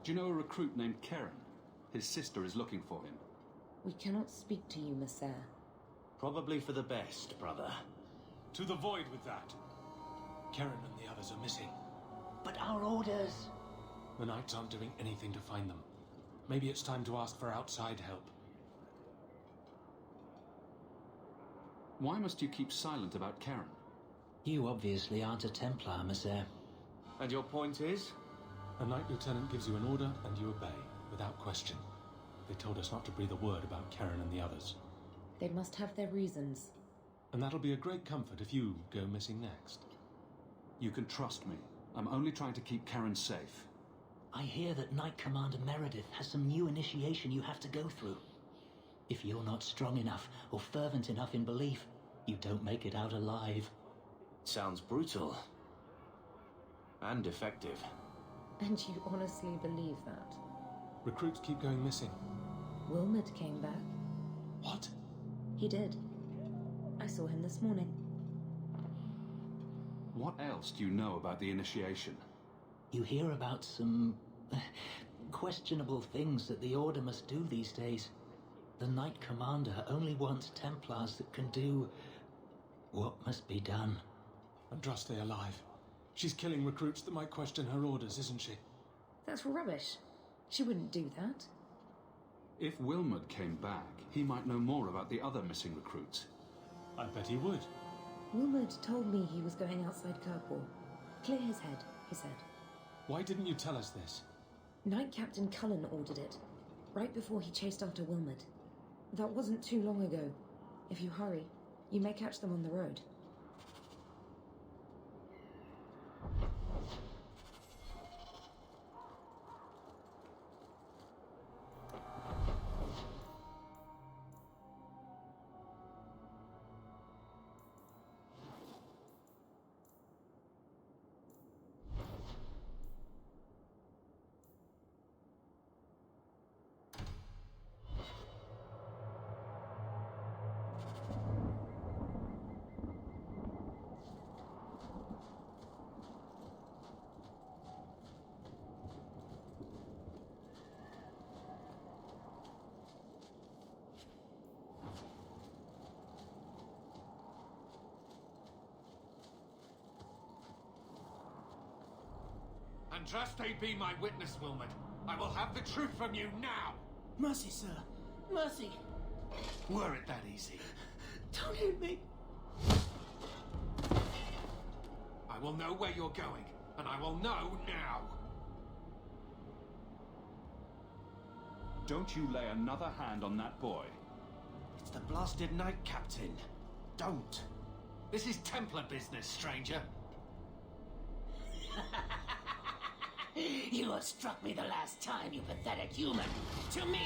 Do you know a recruit named Karen? His sister is looking for him. We cannot speak to you, Messer. Probably for the best, brother. To the void with that. Karen and the others are missing. But our orders... The Knights aren't doing anything to find them. Maybe it's time to ask for outside help. Why must you keep silent about Karen? You obviously aren't a Templar, Messer. And your point is? A Knight Lieutenant gives you an order and you obey, without question. They told us not to breathe a word about Karen and the others. They must have their reasons. And that'll be a great comfort if you go missing next. You can trust me. I'm only trying to keep Karen safe. I hear that Knight Commander Meredith has some new initiation you have to go through. If you're not strong enough or fervent enough in belief, you don't make it out alive. Sounds brutal. And effective. And you honestly believe that? Recruits keep going missing. Wilmot came back. What? He did. I saw him this morning. What else do you know about the initiation? You hear about some... questionable things that the Order must do these days. The Knight Commander only wants Templars that can do... what must be done. Andraste alive. She's killing recruits that might question her orders, isn't she? That's rubbish. She wouldn't do that. If Wilmot came back, he might know more about the other missing recruits. I bet he would. Wilmot told me he was going outside Kirkwall. Clear his head, he said. Why didn't you tell us this? Knight Captain Cullen ordered it, right before he chased after Wilmot. That wasn't too long ago. If you hurry, you may catch them on the road. Andraste be my witness, Wilmot. I will have the truth from you now! Mercy, sir. Mercy. Were it that easy? Don't hit me. I will know where you're going, and I will know now! Don't you lay another hand on that boy. It's the blasted Knight Captain. Don't. This is Templar business, stranger. You have struck me the last time, you pathetic human. To me!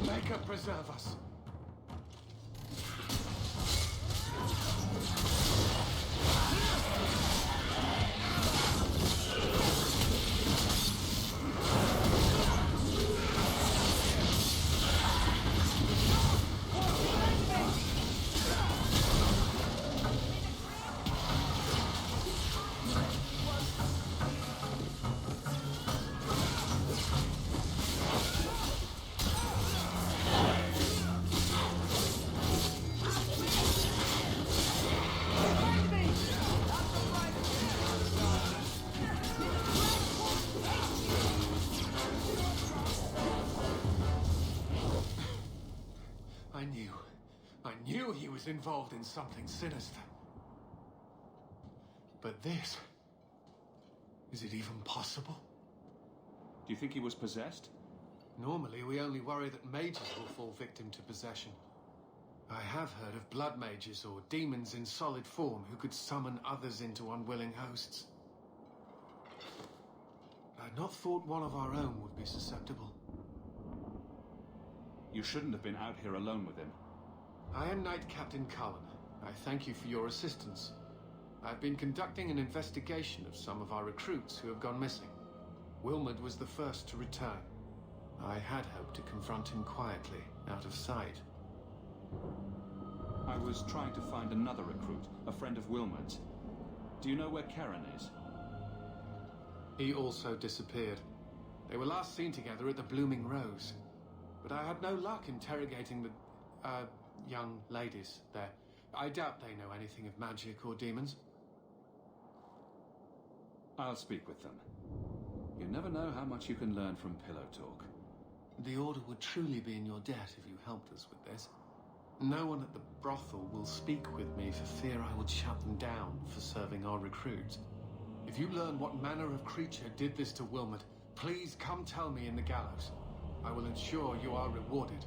Maker preserve us. I knew he was involved in something sinister. But this... is it even possible? Do you think he was possessed? Normally, we only worry that mages will fall victim to possession. I have heard of blood mages or demons in solid form who could summon others into unwilling hosts. I'd not thought one of our own would be susceptible. You shouldn't have been out here alone with him. I am Knight Captain Cullen. I thank you for your assistance. I've been conducting an investigation of some of our recruits who have gone missing. Wilmot was the first to return. I had hoped to confront him quietly, out of sight. I was trying to find another recruit, a friend of Wilmot's. Do you know where Karen is? He also disappeared. They were last seen together at the Blooming Rose. But I had no luck interrogating the, young ladies there. I doubt they know anything of magic or demons. I'll speak with them. You never know how much you can learn from pillow talk. The Order would truly be in your debt if you helped us with this. No one at the brothel will speak with me for fear I would shut them down for serving our recruits. If you learn what manner of creature did this to Wilmot, please come tell me in the gallows. I will ensure you are rewarded.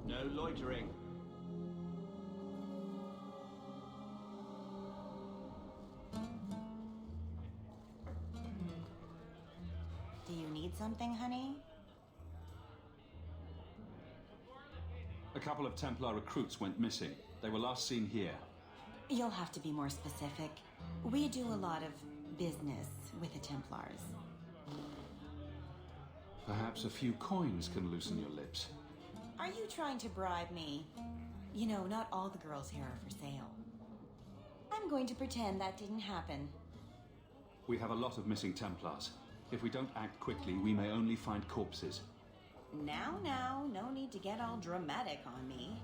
No loitering. Do you need something, honey? A couple of Templar recruits went missing. They were last seen here. You'll have to be more specific. We do a lot of business with the Templars. Perhaps a few coins can loosen your lips. Are you trying to bribe me? You know, not all the girls here are for sale. I'm going to pretend that didn't happen. We have a lot of missing Templars. If we don't act quickly, we may only find corpses. Now, no need to get all dramatic on me.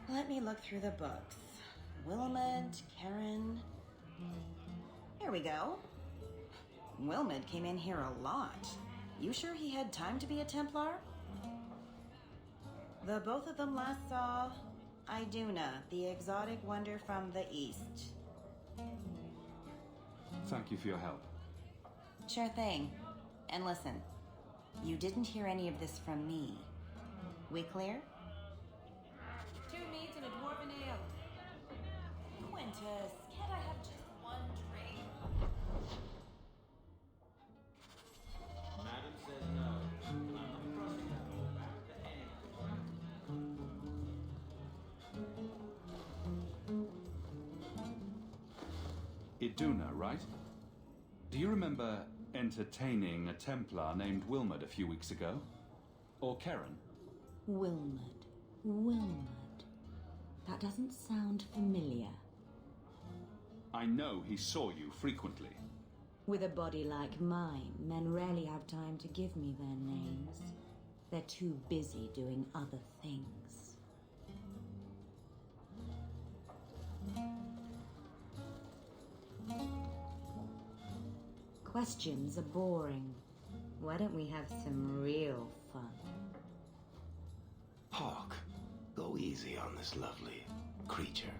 Let me look through the books. Wilmot, Karen... Here we go. Wilmot came in here a lot. You sure he had time to be a Templar? The both of them last saw Iduna, the exotic wonder from the east. Thank you for your help. Sure thing. And listen, you didn't hear any of this from me. We clear? 2 meats and a dwarven ale. Quintus, can't I have just one drink? Madam says no. I'm not crossing that door back to anyone. Iduna, right? Do you remember entertaining a Templar named Wilmot a few weeks ago? Or Karen? Wilmot. Wilmot. That doesn't sound familiar. I know he saw you frequently. With a body like mine, men rarely have time to give me their names. They're too busy doing other things. Questions are boring. Why don't we have some real fun? Hawk, go easy on this lovely creature.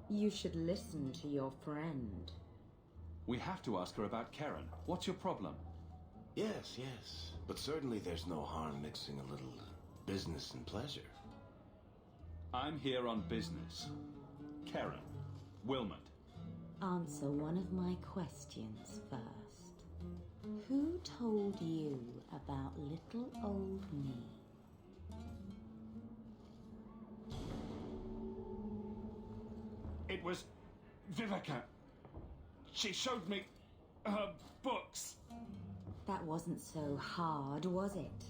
You should listen to your friend. We have to ask her about Karen. What's your problem? Yes, but certainly there's no harm mixing a little business and pleasure. I'm here on business. Karen. Wilmot. Answer one of my questions first. Who told you about little old me? It was Vivica. She showed me her books. That wasn't so hard, was it?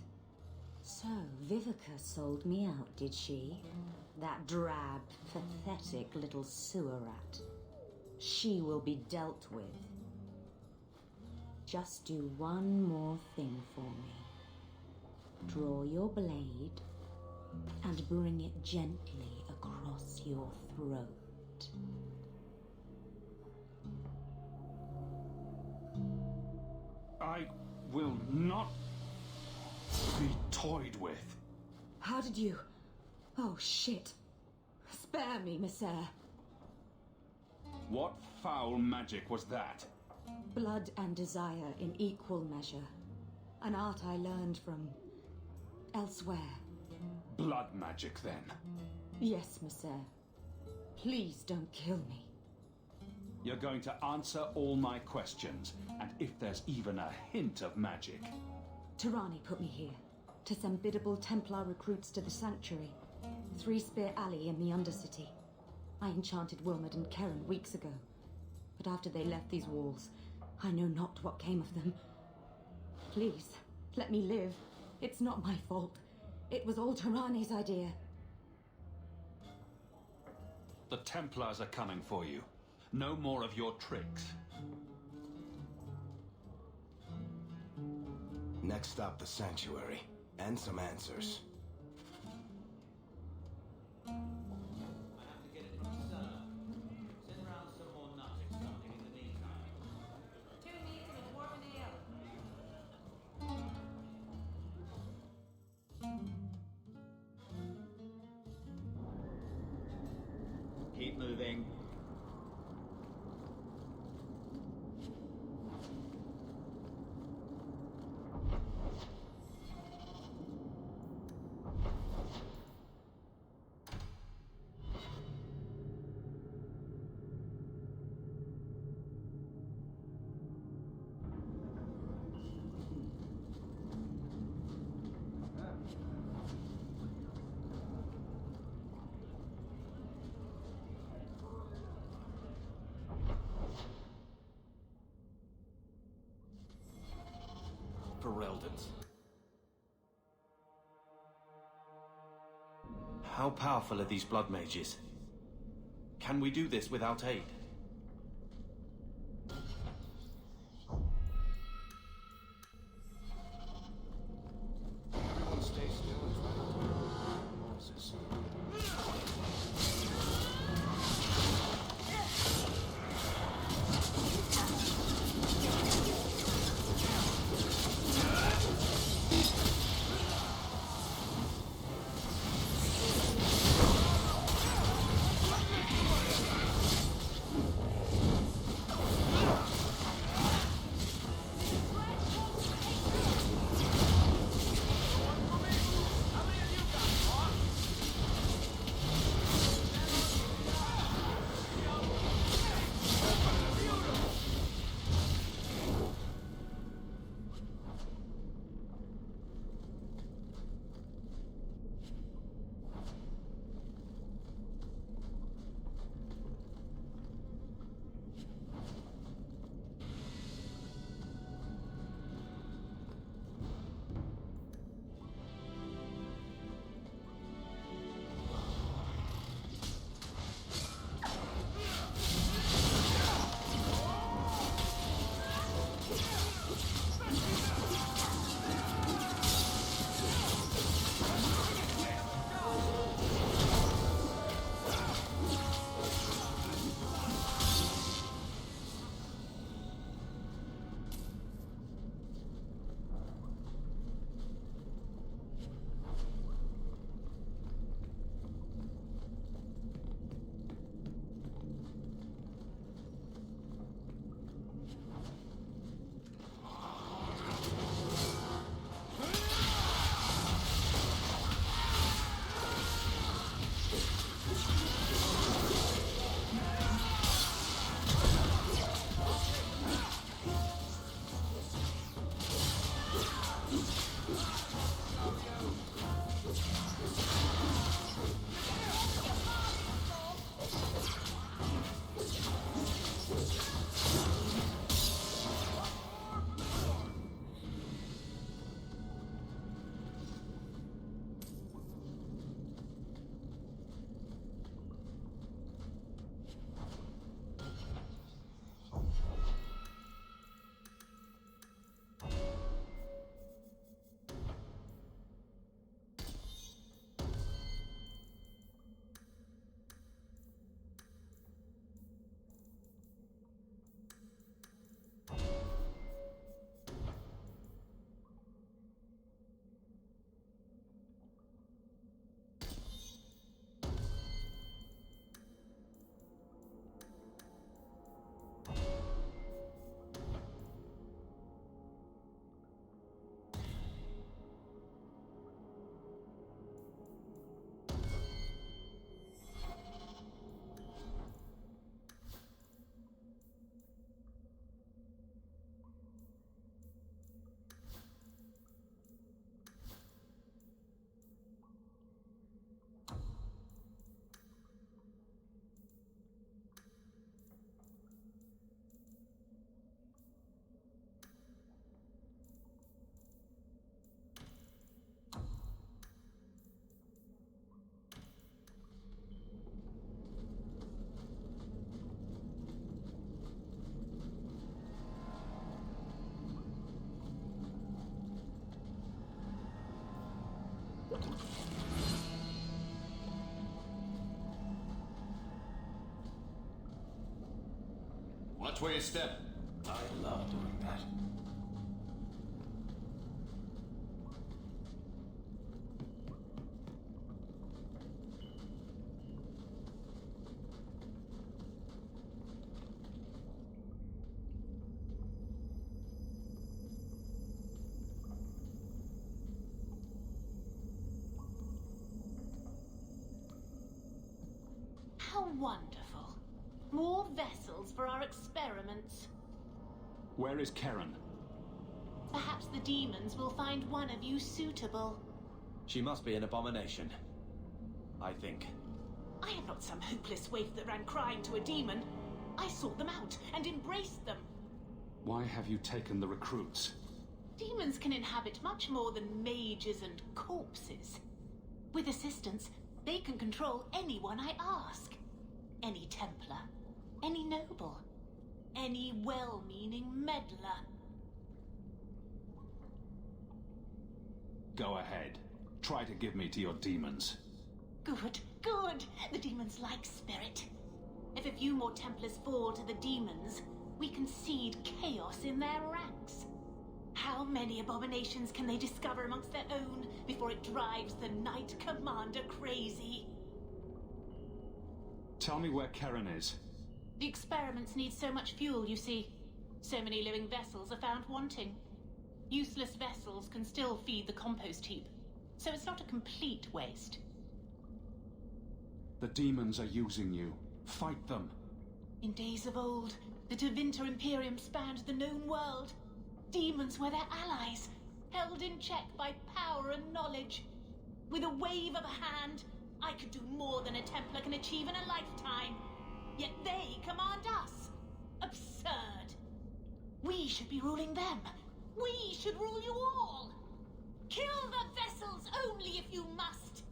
So, Vivica sold me out, did she? That drab, pathetic little sewer rat. She will be dealt with. Just do one more thing for me. Draw your blade and bring it gently across your throat. I will not be toyed with. How did you... Oh, shit. Spare me, Messere. What foul magic was that? Blood and desire in equal measure. An art I learned from... elsewhere. Blood magic, then. Yes, Messere. Please don't kill me. You're going to answer all my questions, and if there's even a hint of magic... Tirani put me here, to send biddable Templar recruits to the Sanctuary. 3 Spear Alley in the Undercity. I enchanted Wilmot and Karen weeks ago. But after they left these walls, I know not what came of them. Please, let me live. It's not my fault. It was all Tirani's idea. The Templars are coming for you. No more of your tricks. Next stop, the Sanctuary. And some answers. I have to get it from the cellar. Send round some more nuts or something in the meantime. 2 meats and a dwarven ale. Keep moving. Ferelden's. How powerful are these blood mages? Can we do this without aid? Watch where you step. I love doing that. How wonderful. More vessels for our experiments. Where is Karen? Perhaps the demons will find one of you suitable. She must be an abomination. I think. I am not some hopeless waif that ran crying to a demon. I sought them out and embraced them. Why have you taken the recruits? Demons can inhabit much more than mages and corpses. With assistance, they can control anyone I ask. Any Templar, any noble, any well-meaning meddler. Go ahead. Try to give me to your demons. Good, good. The demons like spirit. If a few more Templars fall to the demons, we can seed chaos in their ranks. How many abominations can they discover amongst their own before it drives the Knight Commander crazy? Tell me where Karen is. The experiments need so much fuel, you see. So many living vessels are found wanting. Useless vessels can still feed the compost heap, so it's not a complete waste. The demons are using you. Fight them. In days of old, the Tevinter Imperium spanned the known world. Demons were their allies, held in check by power and knowledge. With a wave of a hand, I could do more than a Templar can achieve in a lifetime. Yet they command us. Absurd. We should be ruling them. We should rule you all. Kill the vessels only if you must.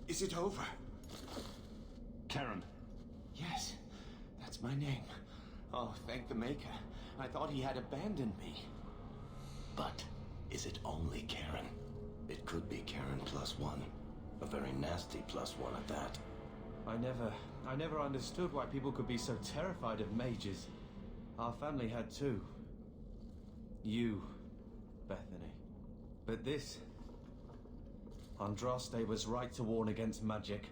Is it over? Karen. Yes, that's my name. Oh, thank the Maker. I thought he had abandoned me. But is it only Karen? It could be Karen +1. A very nasty +1 at that. I never understood why people could be so terrified of mages. Our family had too. You, Bethany. But this... Andraste was right to warn against magic.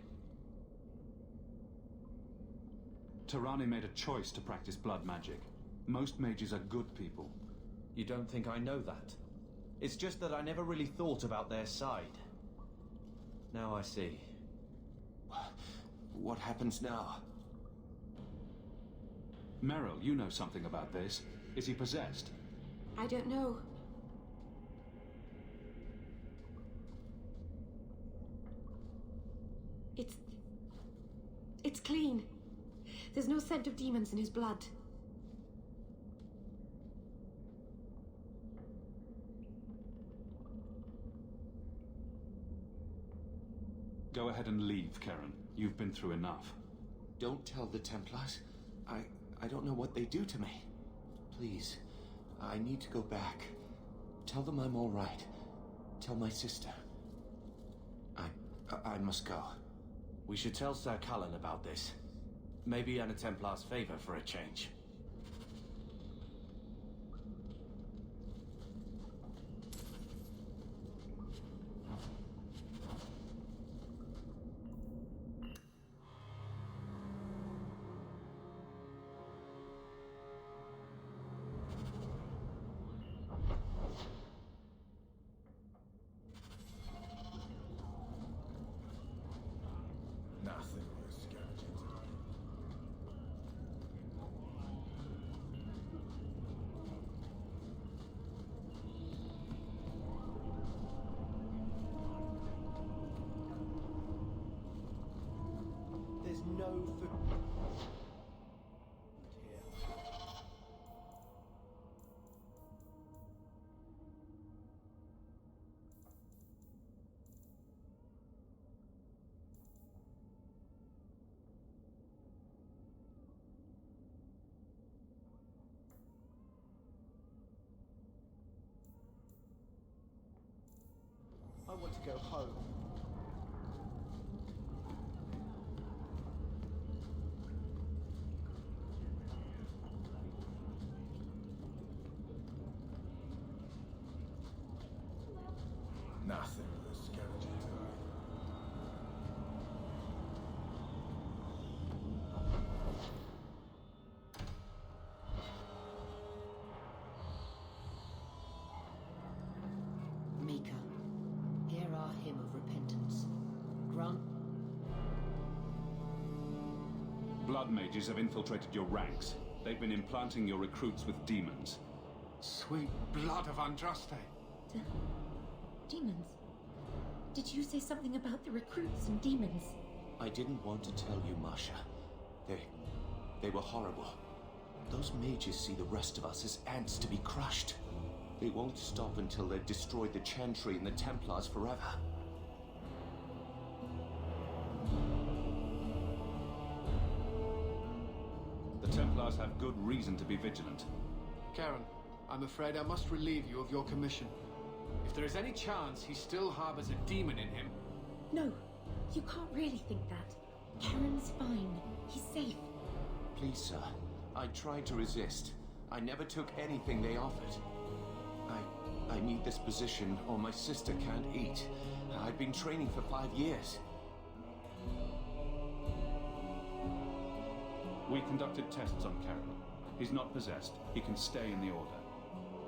Tirani made a choice to practice blood magic. Most mages are good people. You don't think I know that? It's just that I never really thought about their side. Now I see. What happens now? Meryl, you know something about this. Is he possessed? I don't know. It's clean. There's no scent of demons in his blood. Go ahead and leave, Karen. You've been through enough. Don't tell the Templars. I don't know what they do to me. Please, I need to go back. Tell them I'm all right. Tell my sister. I must go. We should tell Sir Cullen about this. Maybe earn a Templar's favor for a change. Nothing is guaranteed. There's no food here. I want to go home. Nothing is guaranteed. Mika, hear our hymn of repentance. Grant. Blood mages have infiltrated your ranks. They've been implanting your recruits with demons. Sweet blood of Andraste. Demons? Did you say something about the recruits and demons? I didn't want to tell you, Masha. They were horrible. Those mages see the rest of us as ants to be crushed. They won't stop until they've destroyed the Chantry and the Templars forever. The Templars have good reason to be vigilant. Karen, I'm afraid I must relieve you of your commission. If there is any chance he still harbors a demon in him... No, you can't really think that. Karen's fine. He's safe. Please, sir. I tried to resist. I never took anything they offered. I need this position, or my sister can't eat. I've been training for 5 years. We conducted tests on Karen. He's not possessed. He can stay in the Order.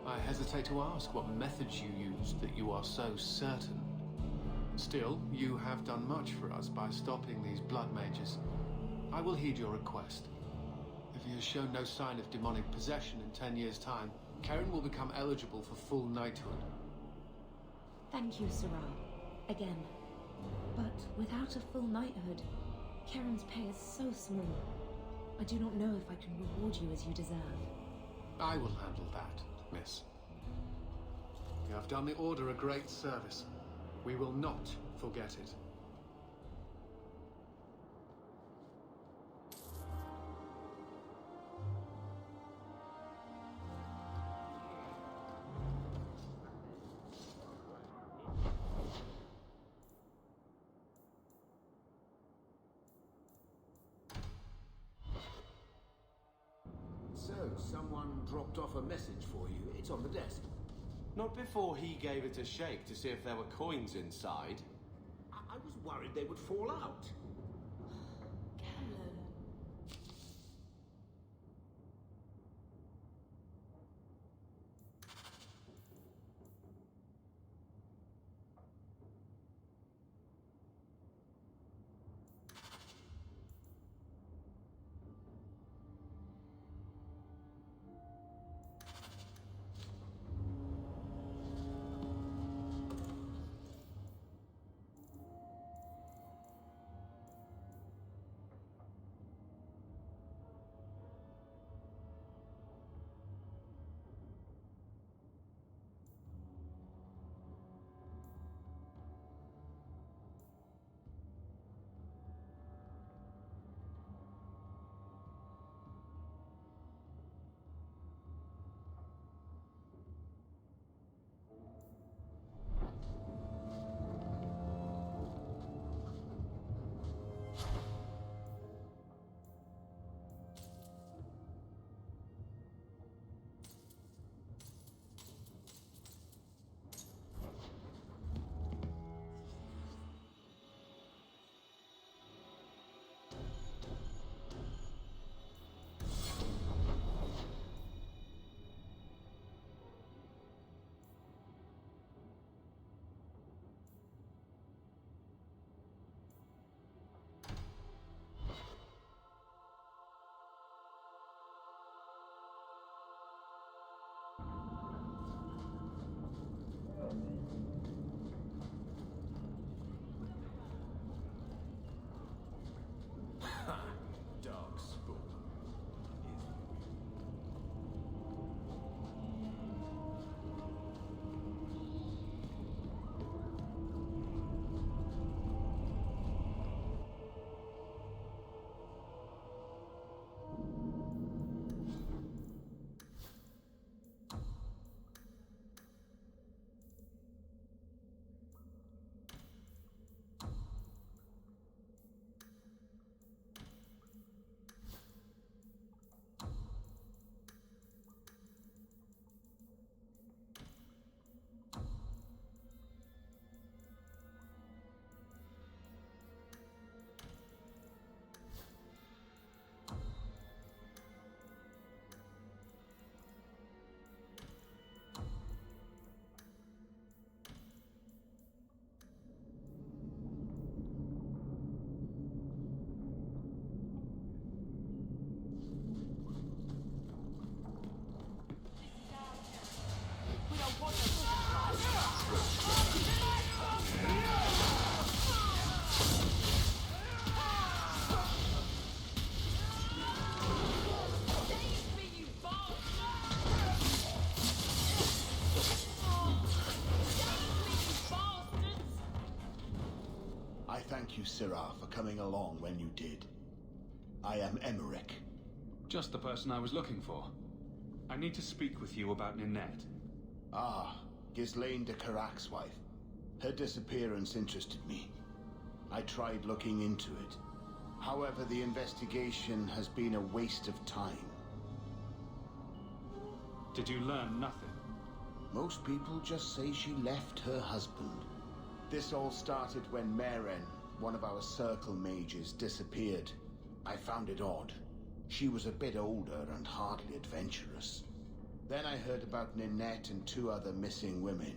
I hesitate to ask what methods you used that you are so certain. Still, you have done much for us by stopping these blood mages. I will heed your request. If he has shown no sign of demonic possession in 10 years' time, Karen will become eligible for full knighthood. Thank you, Sarah. Again. But without a full knighthood, Karen's pay is so small. I do not know if I can reward you as you deserve. I will handle that, miss. You have done the Order a great service. We will not forget it. So, someone dropped off a message for you. It's on the desk. Not before he gave it a shake to see if there were coins inside. I was worried they would fall out. Karen. I thank you, Syrah, for coming along when you did. I am Emmerich. Just the person I was looking for. I need to speak with you about Ninette. Ah, Ghislaine de Carac's wife. Her disappearance interested me. I tried looking into it. However, the investigation has been a waste of time. Did you learn nothing? Most people just say she left her husband. This all started when Meren, one of our circle mages, disappeared. I found it odd. She was a bit older and hardly adventurous. Then I heard about Ninette and 2 other missing women.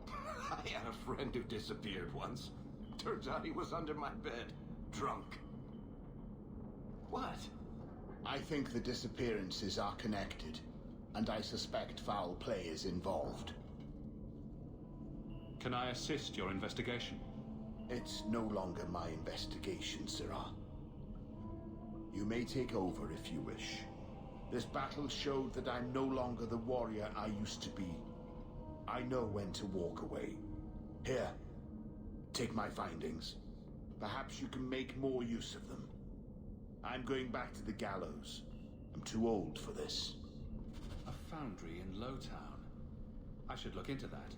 I had a friend who disappeared once. Turns out he was under my bed, drunk. What? I think the disappearances are connected, and I suspect foul play is involved. Can I assist your investigation? It's no longer my investigation, Syrah. You may take over if you wish. This battle showed that I'm no longer the warrior I used to be. I know when to walk away. Here, take my findings. Perhaps you can make more use of them. I'm going back to the gallows. I'm too old for this. A foundry in Lowtown. I should look into that.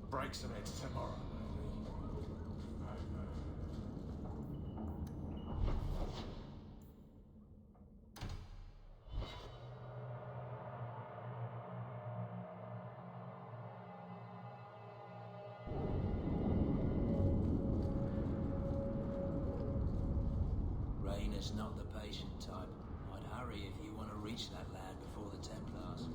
Breaks of it tomorrow. Raynor's not the patient type. I'd hurry if you want to reach that lad before the Templars.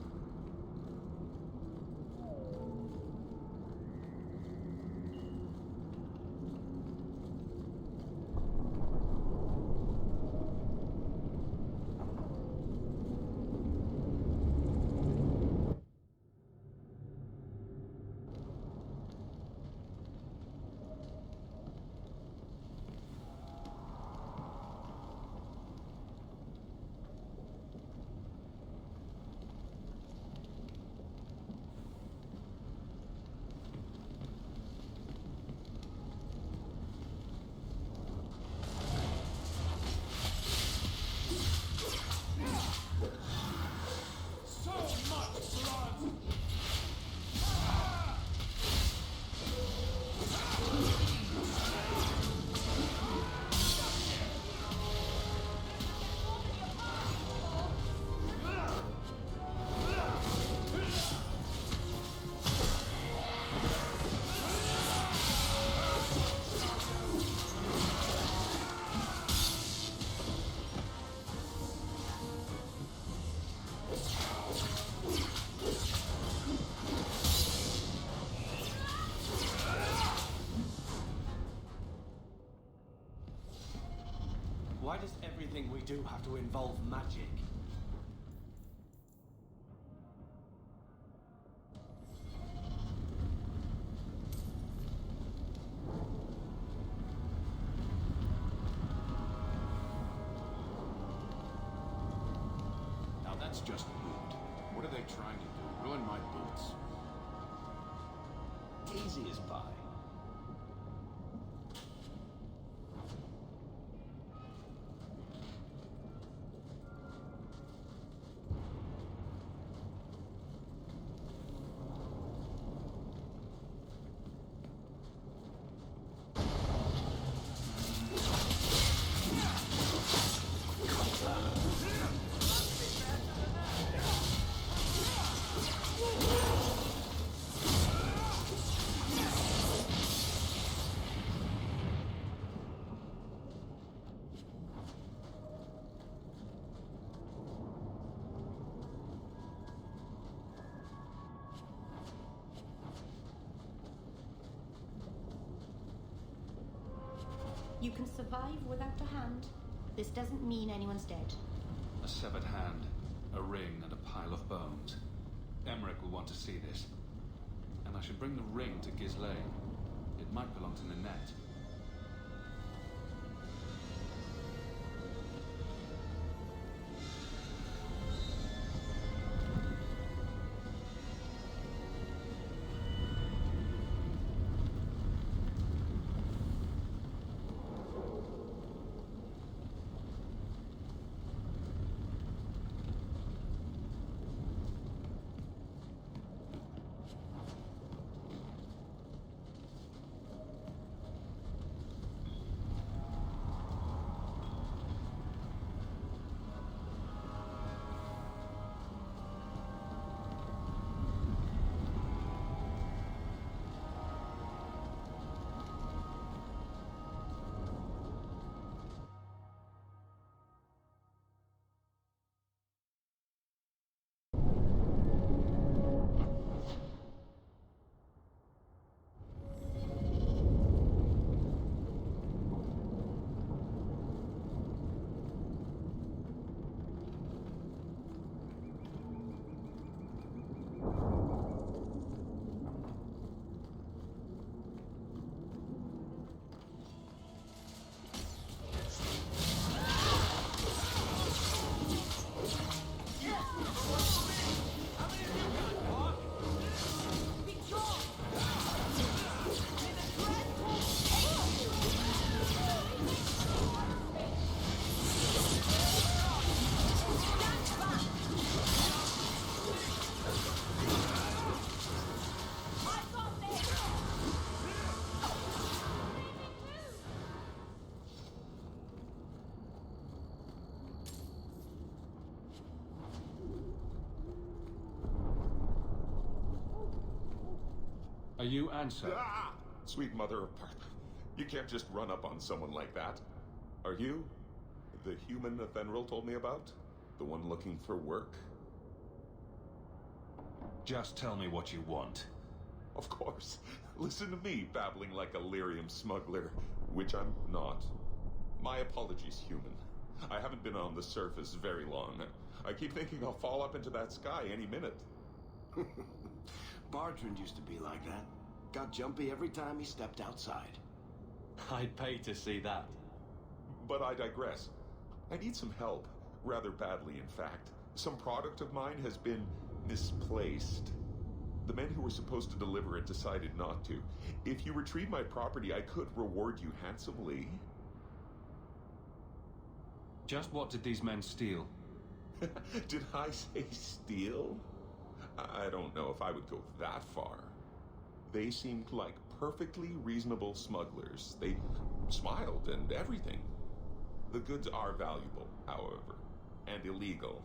Why does everything we do have to involve magic? Now that's just rude. What are they trying to do? Ruin my boots? Easy as pie. You can survive without a hand. This doesn't mean anyone's dead. A severed hand, a ring, and a pile of bones. Emmerich will want to see this. And I should bring the ring to Ghislaine. It might belong to Ninette. Are you Ansel? Ah! Sweet mother of Parth. You can't just run up on someone like that. Are you the human Athenril told me about? The one looking for work? Just tell me what you want. Of course. Listen to me babbling like a lyrium smuggler, which I'm not. My apologies, human. I haven't been on the surface very long. I keep thinking I'll fall up into that sky any minute. Bartrand used to be like that. Got jumpy every time he stepped outside. I'd pay to see that. But I digress. I need some help. Rather badly, in fact. Some product of mine has been misplaced. The men who were supposed to deliver it decided not to. If you retrieve my property, I could reward you handsomely. Just what did these men steal? Did I say steal? I don't know if I would go that far. They seemed like perfectly reasonable smugglers. They smiled and everything. The goods are valuable, however, and illegal.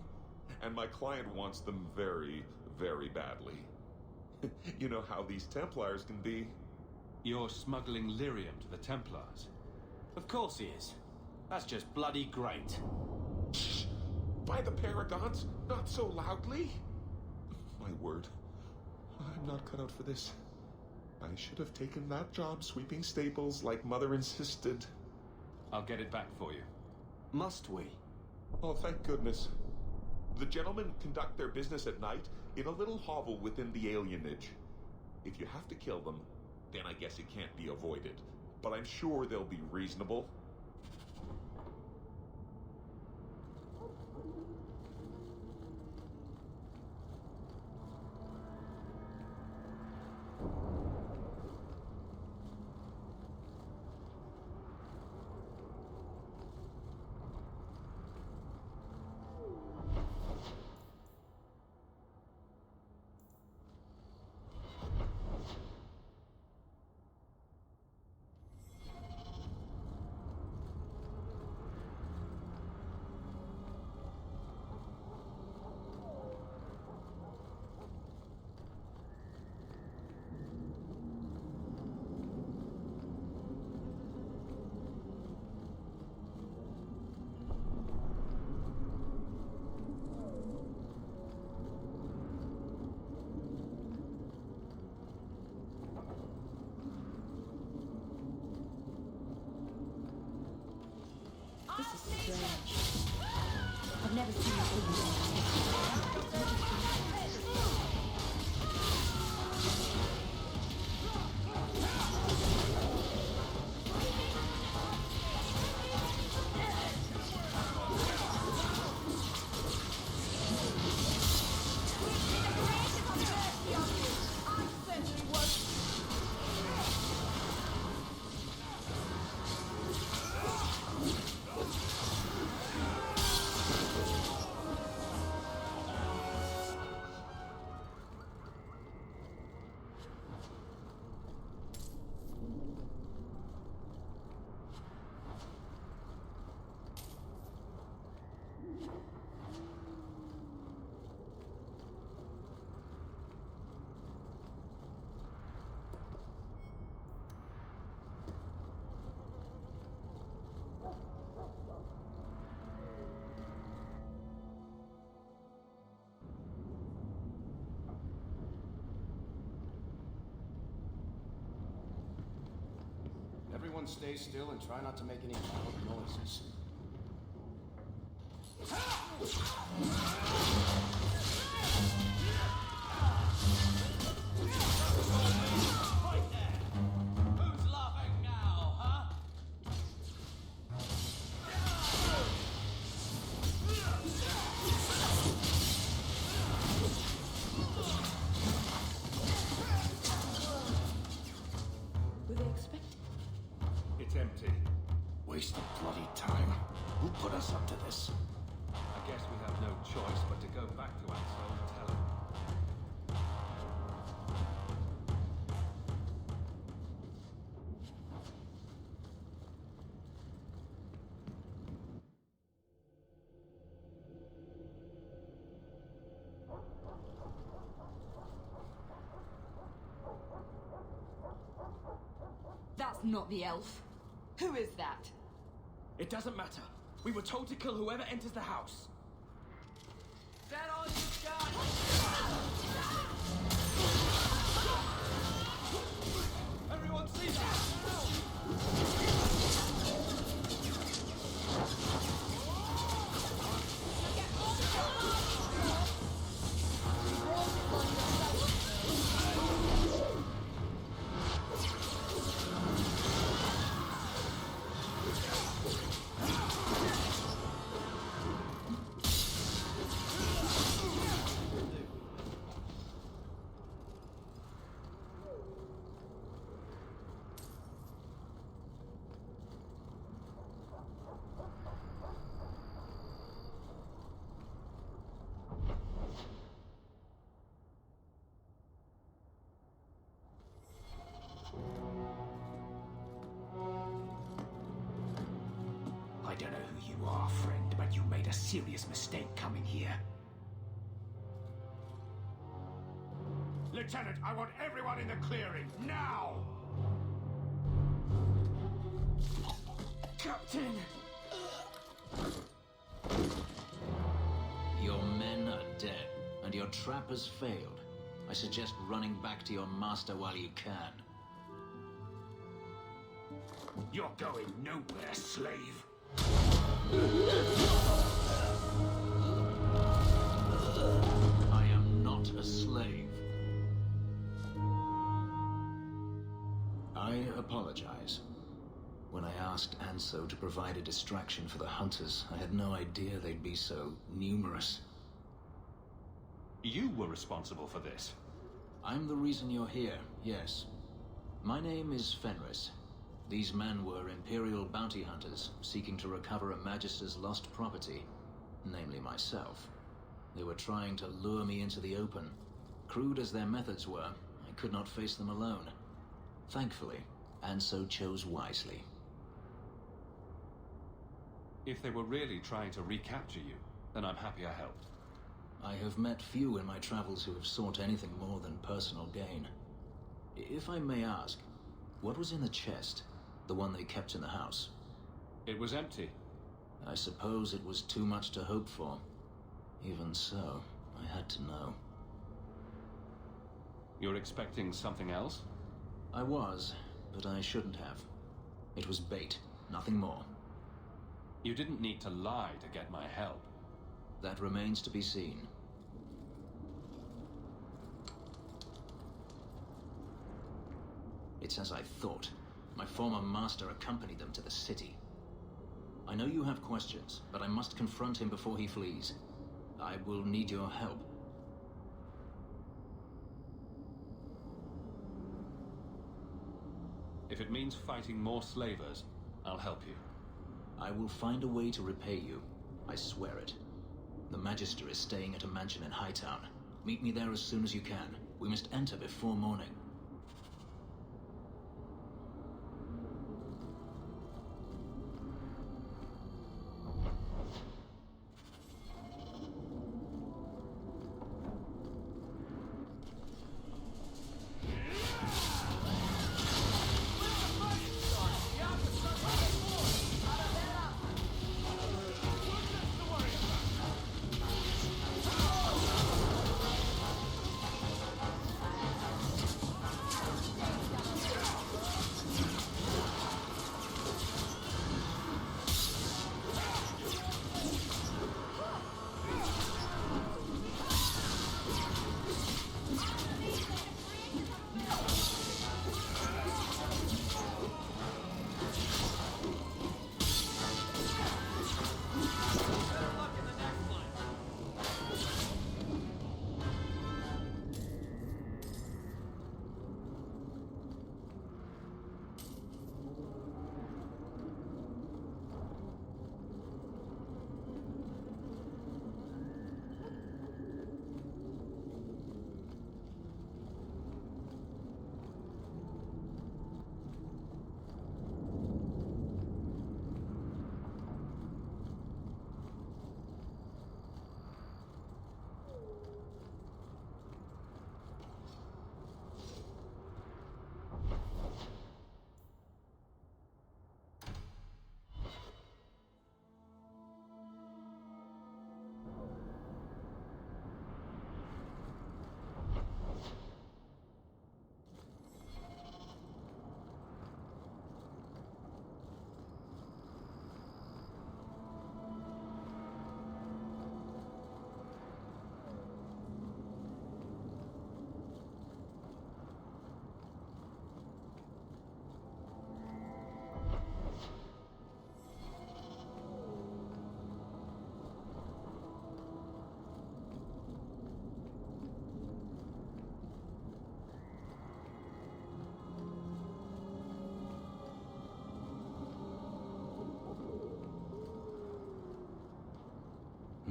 And my client wants them very, very badly. You know how these Templars can be. You're smuggling lyrium to the Templars? Of course he is. That's just bloody great. Shh! By the Paragons, not so loudly! My word, I'm not cut out for this. I should have taken that job sweeping stables like Mother insisted. I'll get it back for you. Must we? Oh, thank goodness. The gentlemen conduct their business at night in a little hovel within the alienage. If you have to kill them, then I guess it can't be avoided. But I'm sure they'll be reasonable. Everyone stay still and try not to make any loud noises. Who's laughing now, huh? Were they expecting? It's empty. Waste of bloody time. Who put us up to this? I guess we have no choice but to go back to Ansel and tell him. That's not the elf. Who is that? It doesn't matter. We were told to kill whoever enters the house. Set all you got! Everyone see that! I don't know who you are, friend, but you made a serious mistake coming here. Lieutenant, I want everyone in the clearing, now! Captain! Your men are dead, and your trap has failed. I suggest running back to your master while you can. You're going nowhere, slave. I am not a slave. I apologize. When I asked Anso to provide a distraction for the hunters, I had no idea they'd be so numerous. You were responsible for this. I'm the reason you're here, yes. My name is Fenris. These men were Imperial bounty hunters, seeking to recover a Magister's lost property, namely myself. They were trying to lure me into the open. Crude as their methods were, I could not face them alone. Thankfully, Anso chose wisely. If they were really trying to recapture you, then I'm happy I helped. I have met few in my travels who have sought anything more than personal gain. If I may ask, what was in the chest? The one they kept in the house? It was empty. I suppose it was too much to hope for. Even so, I had to know. You're expecting something else? I was, but I shouldn't have. It was bait, nothing more. You didn't need to lie to get my help. That remains to be seen. It's as I thought. My former master accompanied them to the city. I know you have questions, but I must confront him before he flees. I will need your help. If it means fighting more slavers, I'll help you. I will find a way to repay you. I swear it. The Magister is staying at a mansion in Hightown. Meet me there as soon as you can. We must enter before morning.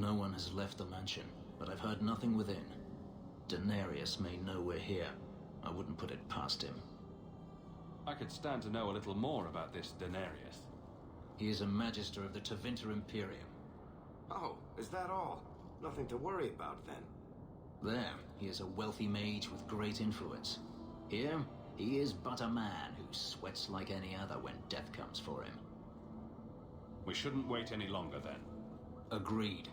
No one has left the mansion, but I've heard nothing within. Daenerys may know we're here. I wouldn't put it past him. I could stand to know a little more about this Daenerys. He is a Magister of the Tevinter Imperium. Oh, is that all? Nothing to worry about, then. There, he is a wealthy mage with great influence. Here, he is but a man who sweats like any other when death comes for him. We shouldn't wait any longer, then. Agreed.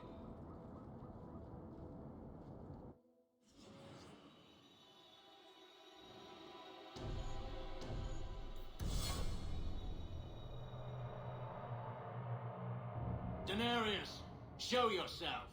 Daenerys, show yourself!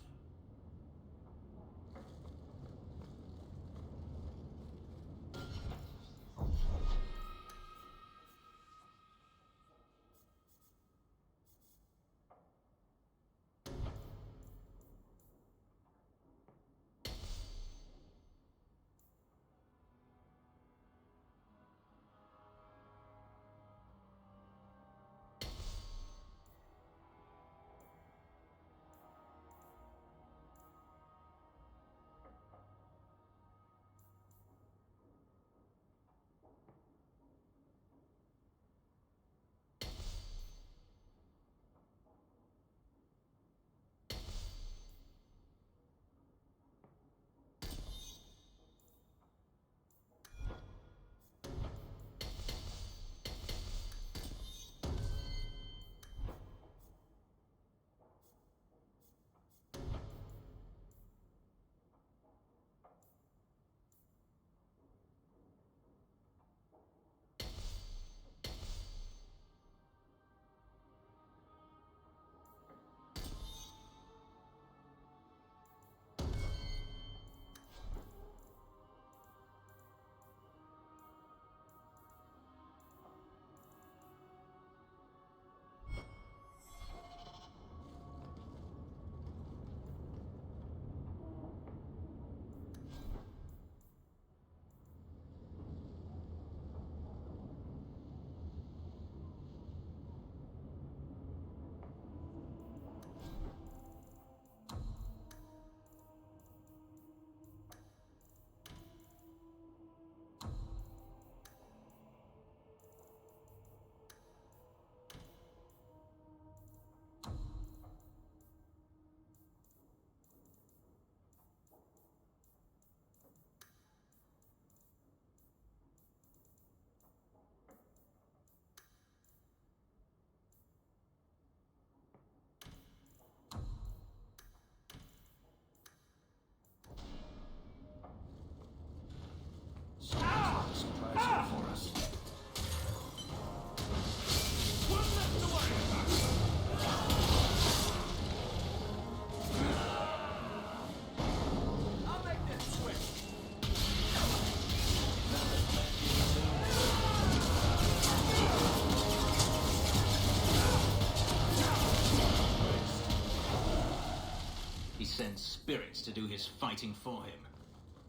Sends spirits to do his fighting for him.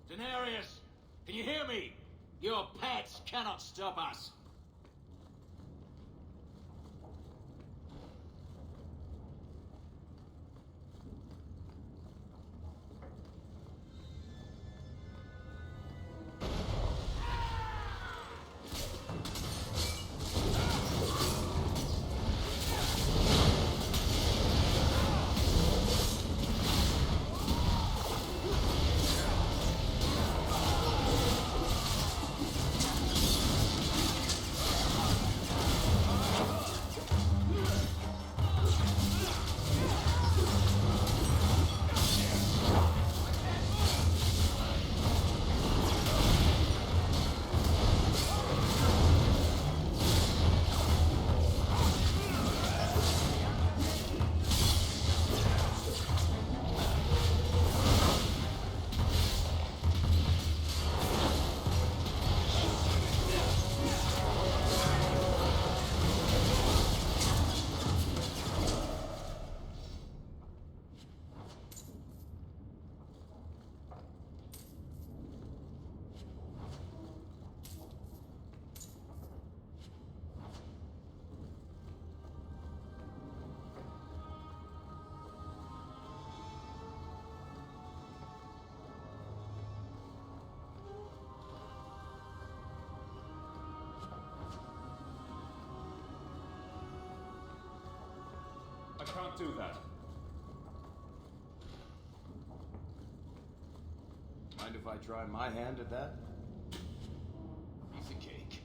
Daenerys, can you hear me? Your pets cannot stop us. I can't do that. Mind if I try my hand at that? Piece of cake.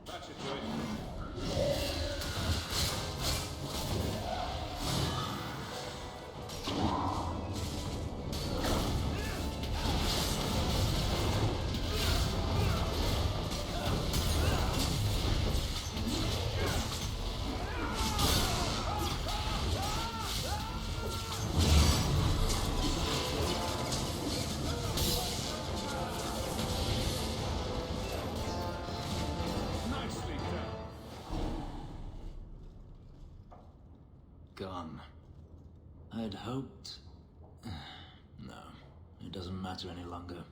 That should do it. Gone. I'd hoped... No, it doesn't matter any longer.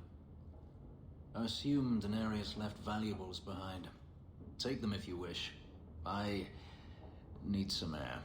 I assume Daenerys left valuables behind. Take them if you wish. I need some air.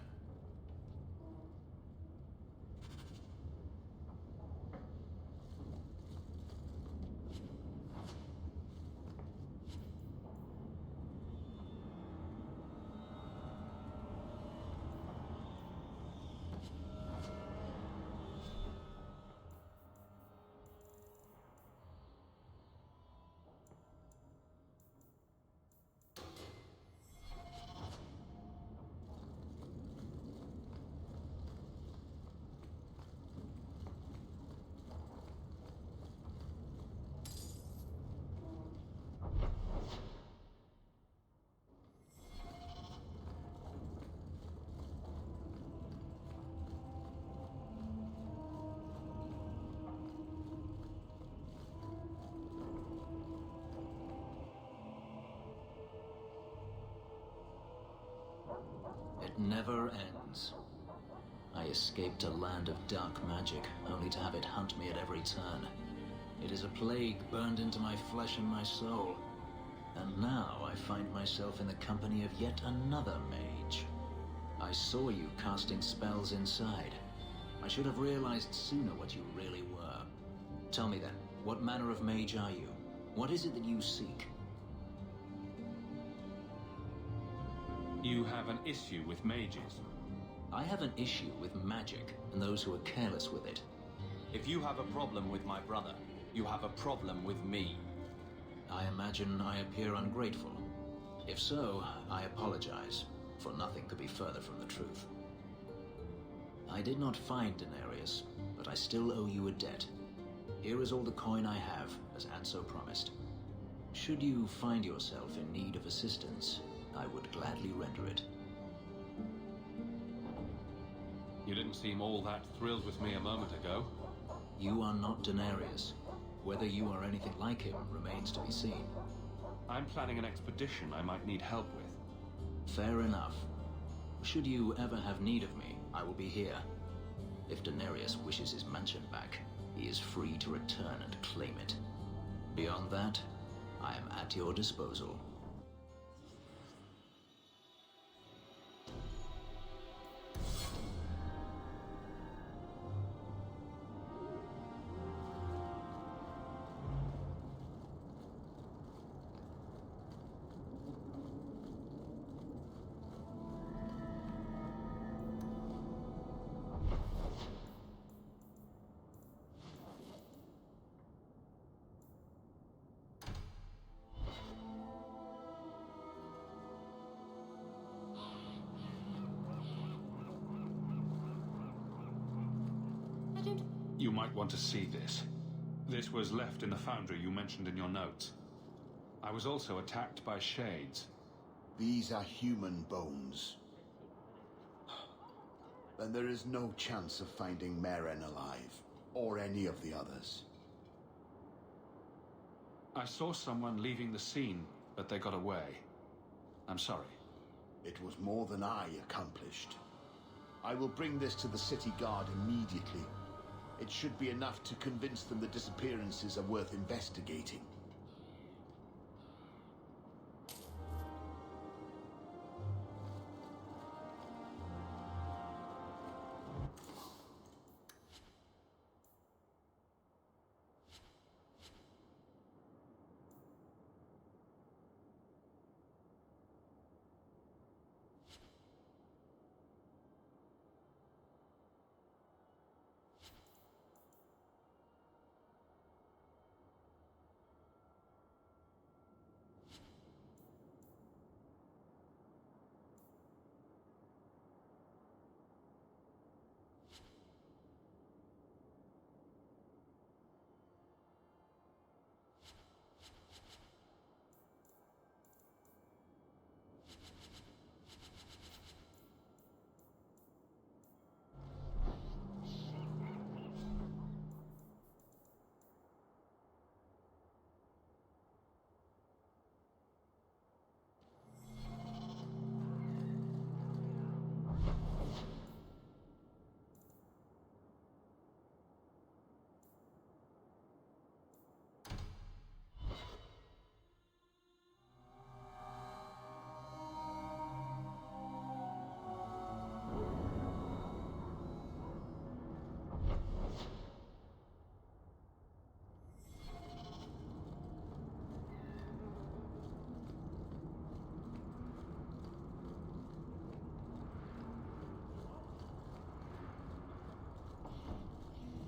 It never ends. I escaped a land of dark magic, only to have it hunt me at every turn. It is a plague burned into my flesh and my soul. And now I find myself in the company of yet another mage. I saw you casting spells inside. I should have realized sooner what you really were. Tell me then, what manner of mage are you? What is it that you seek? You have an issue with mages. I have an issue with magic and those who are careless with it. If you have a problem with my brother, you have a problem with me. I imagine I appear ungrateful. If so, I apologize, for nothing could be further from the truth. I did not find Daenerys, but I still owe you a debt. Here is all the coin I have, as Anso promised. Should you find yourself in need of assistance, I would gladly render it. You didn't seem all that thrilled with me a moment ago. You are not Daenerys. Whether you are anything like him remains to be seen. I'm planning an expedition I might need help with. Fair enough. Should you ever have need of me, I will be here. If Daenerys wishes his mansion back. he is free to return and claim it. Beyond that, I am at your disposal. You might want to see this. This was left in the foundry you mentioned in your notes. I was also attacked by shades. These are human bones. Then there is no chance of finding Meren alive, or any of the others. I saw someone leaving the scene, but they got away. I'm sorry. It was more than I accomplished. I will bring this to the city guard immediately. It should be enough to convince them the disappearances are worth investigating.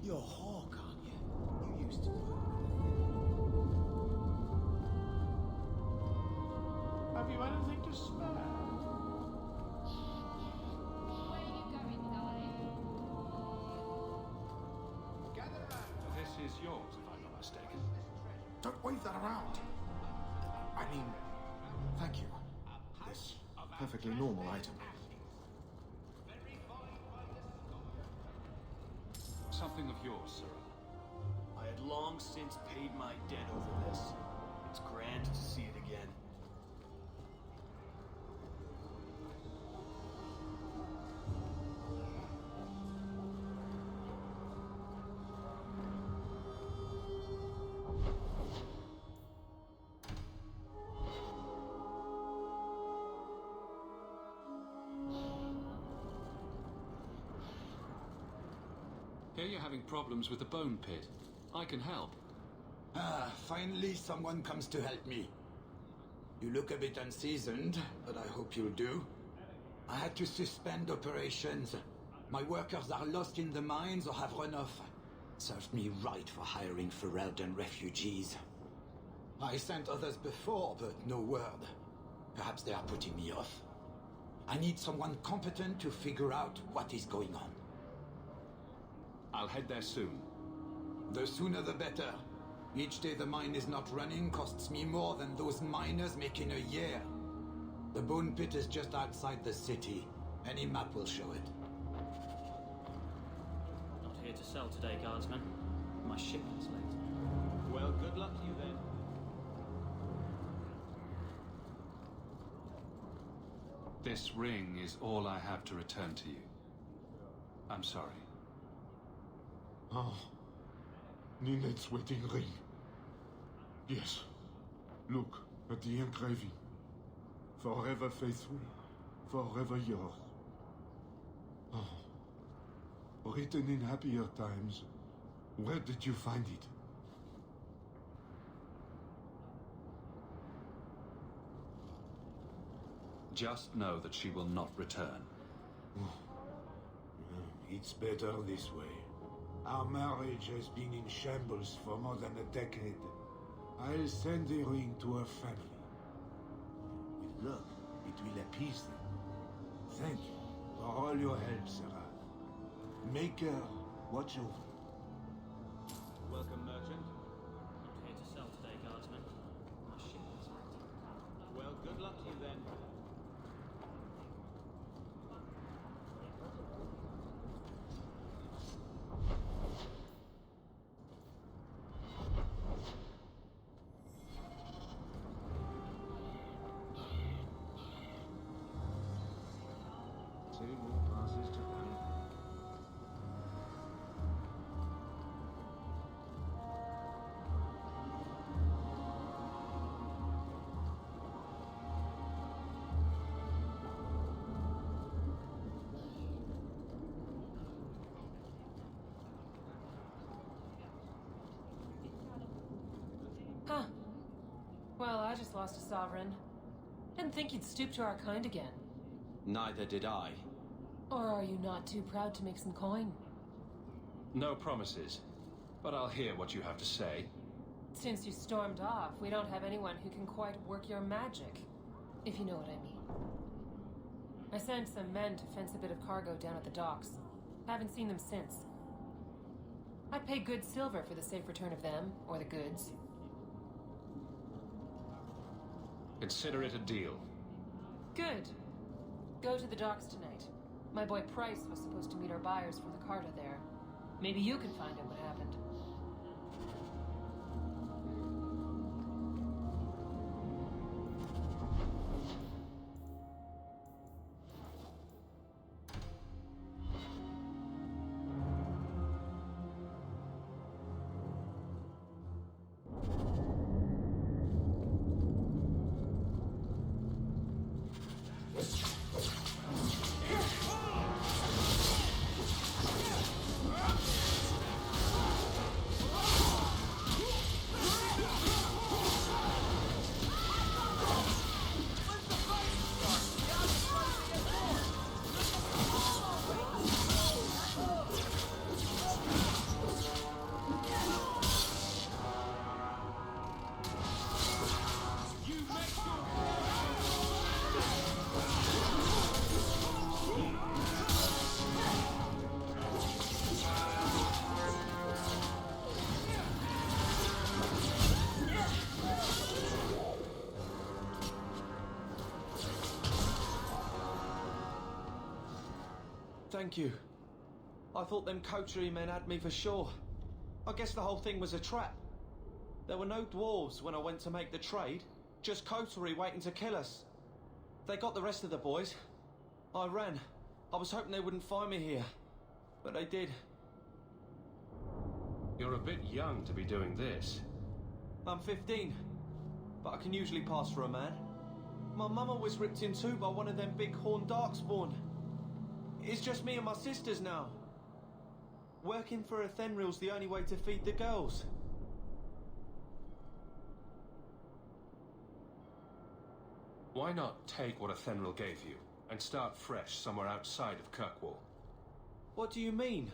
You're Hawk, aren't you? You used to work with Have you anything to spare? Where are you going, darling? Gather around. This is yours, if I'm not mistaken. Don't wave that around. I mean, thank you. This perfectly normal item. Something of yours, Sarah. I had long since paid my debt over this. It's grand to see it again. Here you're having problems with the bone pit. I can help. Ah, finally someone comes to help me. You look a bit unseasoned, but I hope you'll do. I had to suspend operations. My workers are lost in the mines or have run off. Served me right for hiring Ferelden refugees. I sent others before, but no word. Perhaps they are putting me off. I need someone competent to figure out what is going on. I'll head there soon. The sooner the better. Each day the mine is not running costs me more than those miners make in a year. The bone pit is just outside the city. Any map will show it. Not here to sell today, guardsman. My shipment's late. Well, good luck to you then. This ring is all I have to return to you. I'm sorry. Oh, Ninette's wedding ring. Yes. Look at the engraving. Forever faithful, forever yours. Oh. Written in happier times. Where did you find it? Just know that she will not return. It's better this way. Our marriage has been in shambles for more than a decade. I'll send the ring to her family. With luck, it will appease them. Thank you for all your help, Sarah. Make her watch over. Welcome, merchant. Not here to sell today, guardsman. My ship is ready. Well, good luck to you then. Two more passes to run. Huh. Well, I just lost a sovereign. Didn't think you'd stoop to our kind again. Neither did I. Or are you not too proud to make some coin? No promises, but I'll hear what you have to say. Since you stormed off, we don't have anyone who can quite work your magic, if you know what I mean. I sent some men to fence a bit of cargo down at the docks. Haven't seen them since. I'd pay good silver for the safe return of them, or the goods. Consider it a deal. Good. Go to the docks tonight. My boy Price was supposed to meet our buyers from the Carta there. Maybe you can find out what happened. Thank you. I thought them coterie men had me for sure. I guess the whole thing was a trap. There were no dwarves when I went to make the trade, just coterie waiting to kill us. They got the rest of the boys. I ran. I was hoping they wouldn't find me here, but they did. You're a bit young to be doing this. I'm 15, but I can usually pass for a man. My mama was ripped in two by one of them big horned darkspawn. It's just me and my sisters now. Working for a Thenril's the only way to feed the girls. Why not take what a Thenril gave you and start fresh somewhere outside of Kirkwall? What do you mean?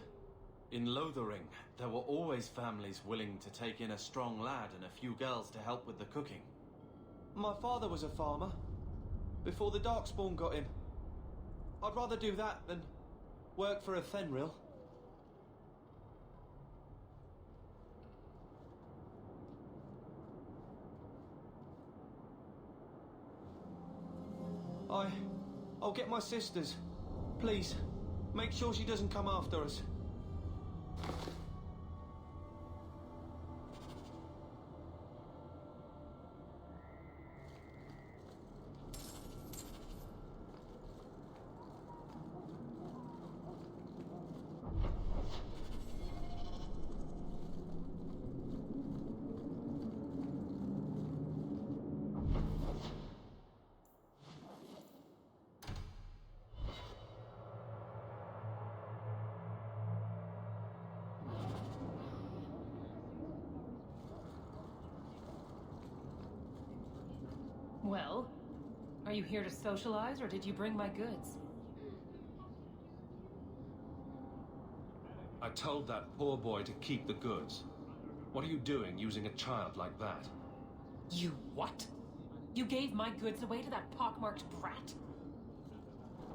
In Lothering, there were always families willing to take in a strong lad and a few girls to help with the cooking. My father was a farmer, before the Darkspawn got him. I'd rather do that than work for a Thenril. I'll get my sisters. Please, make sure she doesn't come after us. Well, are you here to socialize, or did you bring my goods? I told that poor boy to keep the goods. What are you doing using a child like that? You what? You gave my goods away to that pockmarked brat?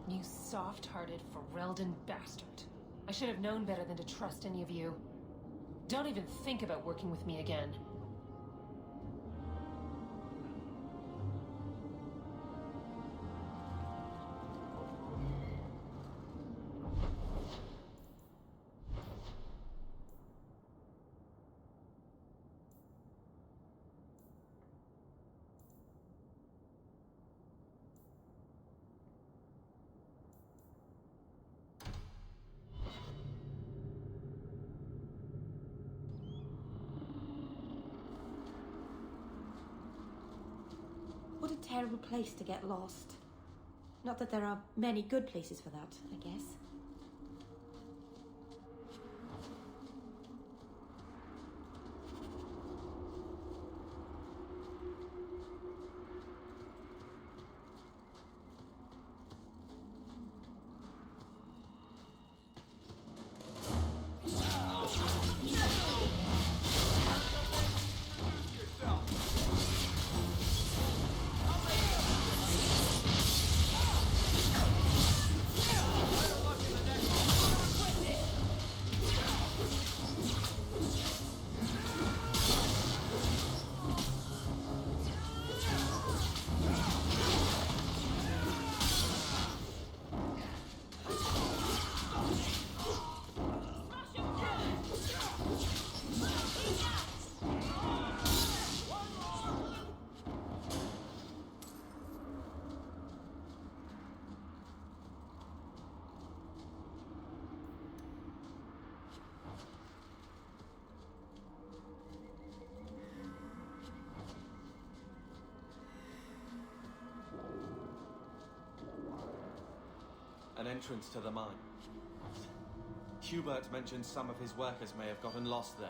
You soft-hearted Ferelden bastard. I should have known better than to trust any of you. Don't even think about working with me again. What a terrible place to get lost. Not that there are many good places for that, I guess. An entrance to the mine. Hubert mentioned some of his workers may have gotten lost there.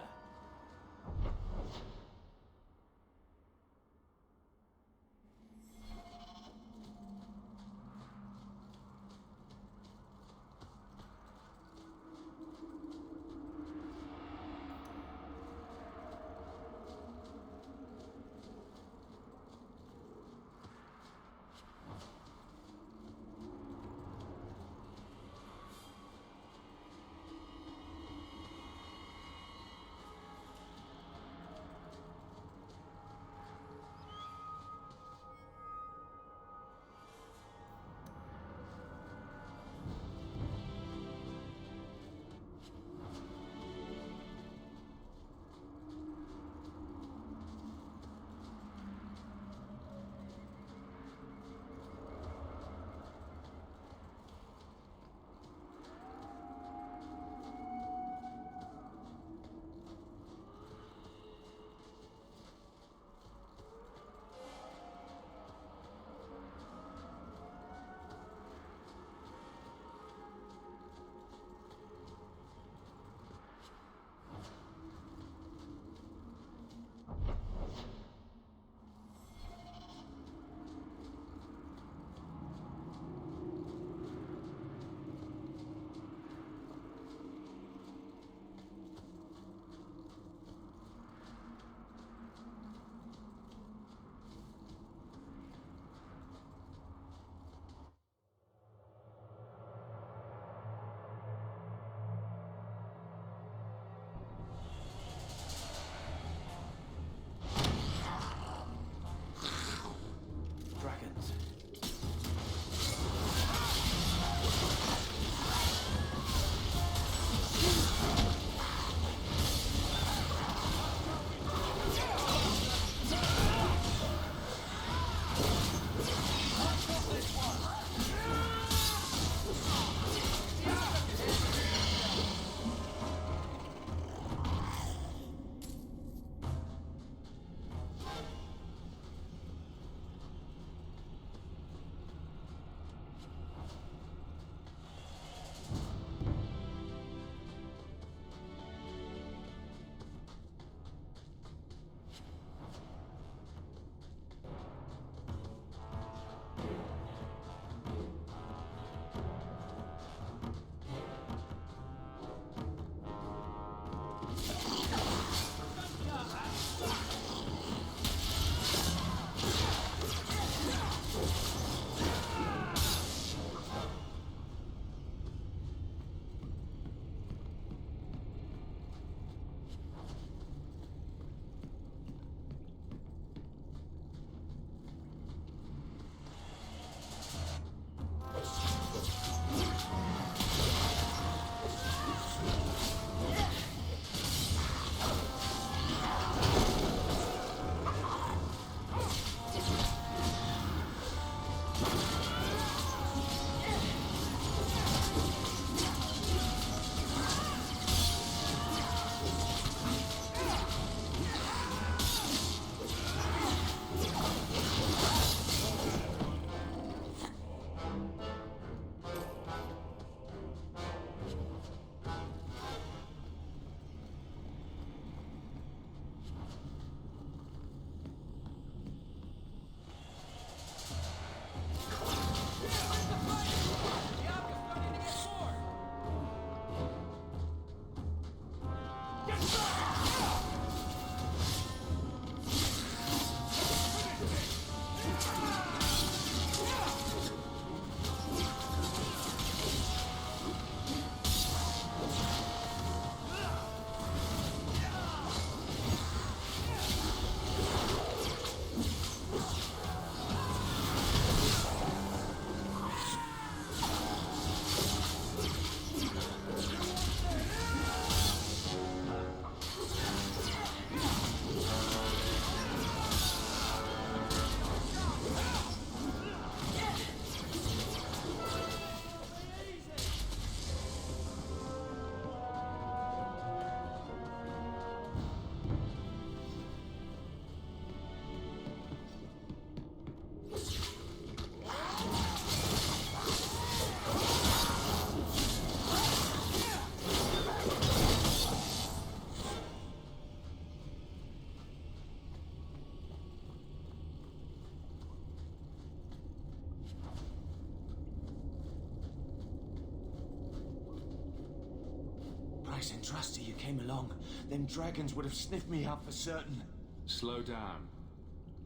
Nice and trusty you came along. Them dragons would have sniffed me out for certain. Slow down.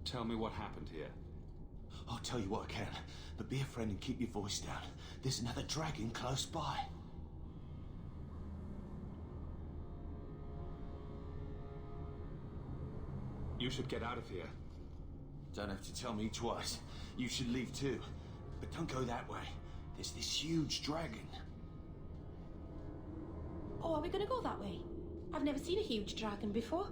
Tell me what happened here. I'll tell you what I can, but be a friend and keep your voice down. There's another dragon close by. You should get out of here. Don't have to tell me twice. You should leave too. But don't go that way. There's this huge dragon. Oh, are we gonna go that way? I've never seen a huge dragon before.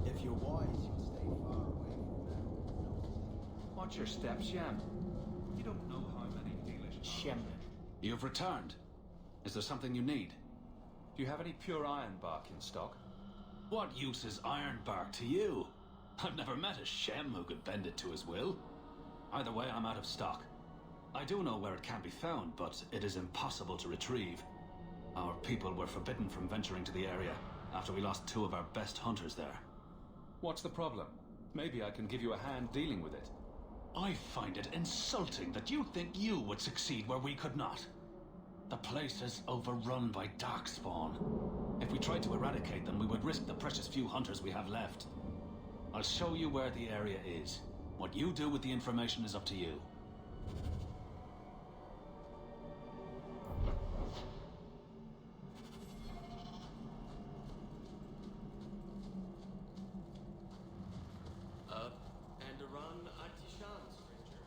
If you're wise, you'll stay far away from them. Watch your steps, Shem. You don't know how many English... Shem. You've returned. Is there something you need? Do you have any pure iron bark in stock? What use is iron bark to you? I've never met a Shem who could bend it to his will. Either way, I'm out of stock. I do know where it can be found, but it is impossible to retrieve. Our people were forbidden from venturing to the area after we lost 2 of our best hunters there. What's the problem? Maybe I can give you a hand dealing with it. I find it insulting that you think you would succeed where we could not. The place is overrun by darkspawn. If we tried to eradicate them, we would risk the precious few hunters we have left. I'll show you where the area is. What you do with the information is up to you. Up and around Atishan, stranger.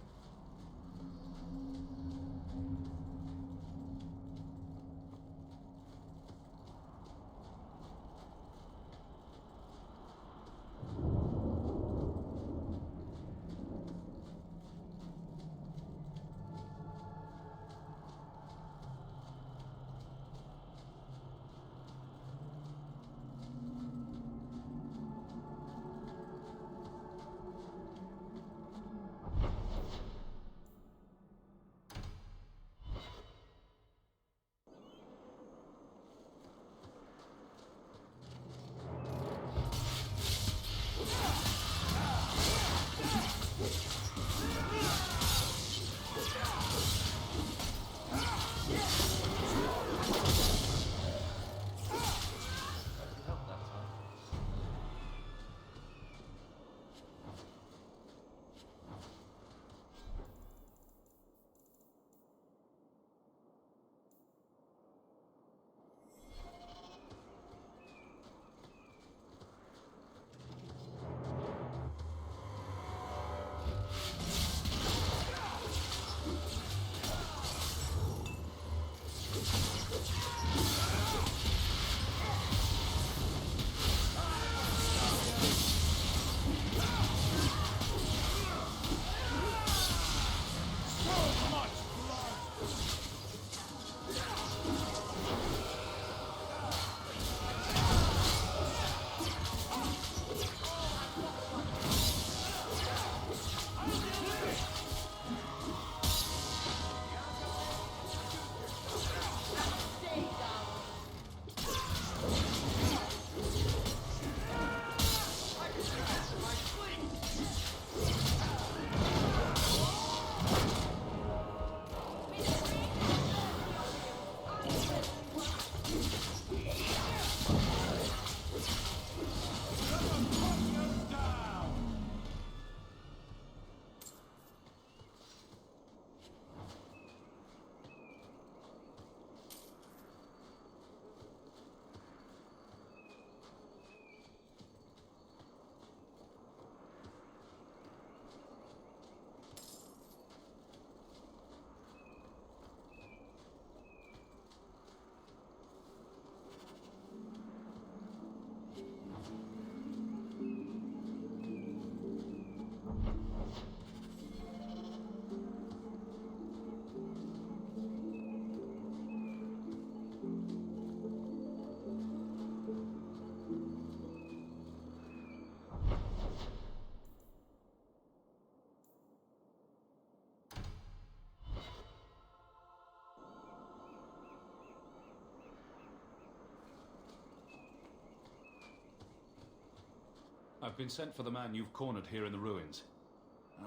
I've been sent for the man you've cornered here in the ruins.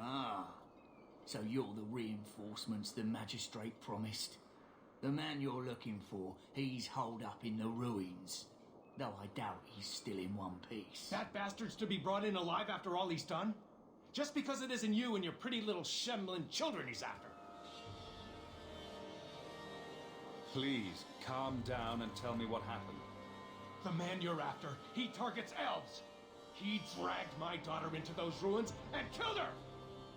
Ah, so you're the reinforcements the magistrate promised. The man you're looking for, he's holed up in the ruins. Though I doubt he's still in one piece. That bastard's to be brought in alive after all he's done? Just because it isn't you and your pretty little shambling children he's after. Please, calm down and tell me what happened. The man you're after, he targets elves. He dragged my daughter into those ruins and killed her!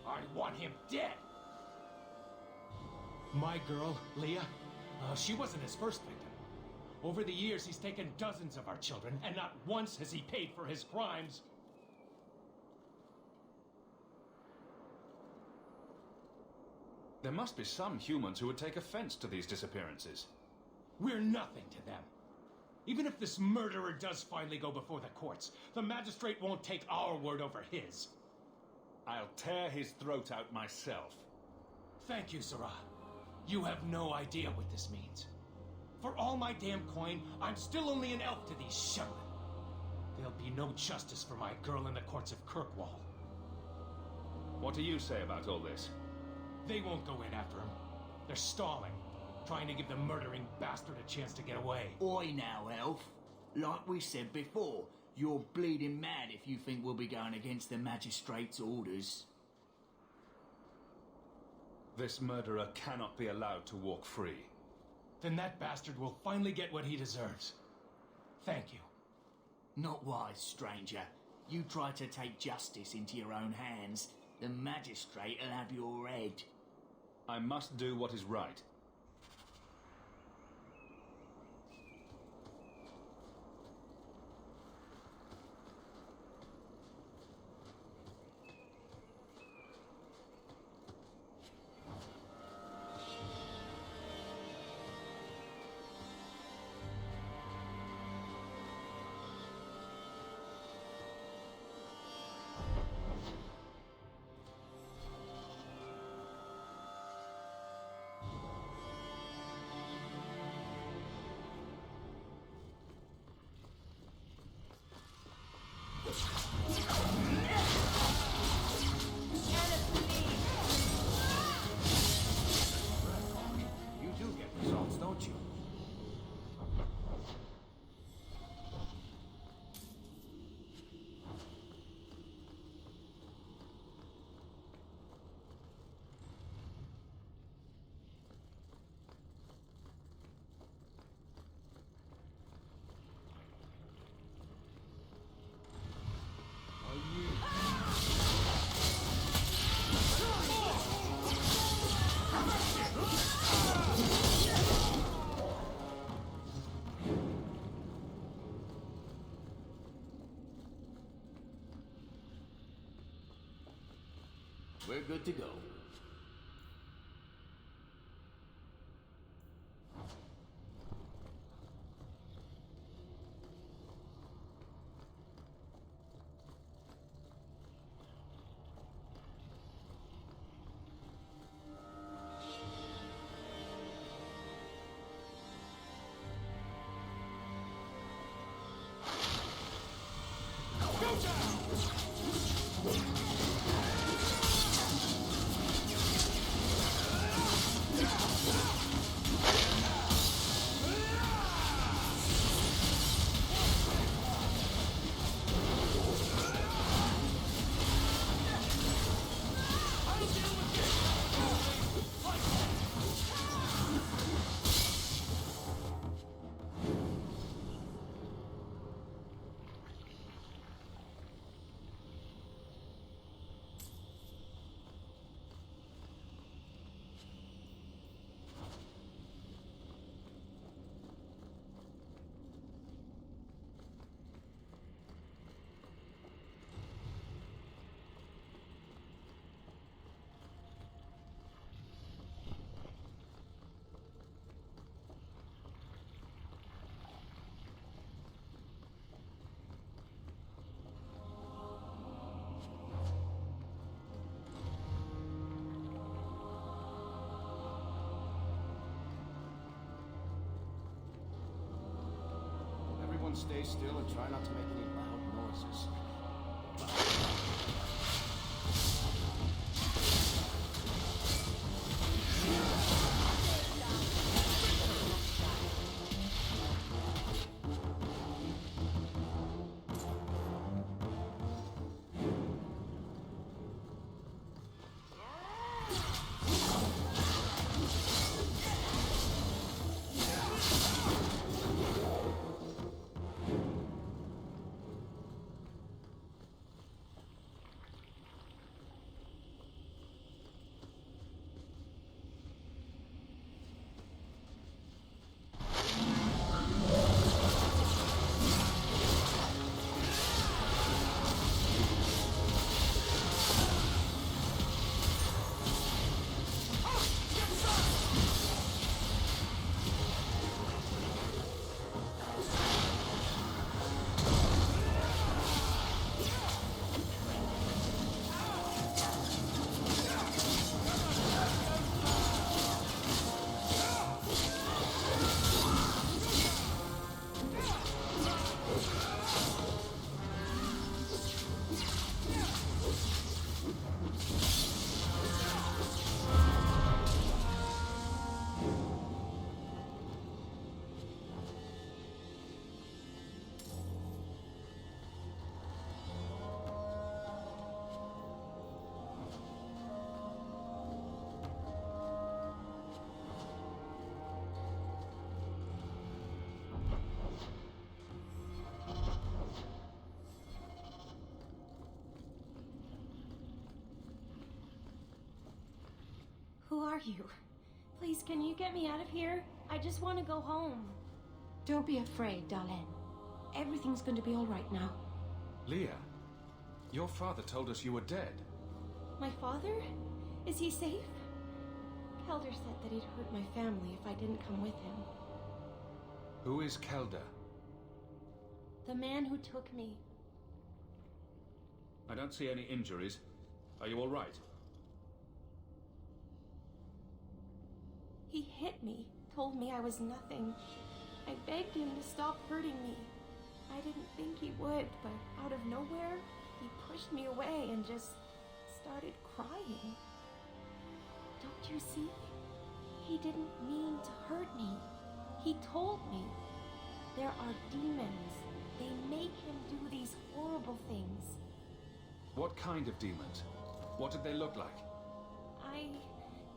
I want him dead! My girl, Leah, she wasn't his first victim. Over the years, he's taken dozens of our children, and not once has he paid for his crimes. There must be some humans who would take offense to these disappearances. We're nothing to them. Even if this murderer does finally go before the courts, the magistrate won't take our word over his. I'll tear his throat out myself. Thank you, Sarah. You have no idea what this means. For all my damn coin, I'm still only an elf to these shellmen. There'll be no justice for my girl in the courts of Kirkwall. What do you say about all this? They won't go in after him. They're stalling, trying to give the murdering bastard a chance to get away. Oi now, elf. Like we said before, you're bleeding mad if you think we'll be going against the magistrate's orders. This murderer cannot be allowed to walk free. Then that bastard will finally get what he deserves. Thank you. Not wise, stranger. You try to take justice into your own hands, the magistrate will have your head. I must do what is right. You do get results, don't you? We're good to go. Everyone stay still and try not to make any loud noises. Who are you? Please, can you get me out of here? I just want to go home. Don't be afraid, Darlene. Everything's going to be all right now. Leah, your father told us you were dead. My father? Is he safe? Kelder said that he'd hurt my family if I didn't come with him. Who is Kelder? The man who took me. I don't see any injuries. Are you all right? He hit me, told me I was nothing. I begged him to stop hurting me. I didn't think he would, but out of nowhere, he pushed me away and just started crying. Don't you see? He didn't mean to hurt me. He told me. There are demons. They make him do these horrible things. What kind of demons? What did they look like? I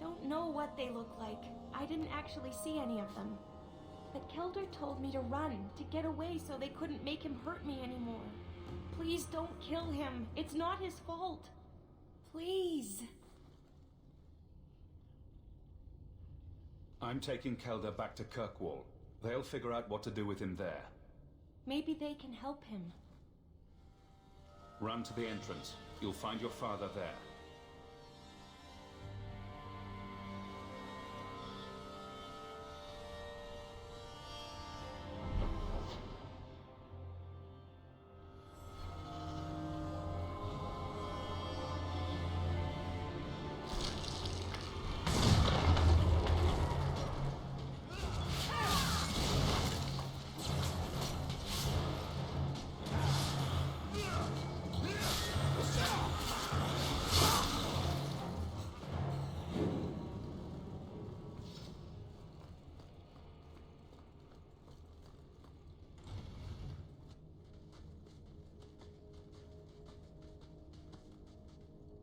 don't know what they look like. I didn't actually see any of them. But Kelder told me to run, to get away so they couldn't make him hurt me anymore. Please don't kill him. It's not his fault. Please. I'm taking Kelder back to Kirkwall. They'll figure out what to do with him there. Maybe they can help him. Run to the entrance. You'll find your father there.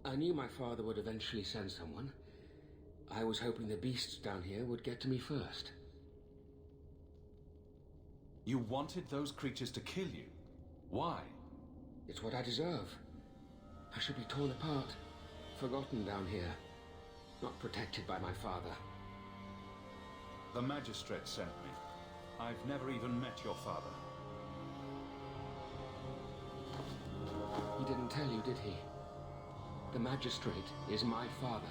I knew my father would eventually send someone. I was hoping the beasts down here would get to me first. You wanted those creatures to kill you? Why? It's what I deserve. I should be torn apart, forgotten down here, not protected by my father. The magistrate sent me. I've never even met your father. He didn't tell you, did he? The magistrate is my father.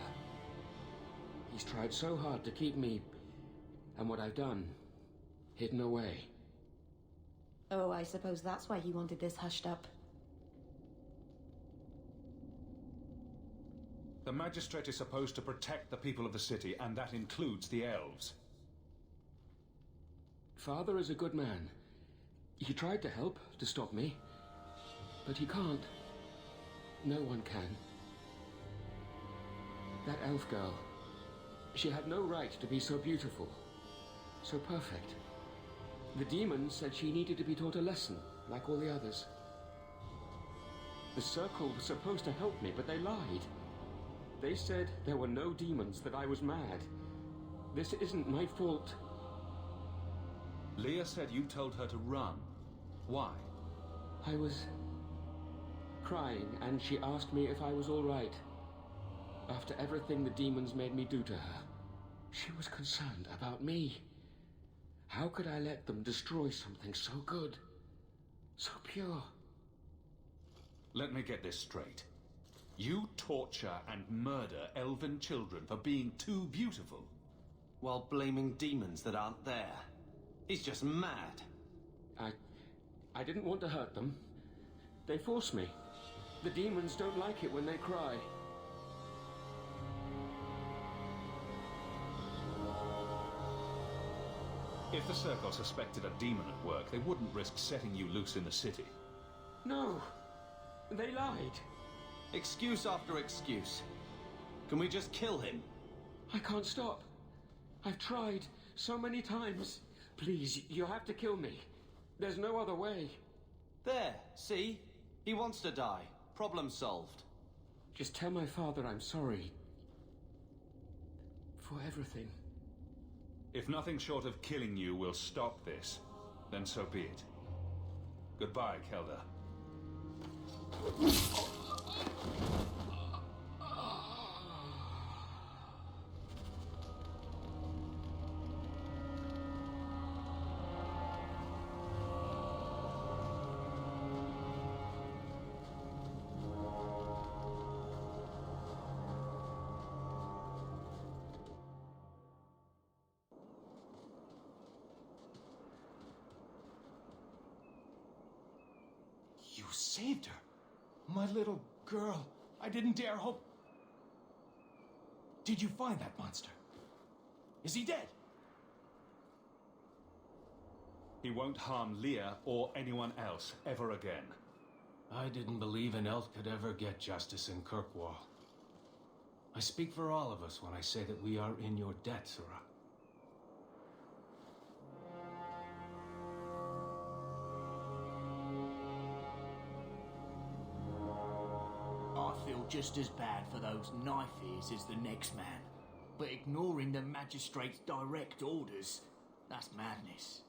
He's tried so hard to keep me, and what I've done, hidden away. Oh, I suppose that's why he wanted this hushed up. The magistrate is supposed to protect the people of the city, and that includes the elves. Father is a good man. He tried to help, to stop me, but he can't. No one can. That elf girl, she had no right to be so beautiful, so perfect. The demons said she needed to be taught a lesson, like all the others. The circle was supposed to help me, but they lied. They said there were no demons, that I was mad. This isn't my fault. Leah said you told her to run. Why? I was crying, and she asked me if I was all right. After everything the demons made me do to her, she was concerned about me. How could I let them destroy something so good, so pure? Let me get this straight. You torture and murder elven children for being too beautiful. While blaming demons that aren't there. He's just mad. I didn't want to hurt them. They forced me. The demons don't like it when they cry. If the Circle suspected a demon at work, they wouldn't risk setting you loose in the city. No. They lied. Excuse after excuse. Can we just kill him? I can't stop. I've tried so many times. Please, you have to kill me. There's no other way. There, see? He wants to die. Problem solved. Just tell my father I'm sorry. For everything. If nothing short of killing you will stop this, then so be it. Goodbye, Kelda. You saved her. My little girl. I didn't dare hope. Did you find that monster? Is he dead? He won't harm Leah or anyone else ever again. I didn't believe an elf could ever get justice in Kirkwall. I speak for all of us when I say that we are in your debt, Sarah. I feel just as bad for those knife ears as the next man. But ignoring the magistrate's direct orders, that's madness.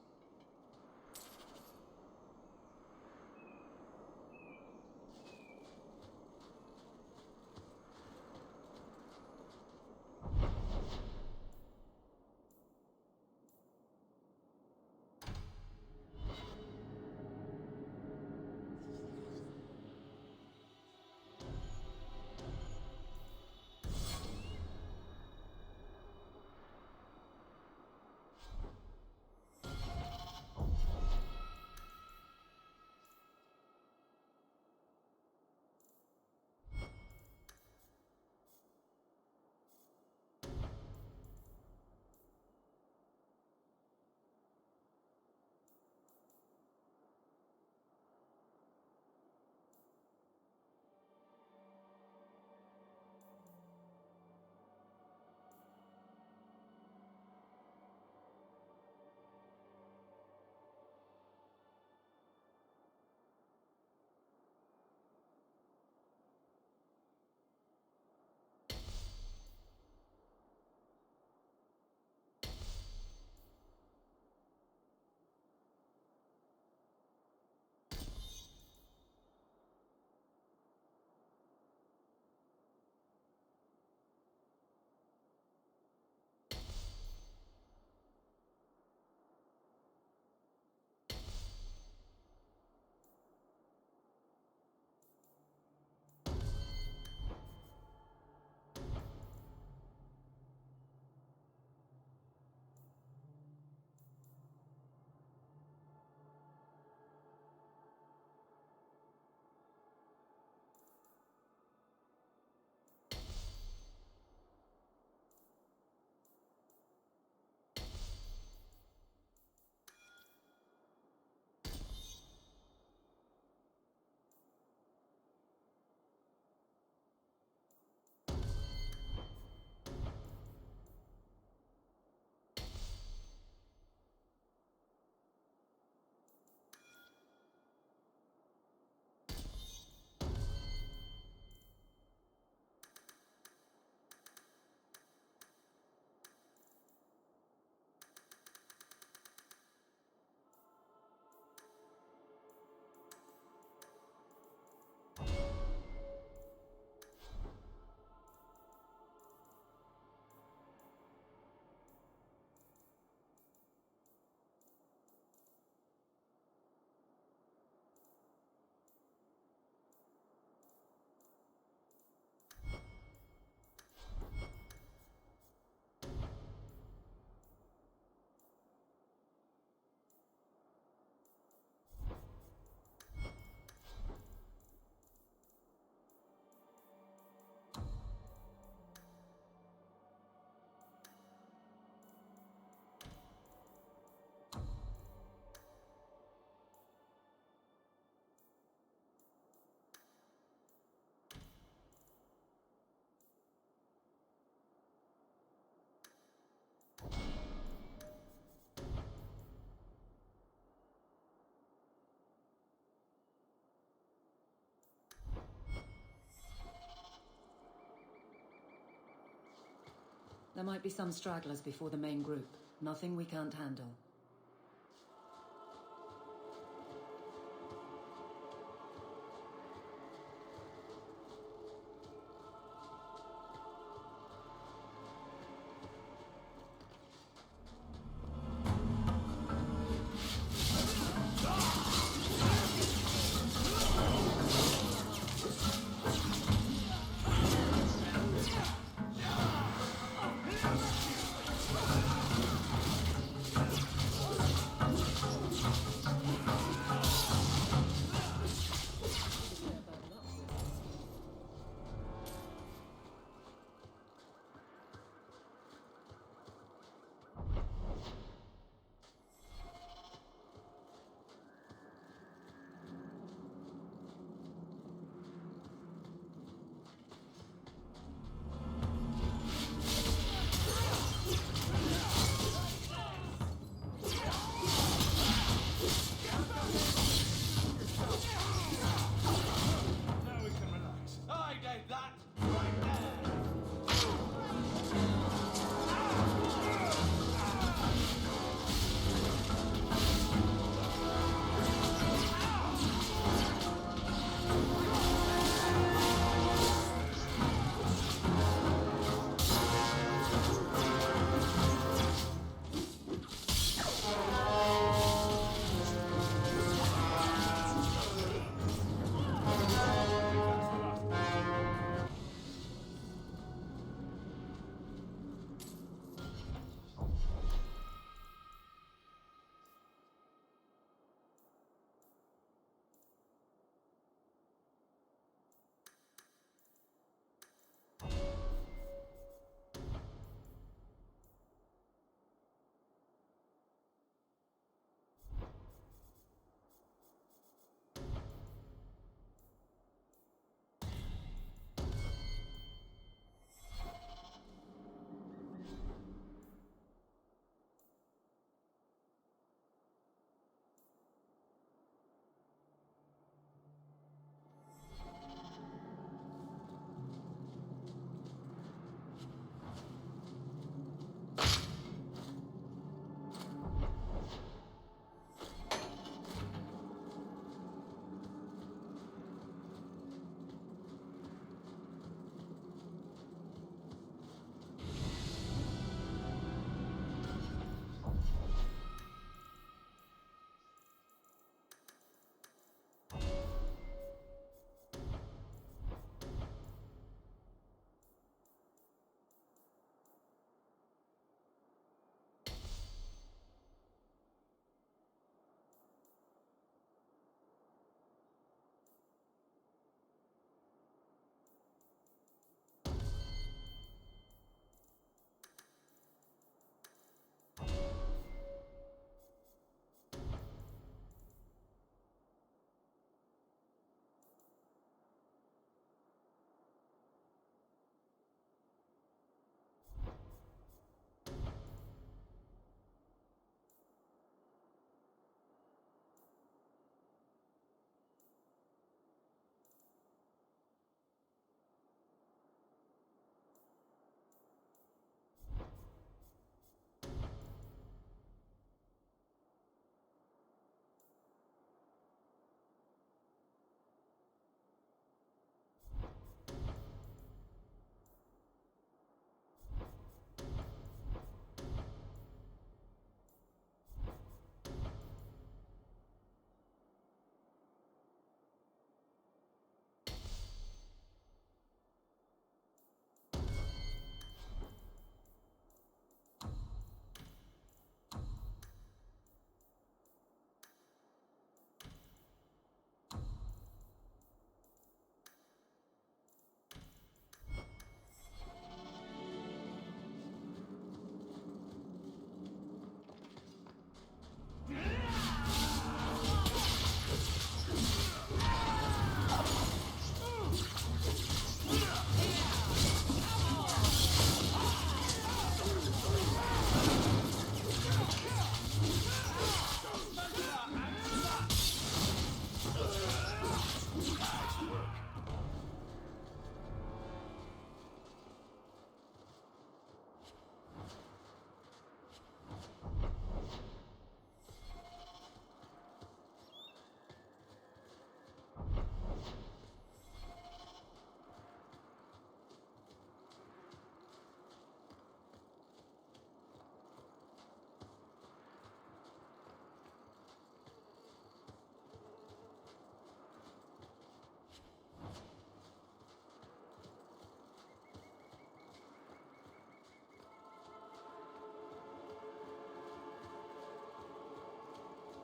There might be some stragglers before the main group. Nothing we can't handle.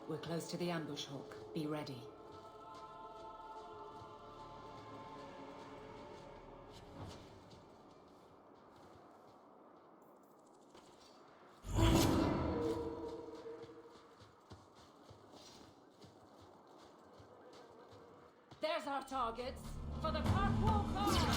We're close to the ambush, Hawk. Be ready. There's our targets for the park wall corridor.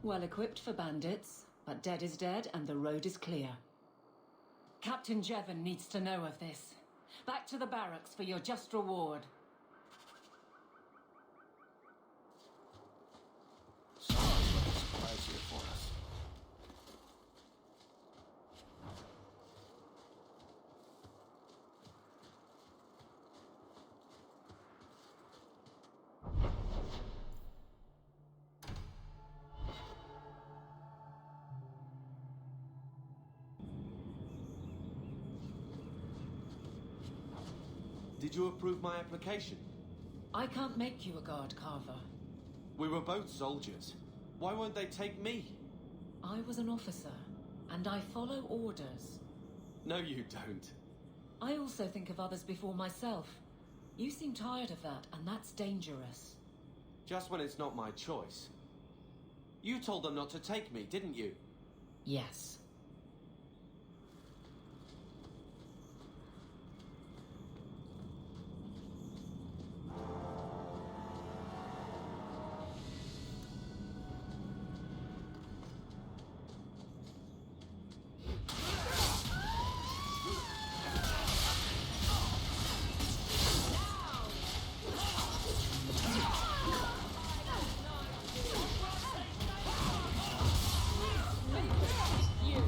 Well equipped for bandits, but dead is dead and the road is clear. Captain Jevon needs to know of this. Back to the barracks for your just reward. Someone's got a surprise here for us. Did you approve my application? I can't make you a guard, Carver. We were both soldiers. Why won't they take me? I was an officer, and I follow orders. No, you don't. I also think of others before myself. You seem tired of that, and that's dangerous. Just when it's not my choice. You told them not to take me, didn't you? Yes. You.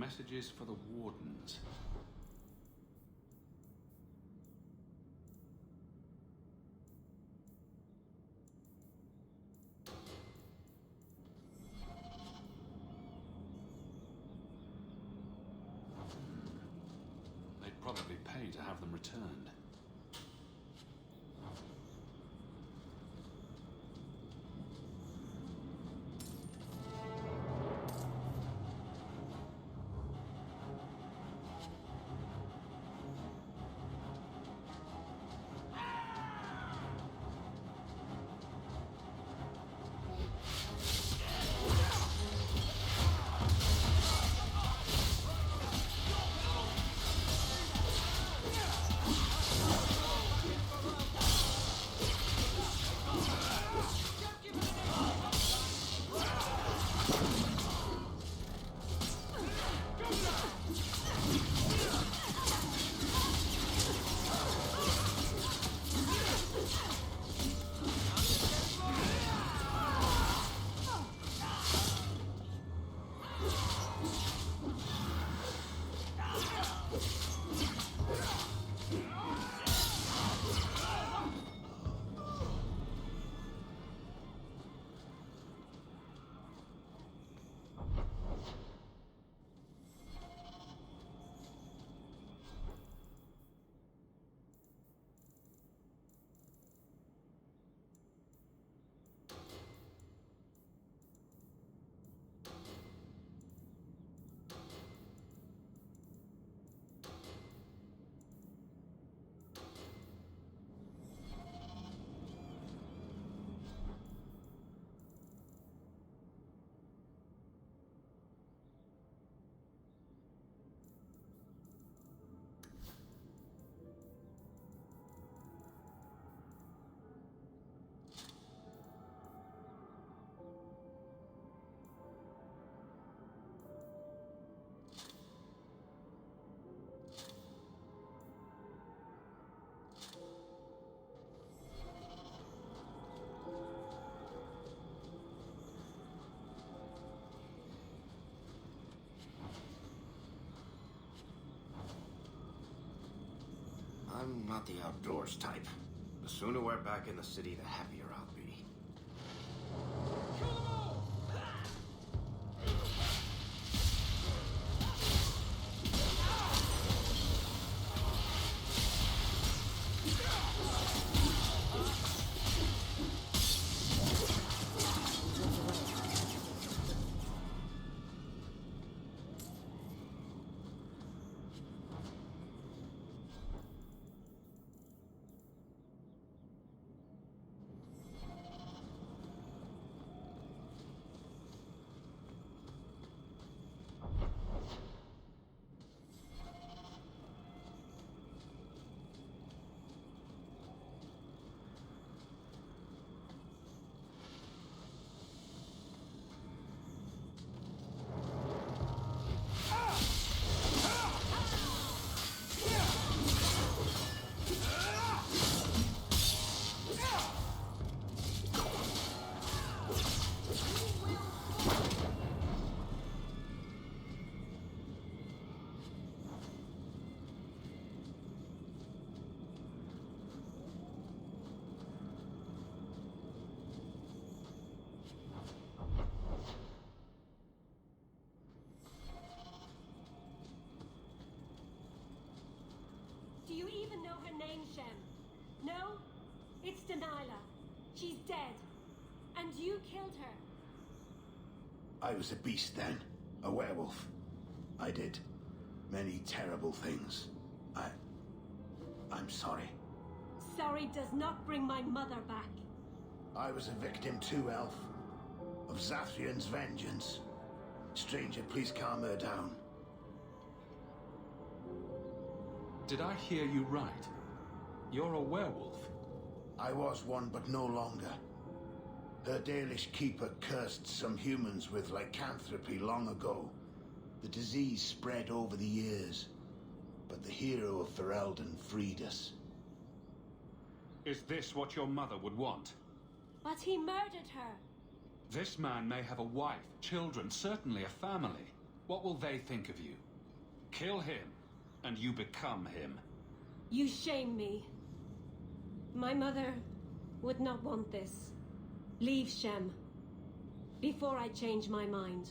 Messages for the Wardens. They'd probably pay to have them returned. I'm not the outdoors type. The sooner we're back in the city, the happier I'll be. Do you even know her name, Shem? No? It's Delilah. She's dead. And you killed her. I was a beast then. A werewolf. I did many terrible things. I'm sorry. Sorry does not bring my mother back. I was a victim too, Elf. Of Zathrian's vengeance. Stranger, please calm her down. Did I hear you right? You're a werewolf? I was one, but no longer. Her Dalish keeper cursed some humans with lycanthropy long ago. The disease spread over the years, but the hero of Ferelden freed us. Is this what your mother would want? But he murdered her. This man may have a wife, children, certainly a family. What will they think of you? Kill him, and you become him. You shame me. My mother would not want this. Leave Shem. Before I change my mind.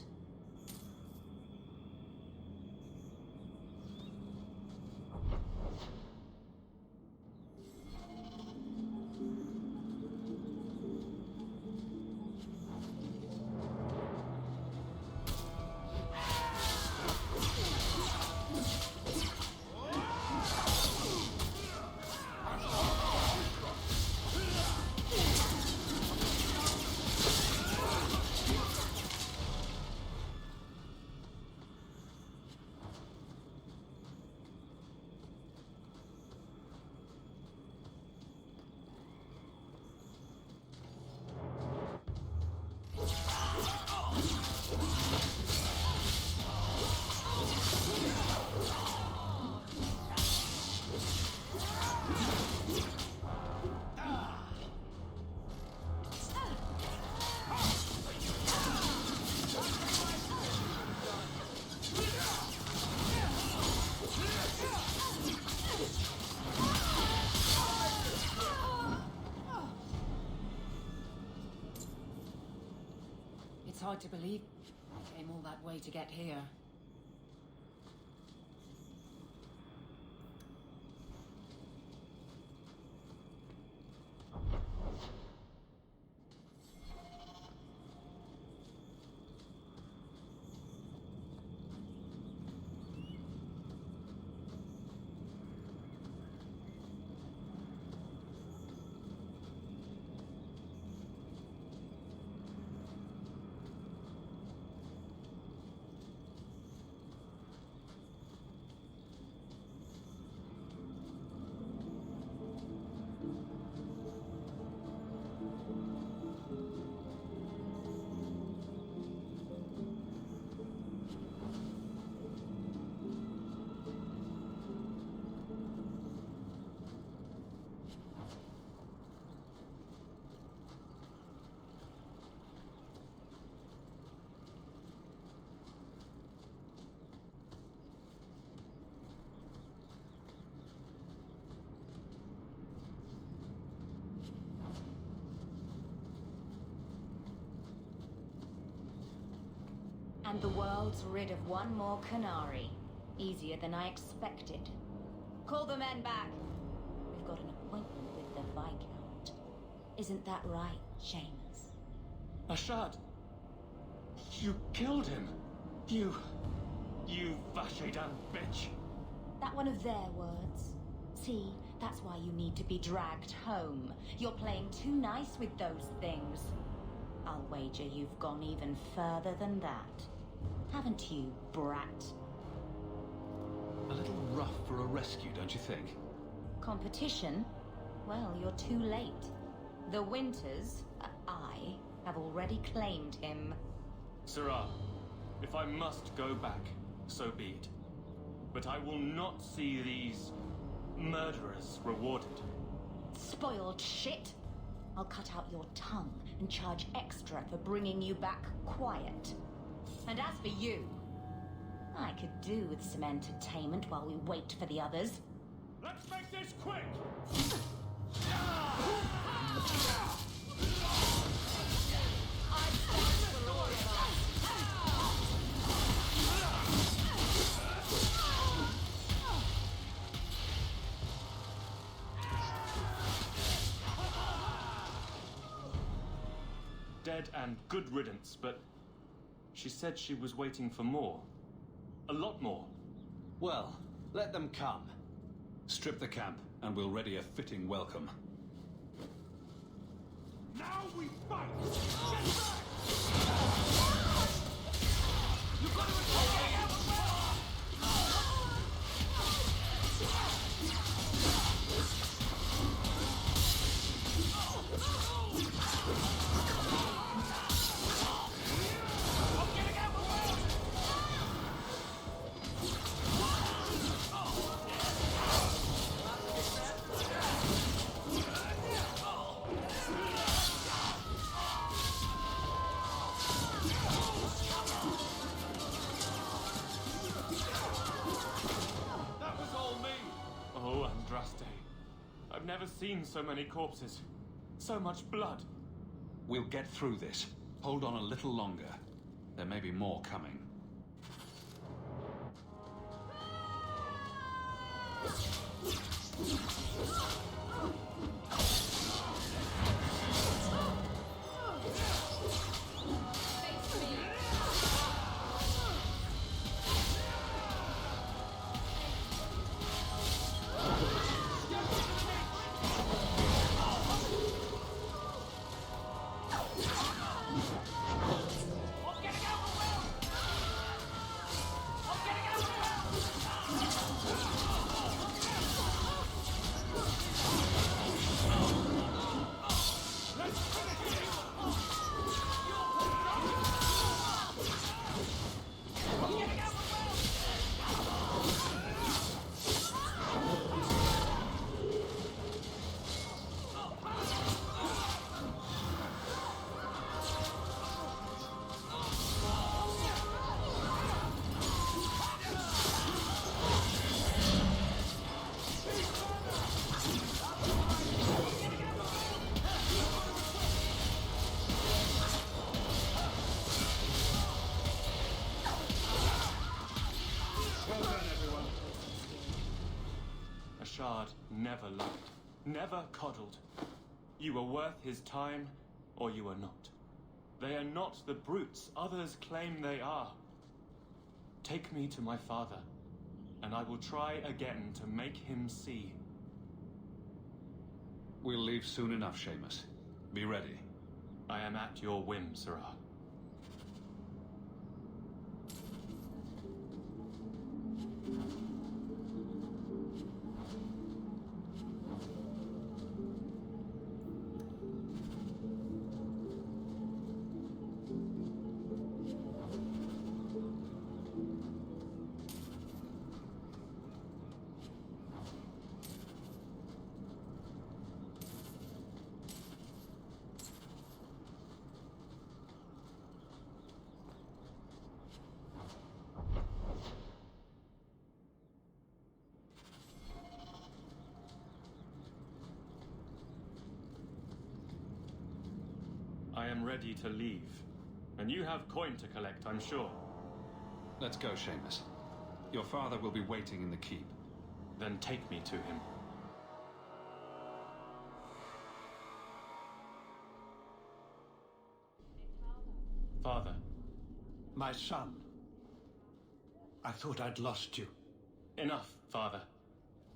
It's hard to believe I came all that way to get here. And the world's rid of one more Canary. Easier than I expected. Call the men back. We've got an appointment with the Viscount. Isn't that right, Seamus? Ashad! You killed him! You Vashedan bitch! That one of their words. See, that's why you need to be dragged home. You're playing too nice with those things. I'll wager you've gone even further than that. Haven't you, brat? A little rough for a rescue, don't you think? Competition? Well, you're too late. The Winters, I, have already claimed him. Sarah, if I must go back, so be it. But I will not see these murderers rewarded. Spoiled shit! I'll cut out your tongue and charge extra for bringing you back quiet. And as for you, I could do with some entertainment while we wait for the others. Let's make this quick! Dead and good riddance, but she said she was waiting for more. A lot more. Well, let them come. Strip the camp, and we'll ready a fitting welcome. Now we fight! Get back! You gotta I've never seen so many corpses. So much blood. We'll get through this. Hold on a little longer. There may be more coming. Shard never loved, never coddled. You were worth his time, or you are not. They are not the brutes others claim they are. Take me to my father, and I will try again to make him see. We'll leave soon enough, Seamus. Be ready. I am at your whim, Sirrah. I am ready to leave. And you have coin to collect, I'm sure. Let's go, Seamus. Your father will be waiting in the keep. Then take me to him. Father. My son. I thought I'd lost you. Enough, Father.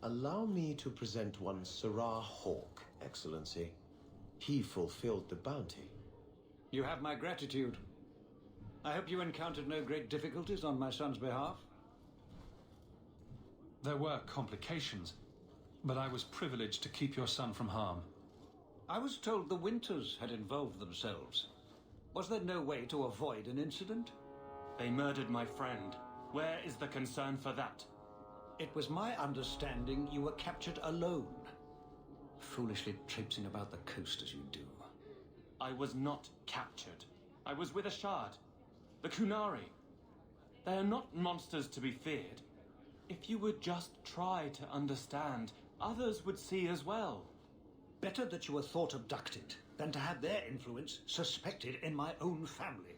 Allow me to present one Sirrah Hawk, Excellency. He fulfilled the bounty. You have my gratitude. I hope you encountered no great difficulties on my son's behalf. There were complications, but I was privileged to keep your son from harm. I was told the Winters had involved themselves. Was there no way to avoid an incident? They murdered my friend. Where is the concern for that? It was my understanding you were captured alone. Foolishly traipsing about the coast as you do. I was not captured. I was with a shard. The Kunari. They are not monsters to be feared. If you would just try to understand, others would see as well. Better that you were thought abducted than to have their influence suspected in my own family.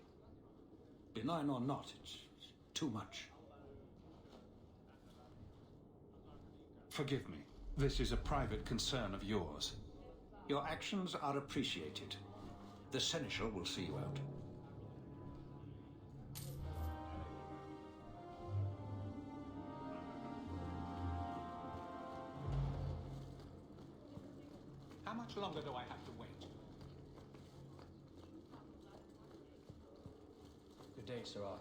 Benign or not, it's too much. Forgive me. This is a private concern of yours. Your actions are appreciated. The Seneschal will see you out. How much longer do I have to wait? Good day, Sirrah.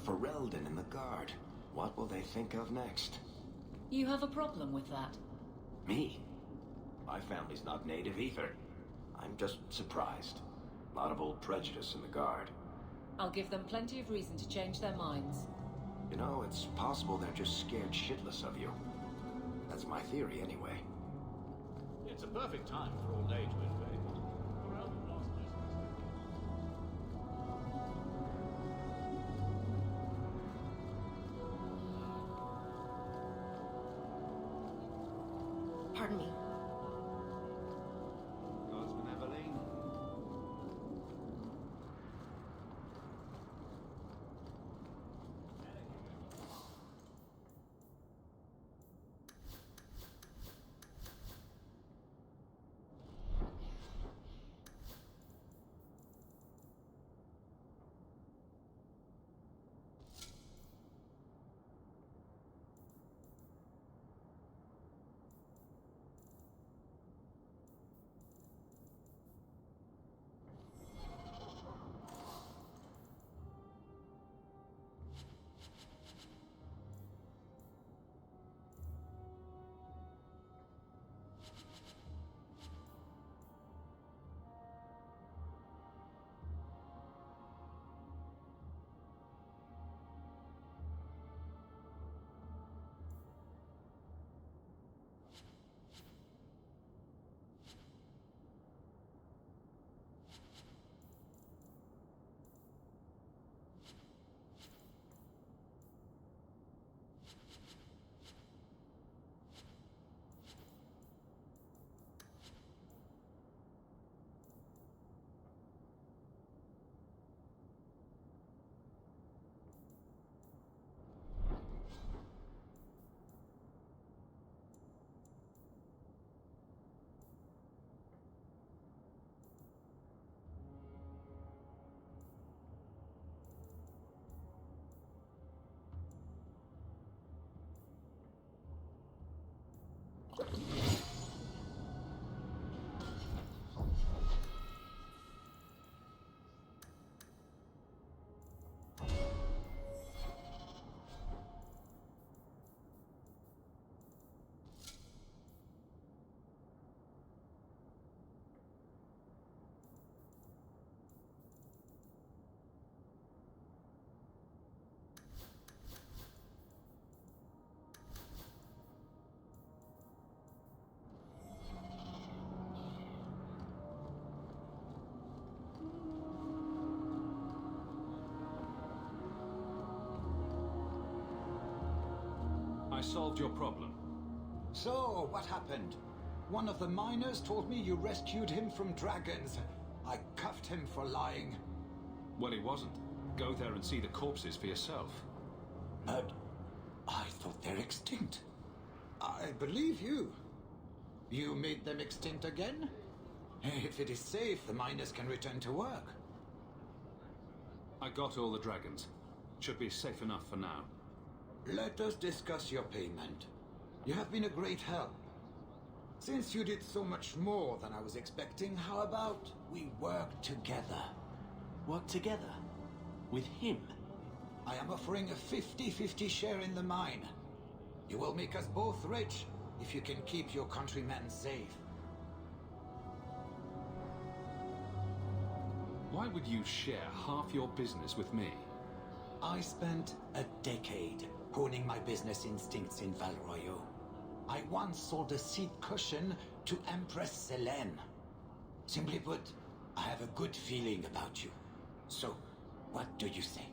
Ferelden in the guard. What will they think of next? You have a problem with that? Me? My family's not native either. I'm just surprised. A lot of old prejudice in the Guard. I'll give them plenty of reason to change their minds. You know, it's possible they're just scared shitless of you. That's my theory, anyway. It's a perfect time for all day to invade. Pardon me. Guardsman Eveline. I solved your problem. So, what happened? One of the miners told me you rescued him from dragons. I cuffed him for lying. Well, he wasn't. Go there and see the corpses for yourself. But I thought they're extinct. I believe you. You made them extinct again? If it is safe, the miners can return to work. I got all the dragons. Should be safe enough for now. Let us discuss your payment. You have been a great help. Since you did so much more than I was expecting, how about we work together? Work together? With him? I am offering a 50-50 share in the mine. You will make us both rich if you can keep your countrymen safe. Why would you share half your business with me? I spent a decade honing my business instincts in Val Royeaux. I once sold a seat cushion to Empress Selene. Simply put, I have a good feeling about you. So, what do you say?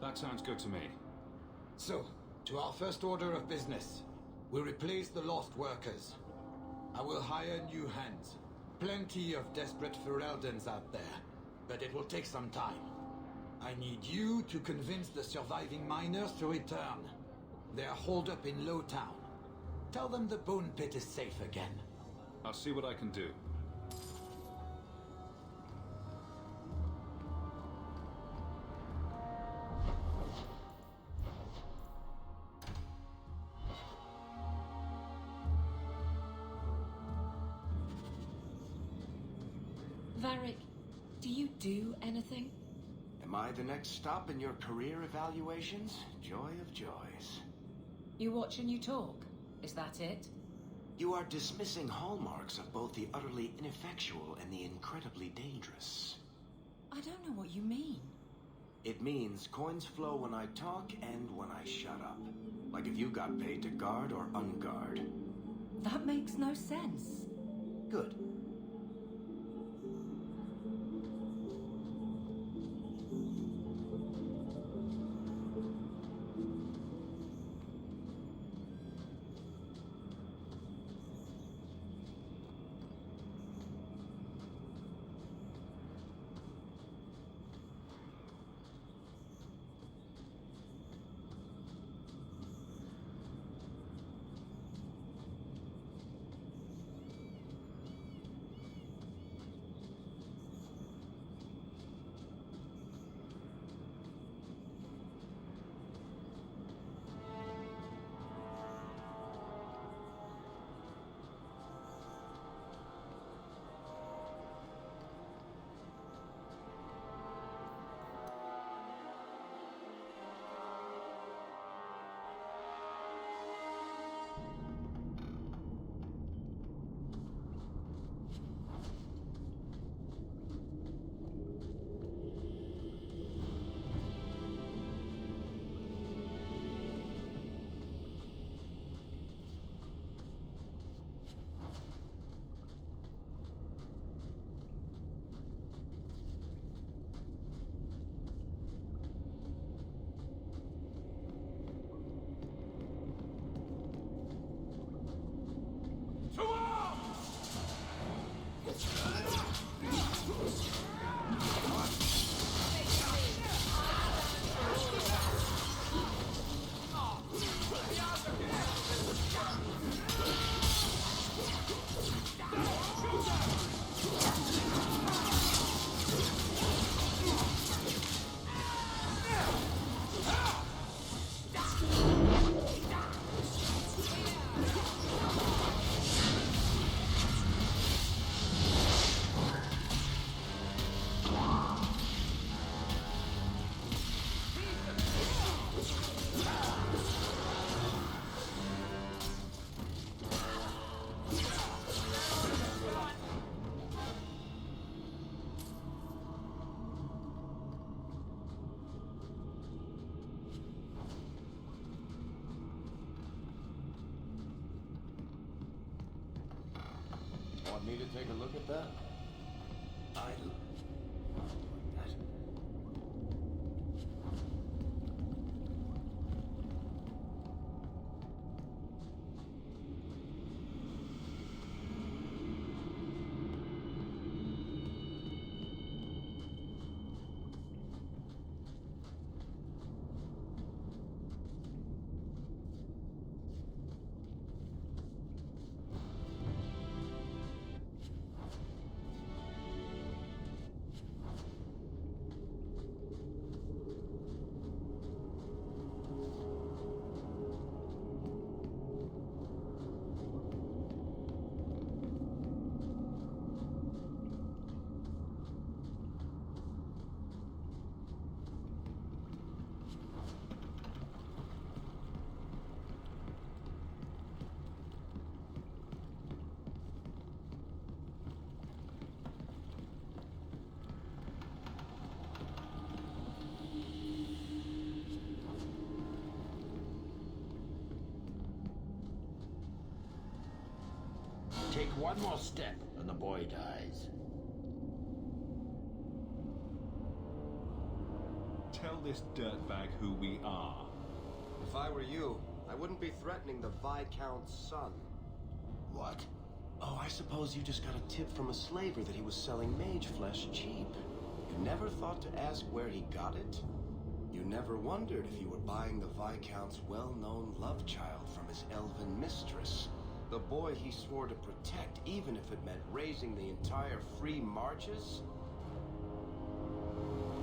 That sounds good to me. So, to our first order of business. We replace the lost workers. I will hire new hands. Plenty of desperate Fereldans out there, but it will take some time. I need you to convince the surviving miners to return. They are holed up in Lowtown. Tell them the Bone Pit is safe again. I'll see what I can do. Varric, do you do anything? Am I the next stop in your career evaluations? Joy of joys. You watch and you talk. Is that it? You are dismissing hallmarks of both the utterly ineffectual and the incredibly dangerous. I don't know what you mean. It means coins flow when I talk and when I shut up. Like if you got paid to guard or unguard. That makes no sense. Good. Want me to take a look at that? Take one more step and the boy dies. Tell this dirtbag who we are. If I were you, I wouldn't be threatening the Viscount's son. What? Oh, I suppose you just got a tip from a slaver that he was selling mage flesh cheap. You never thought to ask where he got it? You never wondered if you were buying the Viscount's well-known love child from his elven mistress. The boy he swore to protect, even if it meant raising the entire Free Marches?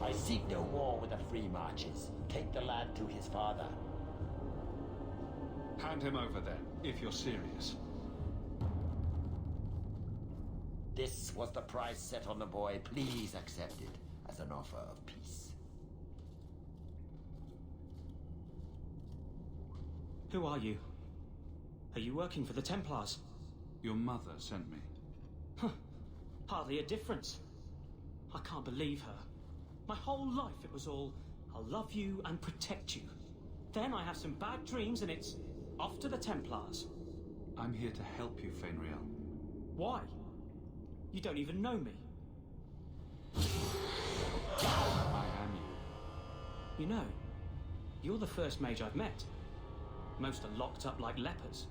I seek no war with the Free Marches. Take the lad to his father. Hand him over then, if you're serious. This was the price set on the boy. Please accept it as an offer of peace. Who are you? Are you working for the Templars? Your mother sent me. Hardly a difference. I can't believe her. My whole life it was all, I'll love you and protect you. Then I have some bad dreams and it's off to the Templars. I'm here to help you, Fainriel. Why? You don't even know me. I am you. You know, you're the first mage I've met. Most are locked up like lepers.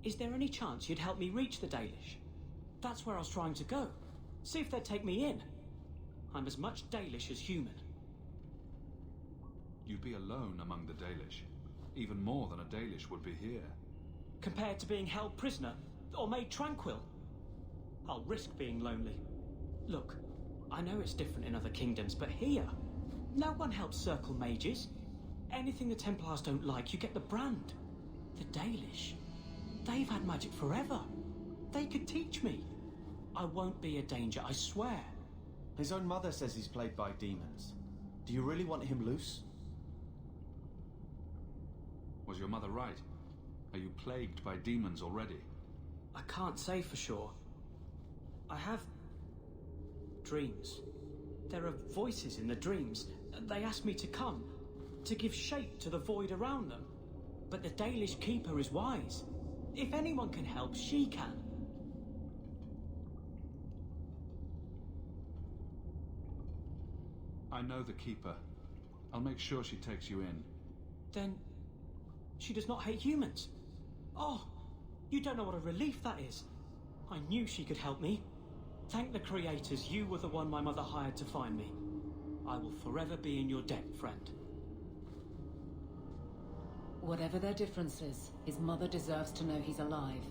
Is there any chance you'd help me reach the Dalish? That's where I was trying to go. See if they'd take me in. I'm as much Dalish as human. You'd be alone among the Dalish. Even more than a Dalish would be here. Compared to being held prisoner, or made tranquil. I'll risk being lonely. Look, I know it's different in other kingdoms, but here, no one helps circle mages. Anything the Templars don't like, you get the brand. The Dalish, they've had magic forever. They could teach me. I won't be a danger, I swear. His own mother says he's plagued by demons. Do you really want him loose? Was your mother right? Are you plagued by demons already? I can't say for sure. I have dreams. There are voices in the dreams. They ask me to come, to give shape to the void around them. But the Dalish Keeper is wise. If anyone can help, she can. I know the Keeper. I'll make sure she takes you in. Then she does not hate humans. Oh, you don't know what a relief that is. I knew she could help me. Thank the creators, you were the one my mother hired to find me. I will forever be in your debt, friend. Whatever their differences, his mother deserves to know he's alive.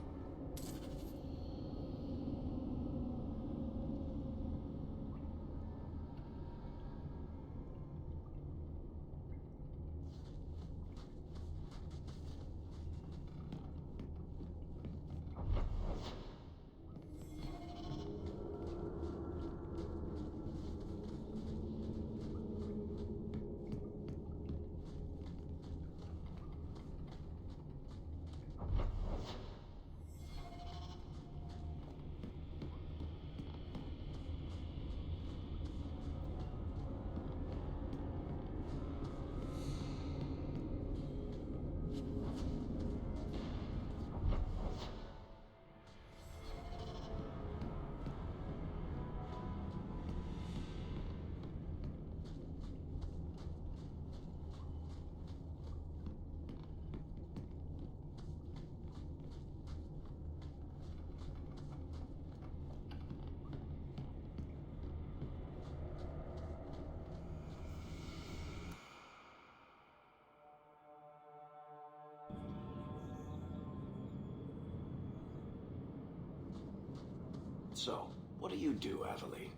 So, what do you do, Aveline?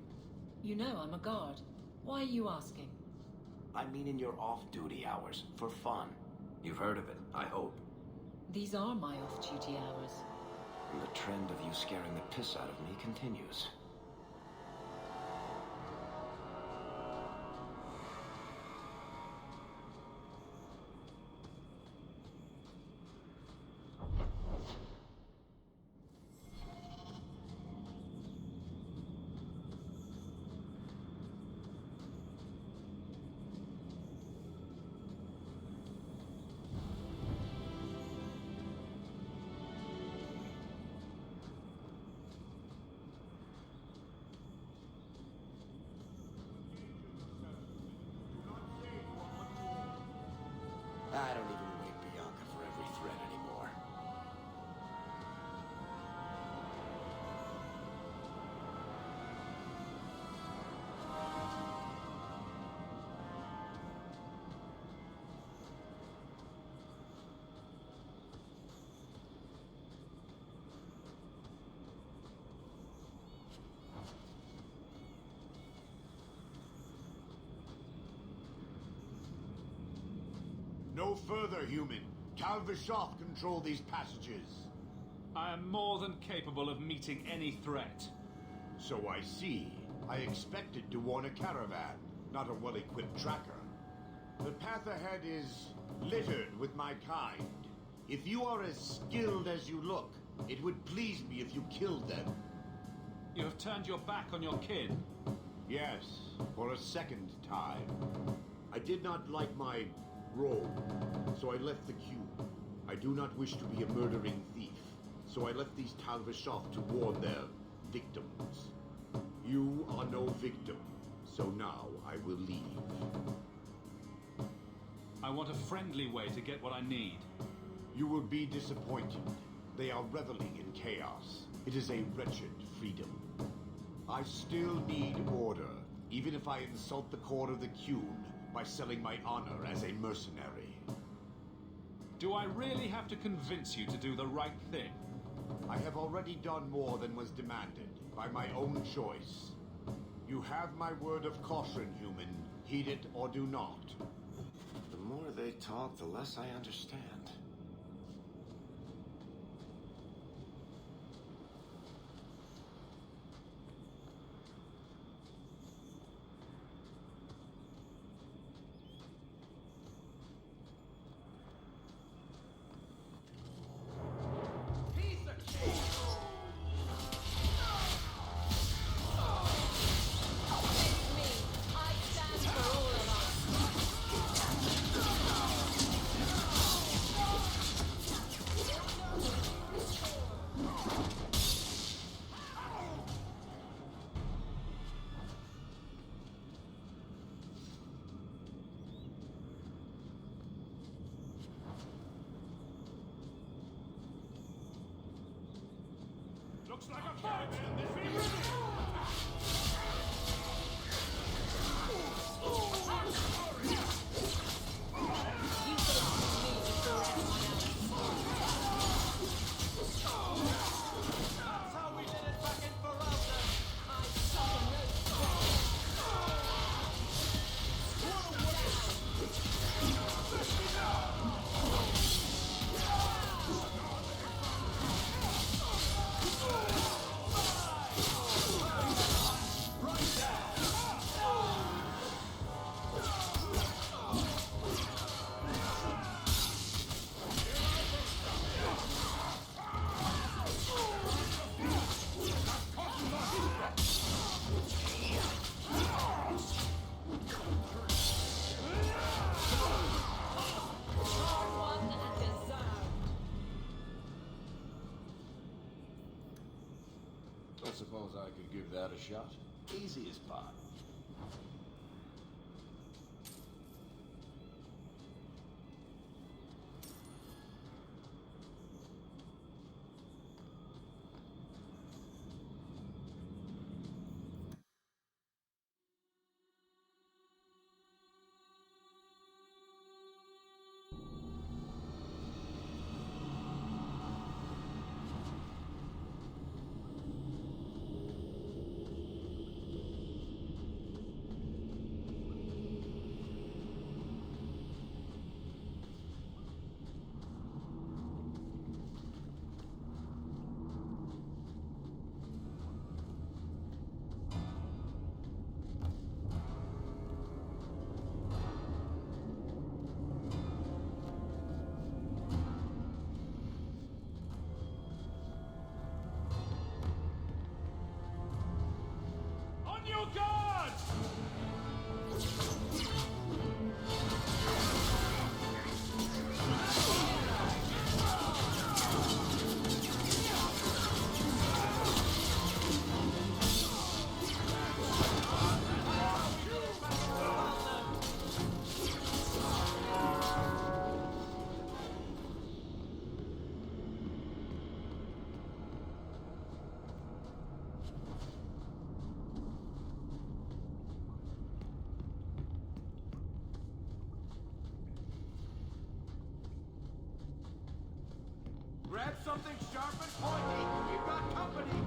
You know I'm a guard. Why are you asking? I mean in your off-duty hours, for fun. You've heard of it, I hope. These are my off-duty hours. And the trend of you scaring the piss out of me continues. I don't even wake Bianca for every threat anymore. No further, human. Cal Vishoth control these passages. I am more than capable of meeting any threat. So I see. I expected to warn a caravan, not a well-equipped tracker. The path ahead is littered with my kind. If you are as skilled as you look, it would please me if you killed them. You have turned your back on your kin? Yes, for a second time. I did not like my role, so I left the cube. I do not wish to be a murdering thief, so I left these Talvashov to warn their victims. You are no victim, so now I will leave. I want a friendly way to get what I need. You will be disappointed. They are reveling in chaos. It is a wretched freedom. I still need order, even if I insult the core of the Qun by selling my honor as a mercenary. Do I really have to convince you to do the right thing? I have already done more than was demanded, by my own choice. You have my word of caution, human. Heed it or do not. The more they talk, the less I understand. Looks like a fight! I suppose I could give that a shot. Easy as pie. On your guard! Grab something sharp and pointy. We've got company.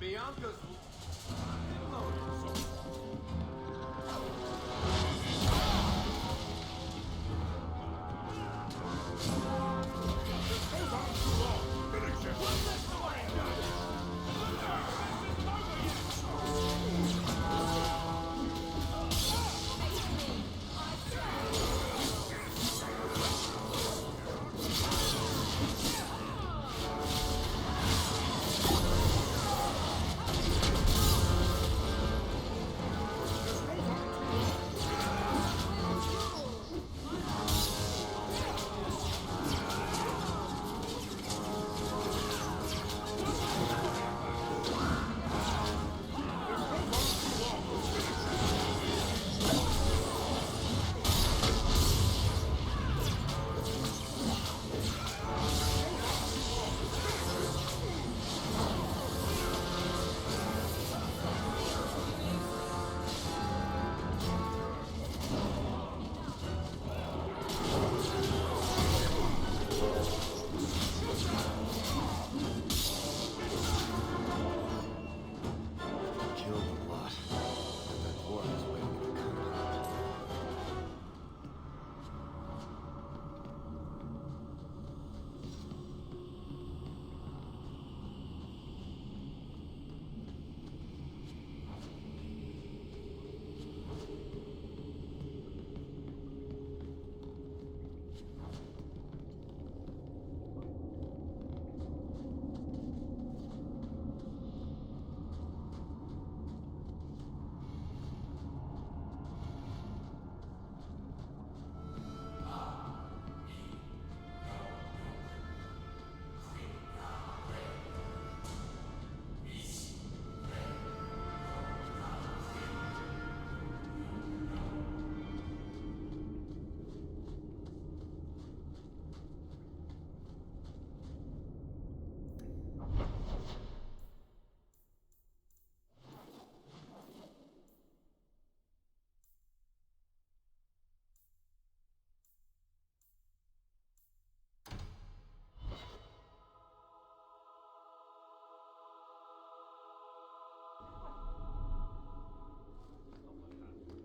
Bianca's...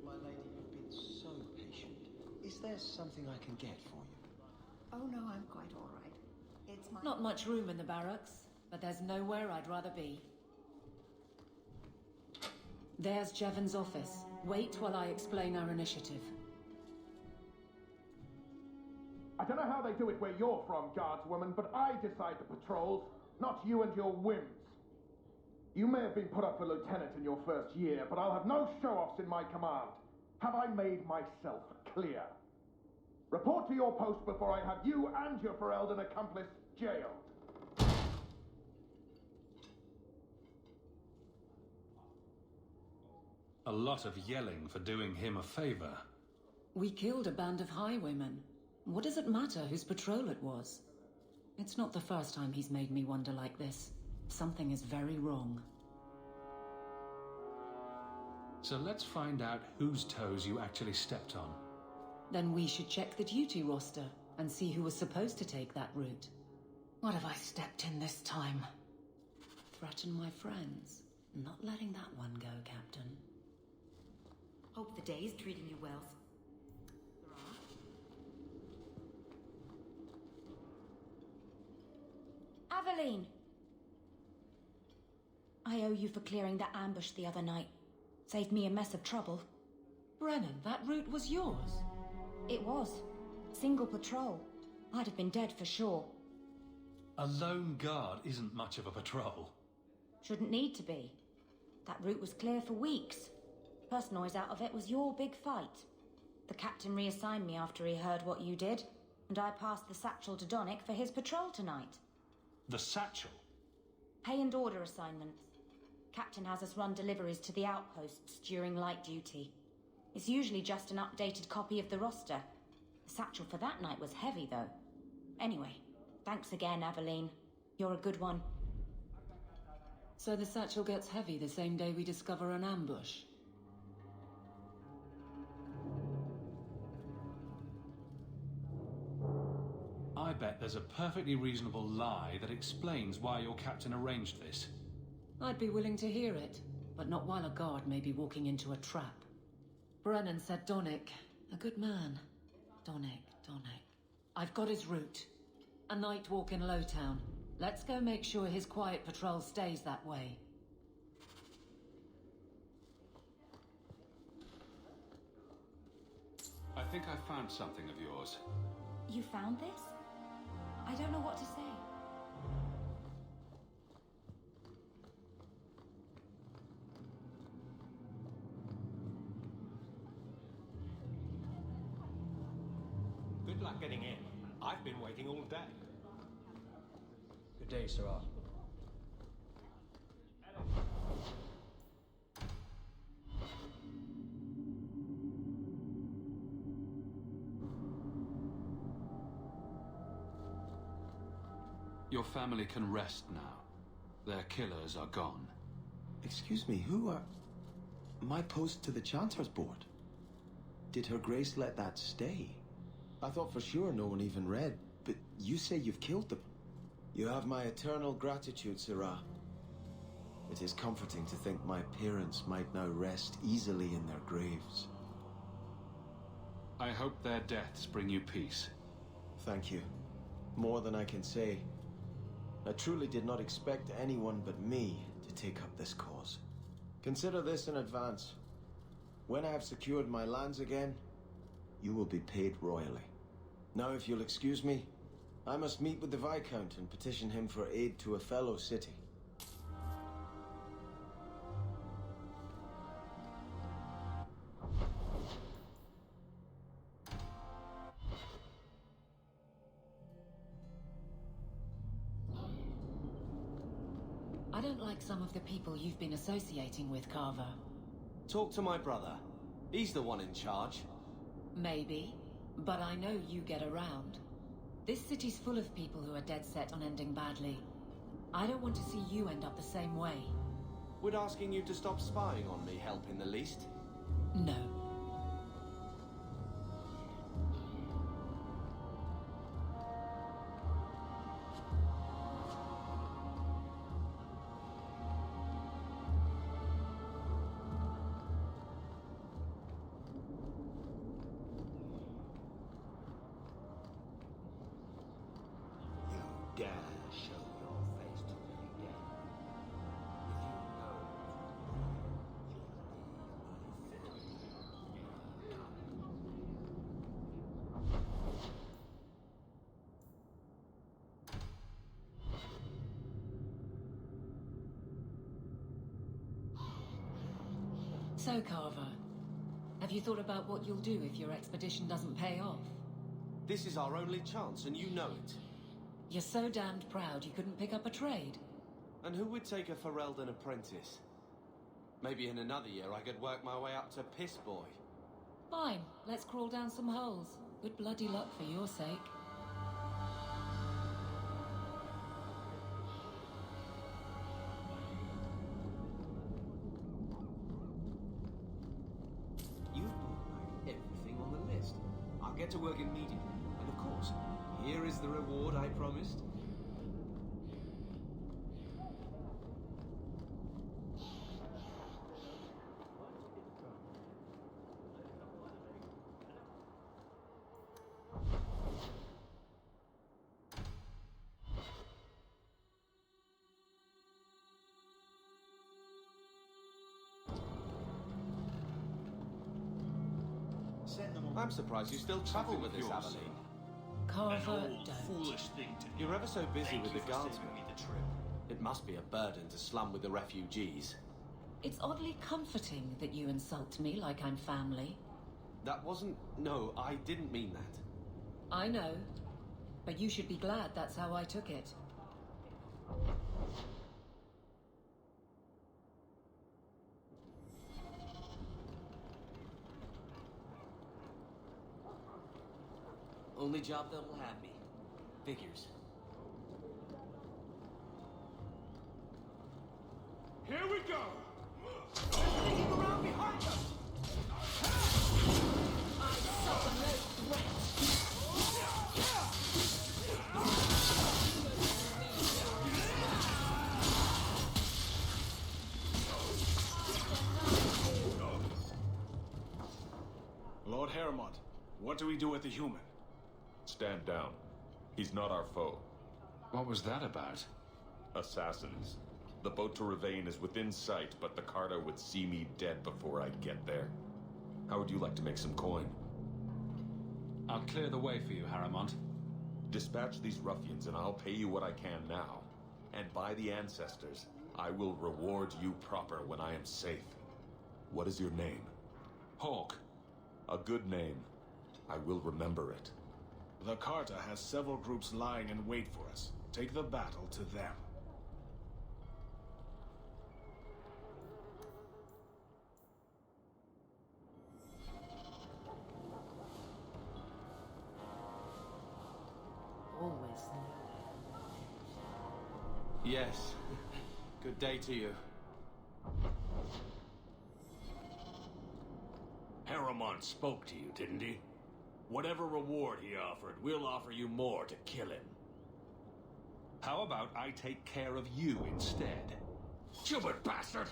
My lady, you've been so patient. Is there something I can get for you? Oh no, I'm quite all right. It's my... Not much room in the barracks, but there's nowhere I'd rather be. There's Jevon's office. Wait while I explain our initiative. I don't know how they do it where you're from, guardswoman, but I decide the patrols, not you and your whims. You may have been put up for lieutenant in your first year, but I'll have no show-offs in my command. Have I made myself clear? Report to your post before I have you and your Ferelden accomplice jailed. A lot of yelling for doing him a favor. We killed a band of highwaymen. What does it matter whose patrol it was? It's not the first time he's made me wonder like this. Something is very wrong. So let's find out whose toes you actually stepped on. Then we should check the duty roster and see who was supposed to take that route. What have I stepped in this time? Threaten my friends. Not letting that one go, Captain. Hope the day is treating you well. Aveline! I owe you for clearing that ambush the other night. Saved me a mess of trouble. Brennan, that route was yours. It was. Single patrol. I'd have been dead for sure. A lone guard isn't much of a patrol. Shouldn't need to be. That route was clear for weeks. First noise out of it was your big fight. The captain reassigned me after he heard what you did, and I passed the satchel to Donick for his patrol tonight. The satchel? Pay and order assignments. Captain has us run deliveries to the outposts during light duty. It's usually just an updated copy of the roster. The satchel for that night was heavy, though. Anyway, thanks again, Aveline. You're a good one. So the satchel gets heavy the same day we discover an ambush? I bet there's a perfectly reasonable lie that explains why your captain arranged this. I'd be willing to hear it, but not while a guard may be walking into a trap. Brennan said Donnick, a good man. Donnick. I've got his route. A night walk in Lowtown. Let's go make sure his quiet patrol stays that way. I think I found something of yours. You found this? I don't know what to say. Good luck getting in. I've been waiting all day. Good day, Sarah. Your family can rest now. Their killers are gone. Excuse me, who are... My post to the Chancellor's Board? Did Her Grace let that stay? I thought for sure no one even read, but you say you've killed them. You have my eternal gratitude, Sirrah. It is comforting to think my parents might now rest easily in their graves. I hope their deaths bring you peace. Thank you. More than I can say. I truly did not expect anyone but me to take up this cause. Consider this in advance. When I have secured my lands again, you will be paid royally. Now, if you'll excuse me, I must meet with the Viscount and petition him for aid to a fellow city. I don't like some of the people you've been associating with, Carver. Talk to my brother. He's the one in charge. Maybe, but I know you get around. This city's full of people who are dead set on ending badly. I don't want to see you end up the same way. Would asking you to stop spying on me help in the least? No. Dare show your face to me again. So, Carver, have you thought about what you'll do if your expedition doesn't pay off? This is our only chance, and you know it. You're so damned proud you couldn't pick up a trade. And who would take a Ferelden apprentice? Maybe in another year I could work my way up to Piss Boy. Fine, let's crawl down some holes. Good bloody luck for your sake. You've brought back everything on the list. I'll get to work immediately. And of course, here is the reward I promised. I'm surprised you still travel with this, Aveline. Carver, don't. Foolish thing to do. You're ever so busy Thank with you the for guardsmen. saving me the trip. It must be a burden to slum with the refugees. It's oddly comforting that you insult me like I'm family. That wasn't... No, I didn't mean that. I know, but you should be glad that's how I took it. Only job that will have me. Figures. Here we go! Sneaking around behind us! I suffer no threat. Hermod, what do we do with the human? Stand down. He's not our foe. What was that about? Assassins. The boat to Ravane is within sight, but the Carter would see me dead before I'd get there. How would you like to make some coin? I'll clear the way for you, Haramont. Dispatch these ruffians and I'll pay you what I can now. And by the ancestors, I will reward you proper when I am safe. What is your name? Hawk. A good name. I will remember it. The Carta has several groups lying in wait for us. Take the battle to them. Always. Yes. Good day to you. Haramon spoke to you, didn't he? Whatever reward he offered, we'll offer you more to kill him. How about I take care of you instead? Stupid bastard!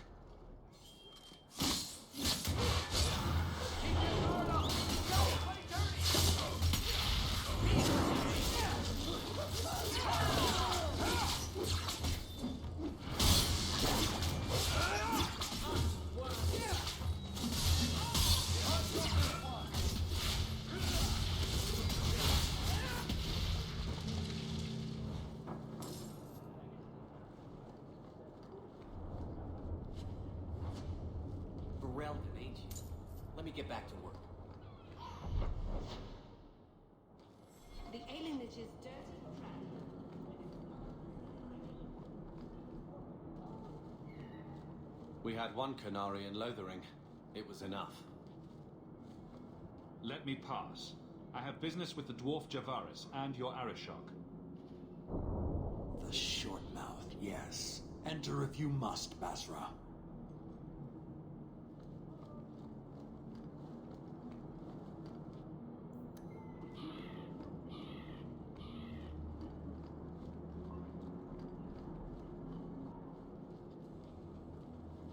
Relvin, ain't you? Let me get back to work. The alienage is dirty crap. We had one Canary in Lothering. It was enough. Let me pass. I have business with the dwarf Javaris and your Arishok. The short mouth, yes. Enter if you must, Basra.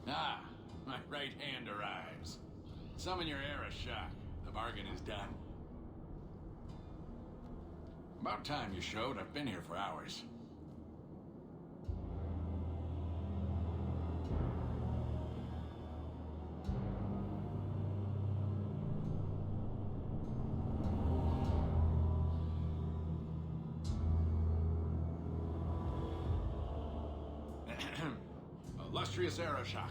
Ah, my right hand arrives. Summon your Arishok. The bargain is done. About time you showed. I've been here for hours. Illustrious Arishok,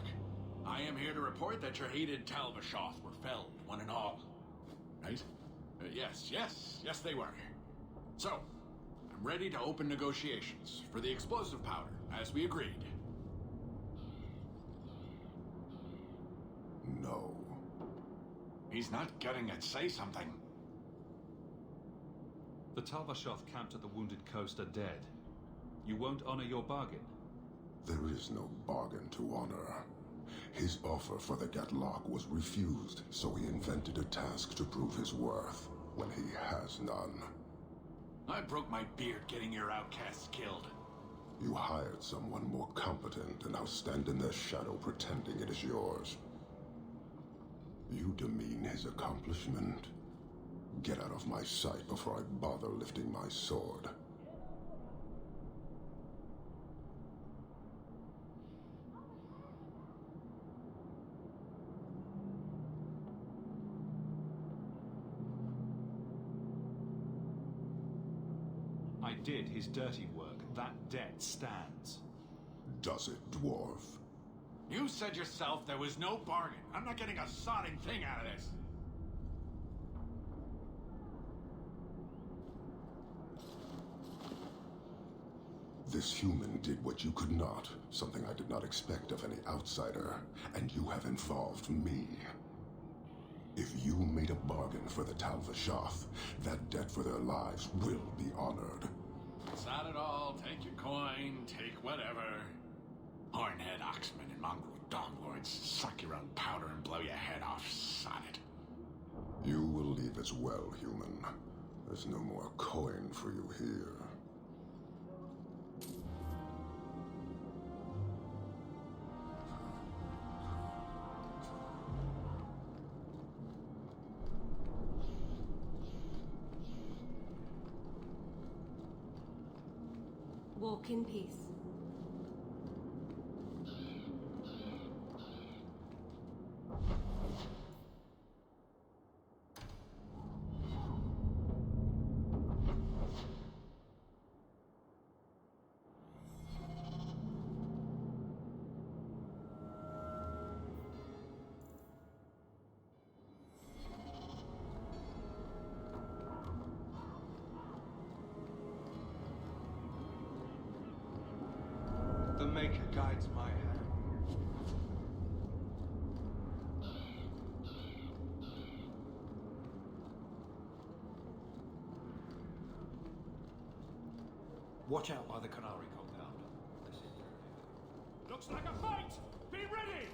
I am here to report that your hated Talvashoth were felled, one and all. Right? Yes, they were. So, I'm ready to open negotiations for the explosive powder, as we agreed. No. He's not getting it. Say something. The Talvashoth camped at the Wounded Coast are dead. You won't honor your bargain. There is no bargain to honor. His offer for the Gatlock was refused, so he invented a task to prove his worth, when he has none. I broke my beard getting your outcasts killed. You hired someone more competent and now stand in their shadow pretending it is yours. You demean his accomplishment. Get out of my sight before I bother lifting my sword. I did his dirty work. That debt stands. Does it, dwarf? You said yourself there was no bargain. I'm not getting a sodding thing out of this. This human did what you could not, something I did not expect of any outsider, and you have involved me. If you made a bargain for the Talvashoth, that debt for their lives will be honored. Sod it all, take your coin, take whatever. Hornhead Oxman and mongrel donglords suck your own powder and blow your head off, sod it. You will leave as well, human. There's no more coin for you here. Walk in peace. The Maker guides my hand. Watch out by the Canary compound. Looks like a fight! Be ready!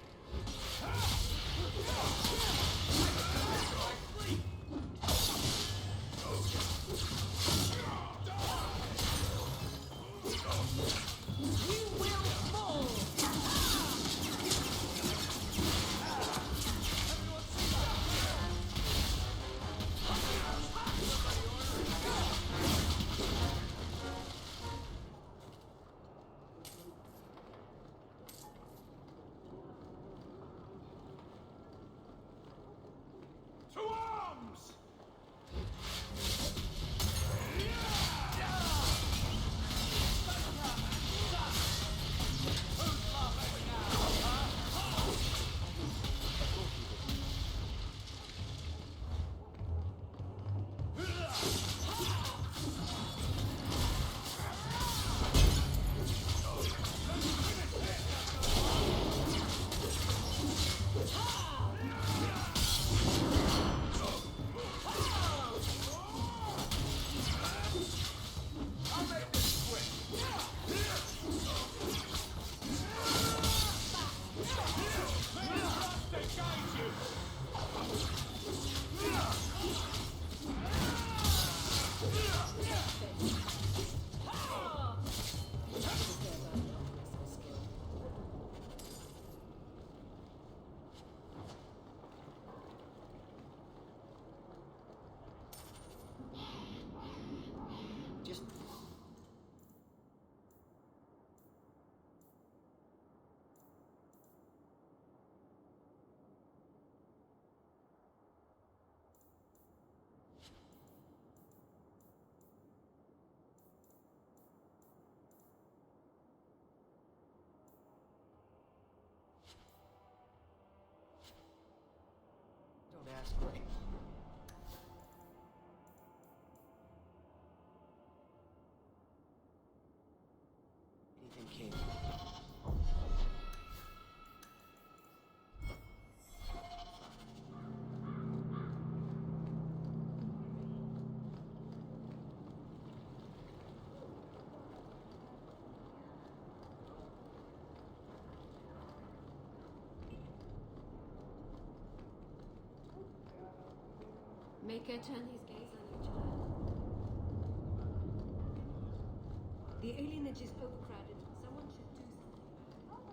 To arms! Don't ask me. Anything came. Maker turn his gaze on each other. The alienage is overcrowded. Someone should do something.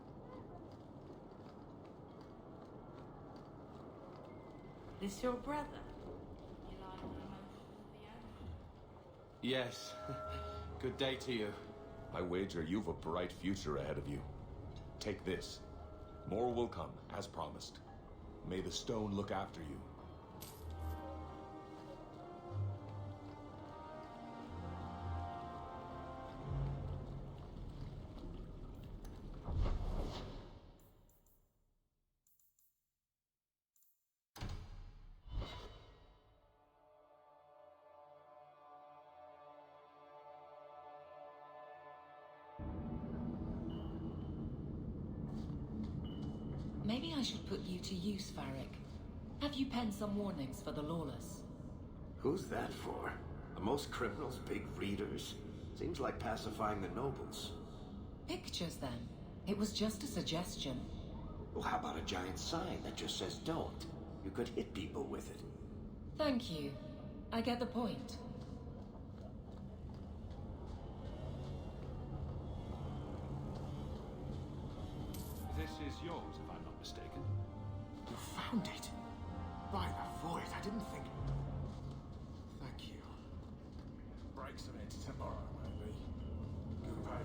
This your brother? Yes. Good day to you. I wager you've a bright future ahead of you. Take this. More will come, as promised. May the stone look after you. Maybe I should put you to use, Varric. Have you penned some warnings for the lawless? Who's that for? Are most criminals big readers? Seems like pacifying the nobles. Pictures, then. It was just a suggestion. Well, how about a giant sign that just says don't? You could hit people with it. Thank you. I get the point. This is yours, if I'm not mistaken. You found it? By the void, I didn't think... Thank you. Breaks of it tomorrow, maybe. weiter.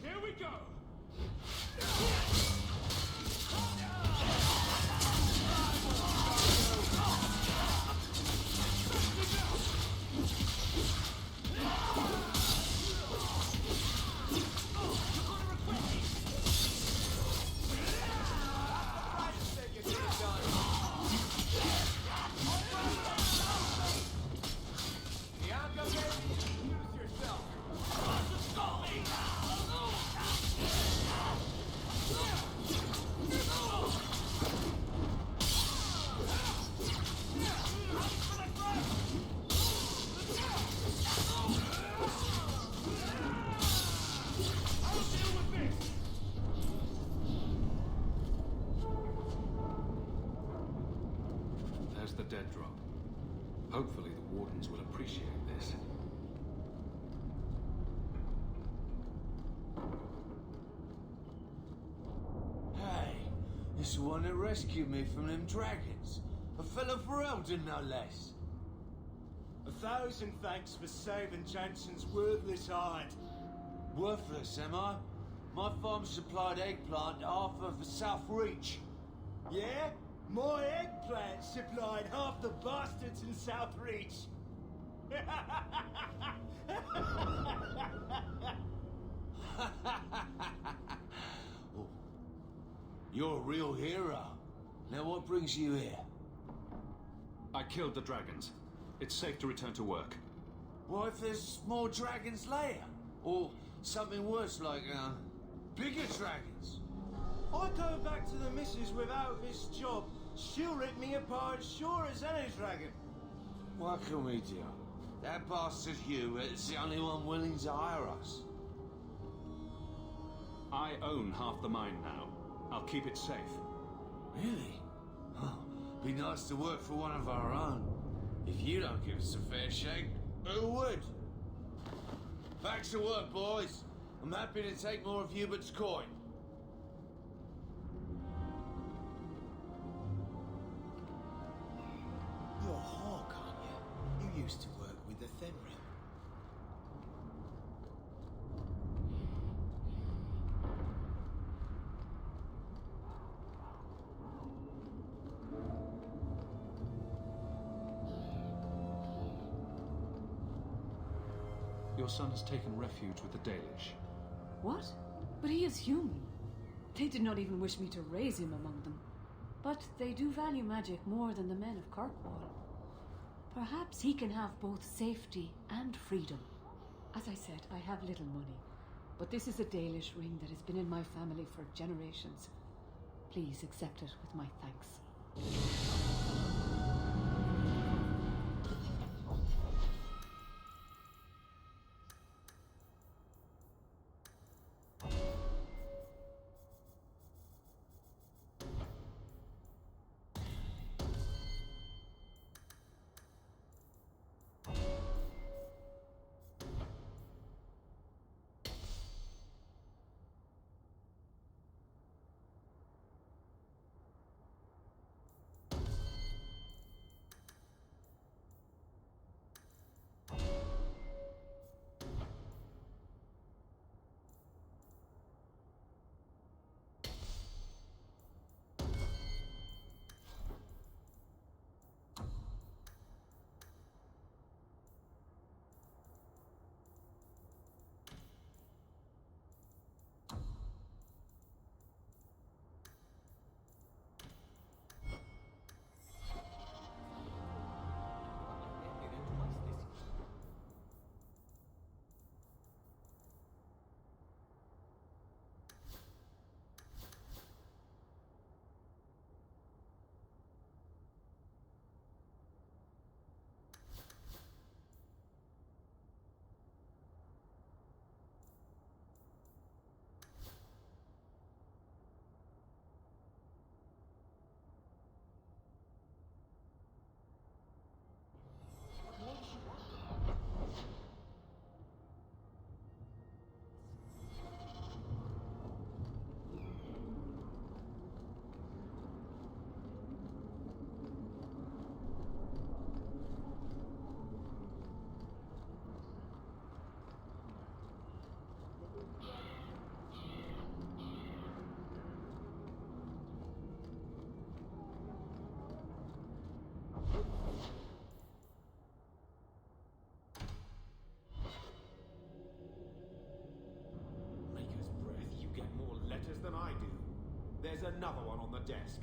Here we go! There's the dead drop. Hopefully the Wardens will appreciate this. Hey, it's the one that rescued me from them dragons. A fellow for Eldon, no less. 1,000 thanks for saving Jansen's worthless hide. Worthless, am I? My farm supplied eggplant to half of the South Reach. Yeah? My eggplant supplied half the bastards in South Reach. Oh, you're a real hero. Now what brings you here? I killed the dragons. It's safe to return to work. What if there's more dragons later? Or something worse like, bigger dragons? I go back to the missus without this job. She'll rip me apart sure as any dragon. What can we do? That bastard Hugh is the only one willing to hire us. I own half the mine now. I'll keep it safe. Really? Oh, be nice to work for one of our own. If you don't give us a fair shake, who would? Back to work, boys. I'm happy to take more of Hubert's coin. You're a hawk, aren't you? You used to work with the Thenrim. Your son has taken refuge with the Dalish. What? But he is human. They did not even wish me to raise him among them. But they do value magic more than the men of Kirkwall. Perhaps he can have both safety and freedom. As I said, I have little money. But this is a Dalish ring that has been in my family for generations. Please accept it with my thanks. desk.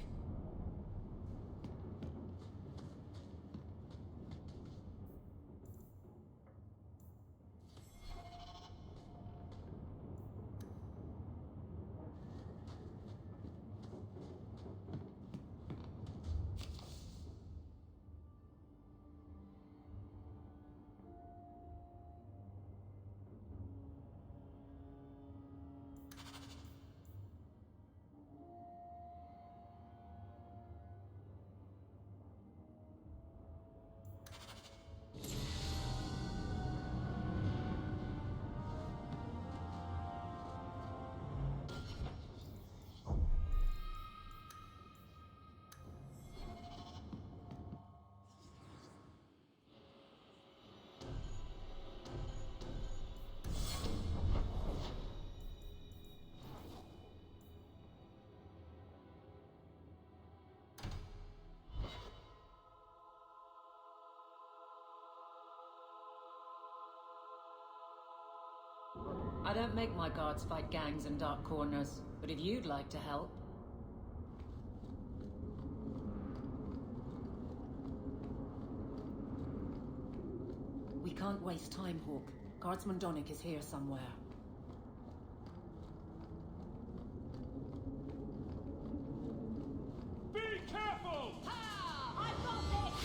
I don't make my guards fight gangs in dark corners, but if you'd like to help... We can't waste time, Hawk. Guardsman Donnick is here somewhere. Be careful! I've got this!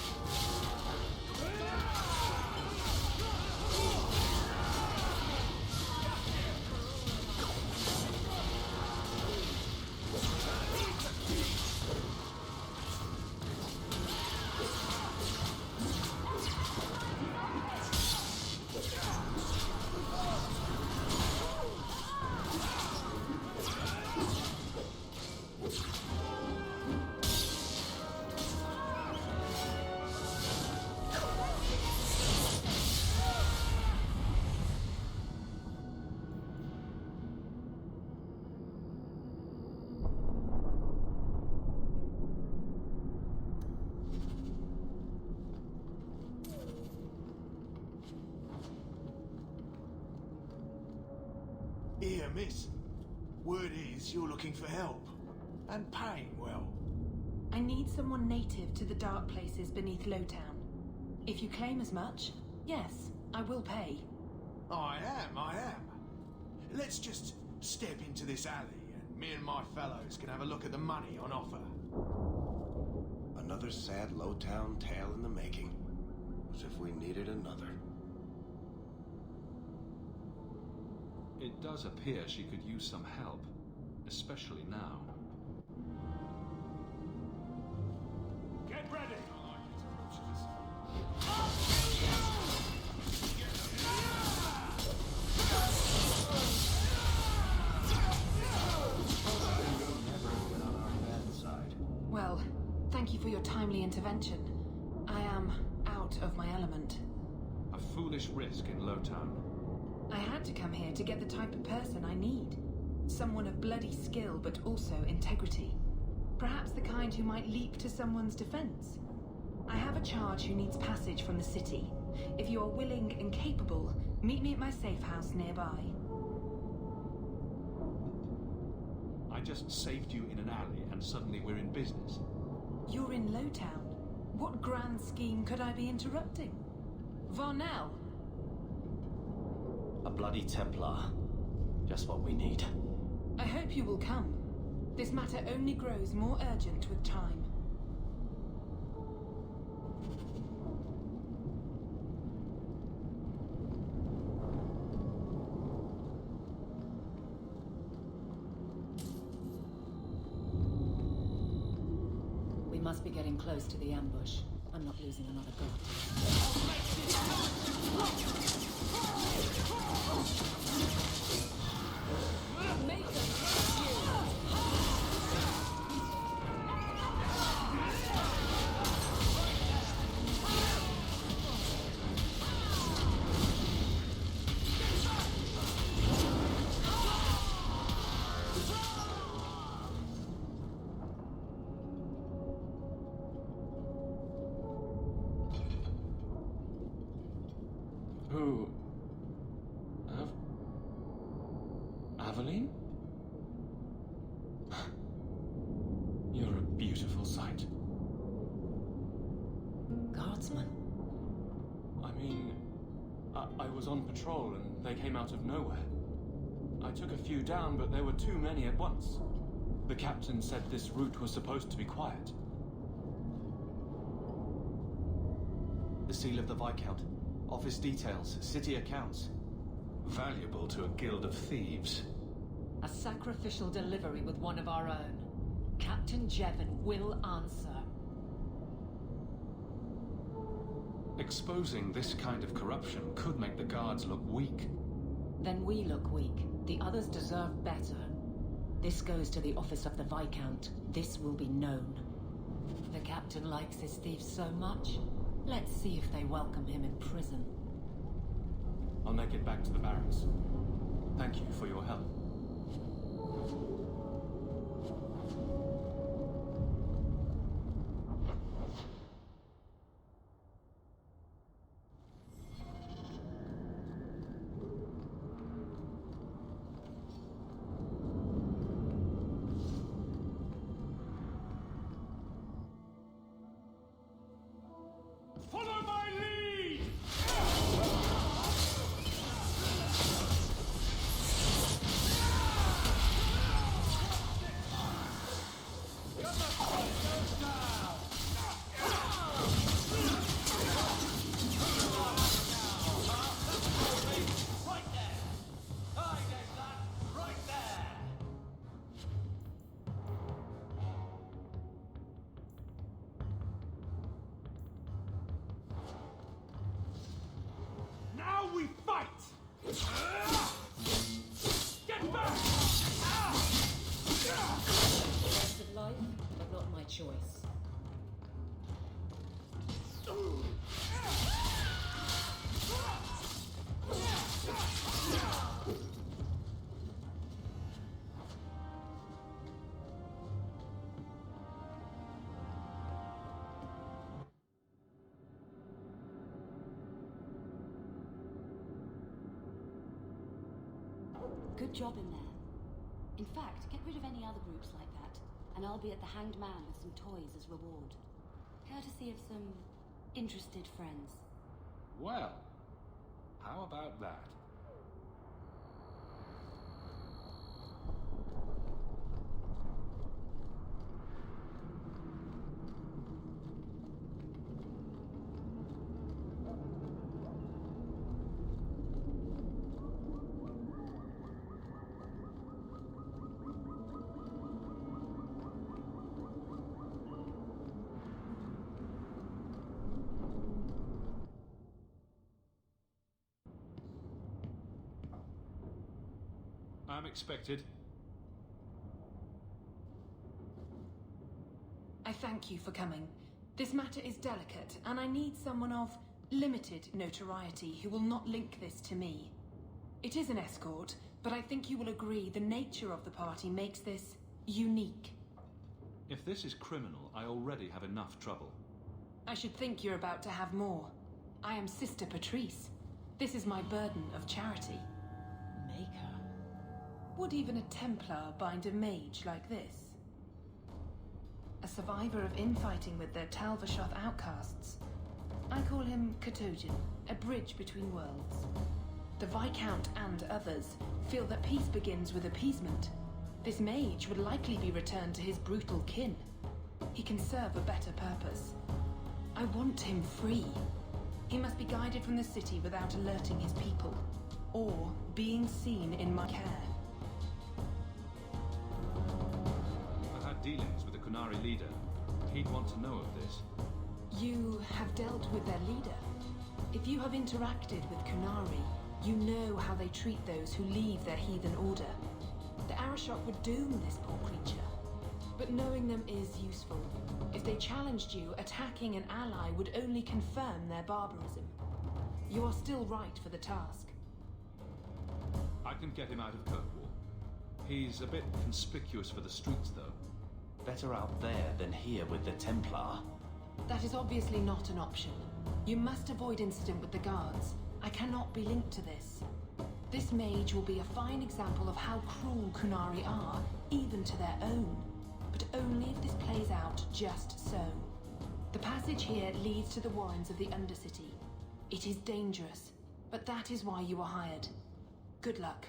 Here, miss. Word is you're looking for help. And paying well. I need someone native to the dark places beneath Lowtown. If you claim as much, yes, I will pay. I am. Let's just step into this alley and me and my fellows can have a look at the money on offer. Another sad Lowtown tale in the making. As if we needed another. It does appear she could use some help, especially now. Get ready! Well, thank you for your timely intervention. I am out of my element. A foolish risk in Lowtown. I had to come here to get the type of person I need. Someone of bloody skill, but also integrity. Perhaps the kind who might leap to someone's defense. I have a charge who needs passage from the city. If you are willing and capable, meet me at my safe house nearby. I just saved you in an alley and suddenly we're in business. You're in Lowtown. What grand scheme could I be interrupting? Varnell! A bloody Templar. Just what we need. I hope you will come. This matter only grows more urgent with time. We must be getting close to the ambush. I'm not losing another guard. Who? Aveline? You're I was on patrol and they came out of nowhere. I took a few down, but there were too many at once. The captain said this route was supposed to be quiet. The seal of the Viscount. Office details, city accounts. Valuable to a guild of thieves. A sacrificial delivery with one of our own. Captain Jevon will answer. Exposing this kind of corruption could make the guards look weak. Then we look weak. The others deserve better. This goes to the office of the Viscount. This will be known. The captain likes his thieves so much. Let's see if they welcome him in prison. I'll make it back to the barracks. Thank you for your help. Follow my lead! Now we fight! Get back! Rest of life, but not my choice. Good job in there. In fact, get rid of any other groups like that, and I'll be at the Hanged Man with some toys as reward. Courtesy of some interested friends. Well, how about that? I'm expected. I thank you for coming. This matter is delicate, and I need someone of limited notoriety who will not link this to me. It is an escort, but I think you will agree the nature of the party makes this unique. If this is criminal, I already have enough trouble. I should think you're about to have more. I am Sister Patrice. This is my burden of charity. Maker. Would even a Templar bind a mage like this? A survivor of infighting with their Talvashoth outcasts. I call him Katojan, a bridge between worlds. The Viscount and others feel that peace begins with appeasement. This mage would likely be returned to his brutal kin. He can serve a better purpose. I want him free. He must be guided from the city without alerting his people, or being seen in my care. I've had dealings with the Kunari leader. He'd want to know of this. You have dealt with their leader. If you have interacted with Kunari, you know how they treat those who leave their heathen order. The Arashok would doom this poor creature. But knowing them is useful. If they challenged you, attacking an ally would only confirm their barbarism. You are still right for the task. I can get him out of Kirkwall. He's a bit conspicuous for the streets, though. Better out there than here with the Templar. That is obviously not an option. You must avoid incident with the guards. I cannot be linked to this. This mage will be a fine example of how cruel Kunari are, even to their own. But only if this plays out just so. The passage here leads to the warrens of the Undercity. It is dangerous. But that is why you were hired. Good luck.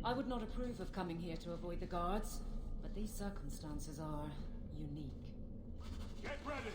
I would not approve of coming here to avoid the guards, but these circumstances are unique. Get ready!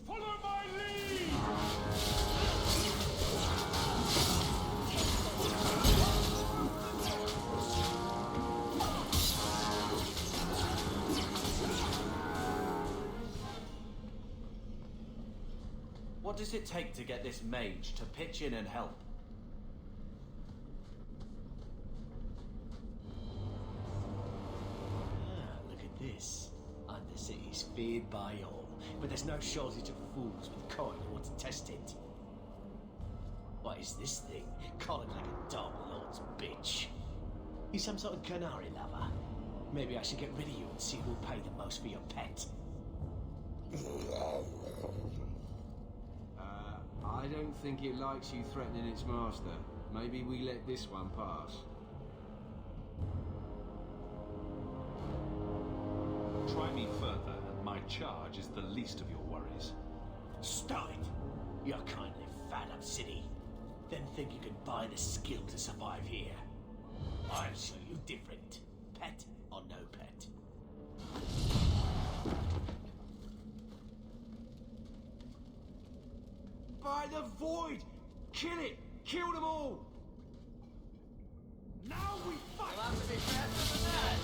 Follow my lead! What does it take to get this mage to pitch in and help? Look at this. Undercity's feared by all, but there's no shortage of fools with coin who want to test it. What is this thing? Calling like a dog lord's bitch. You some sort of canary lover? Maybe I should get rid of you and see who'll pay the most for your pet. I don't think it likes you threatening its master. Maybe we let this one pass. Try me further, and my charge is the least of your worries. Stop it! You're kind of fat up city. Then think you can buy the skill to survive here. I'll show you different. Pet or no pet. By the void! Kill it! Kill them all! Now we fight! We'll have to be faster than that!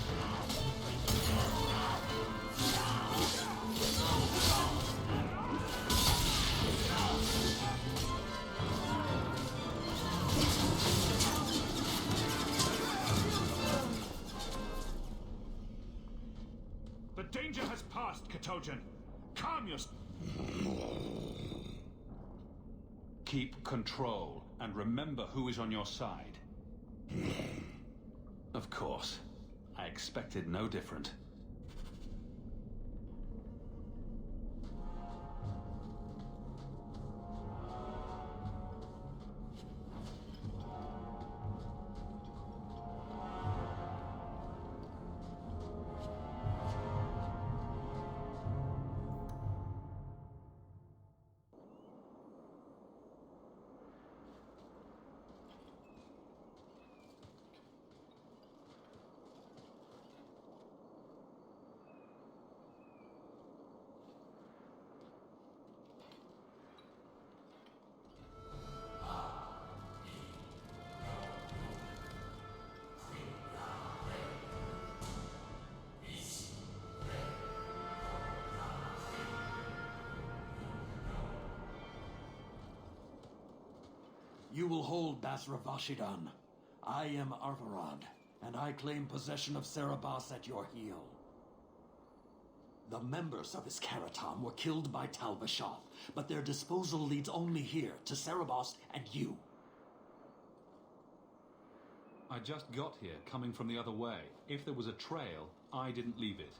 The danger has passed, Katojan. Calm yourself. Keep control, and remember who is on your side. Of course. I expected no different. You will hold Basra Vashidan. I am Arvarad, and I claim possession of Serabas at your heel. The members of his Karatam were killed by Tal Vashoth, but their disposal leads only here, to Serabas and you. I just got here, coming from the other way. If there was a trail, I didn't leave it.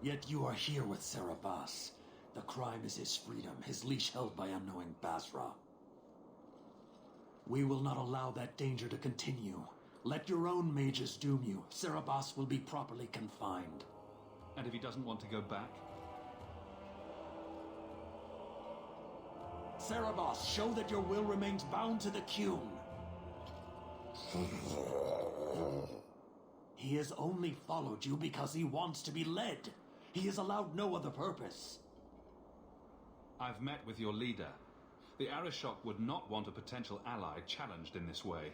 Yet you are here with Serabas. The crime is his freedom, his leash held by unknowing Basra. We will not allow that danger to continue. Let your own mages doom you. Serabas will be properly confined. And if he doesn't want to go back? Serabas, show that your will remains bound to the Qun. He has only followed you because he wants to be led. He has allowed no other purpose. I've met with your leader. The Arishok would not want a potential ally challenged in this way.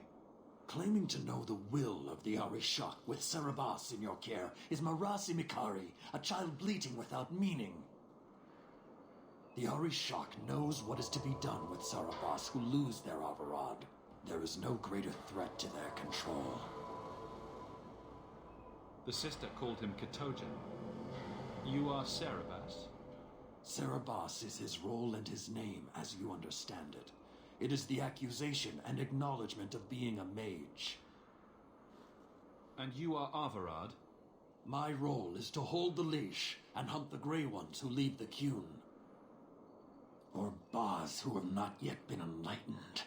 Claiming to know the will of the Arishok with Serabas in your care is Marasi Mikari, a child bleating without meaning. The Arishok knows what is to be done with Serabas who lose their Avarad. There is no greater threat to their control. The sister called him Katojan. You are Serabas? Serabas is his role and his name, as you understand it. It is the accusation and acknowledgement of being a mage. And you are Avarad? My role is to hold the leash and hunt the Grey Ones who lead the Qun. Or Baz who have not yet been enlightened.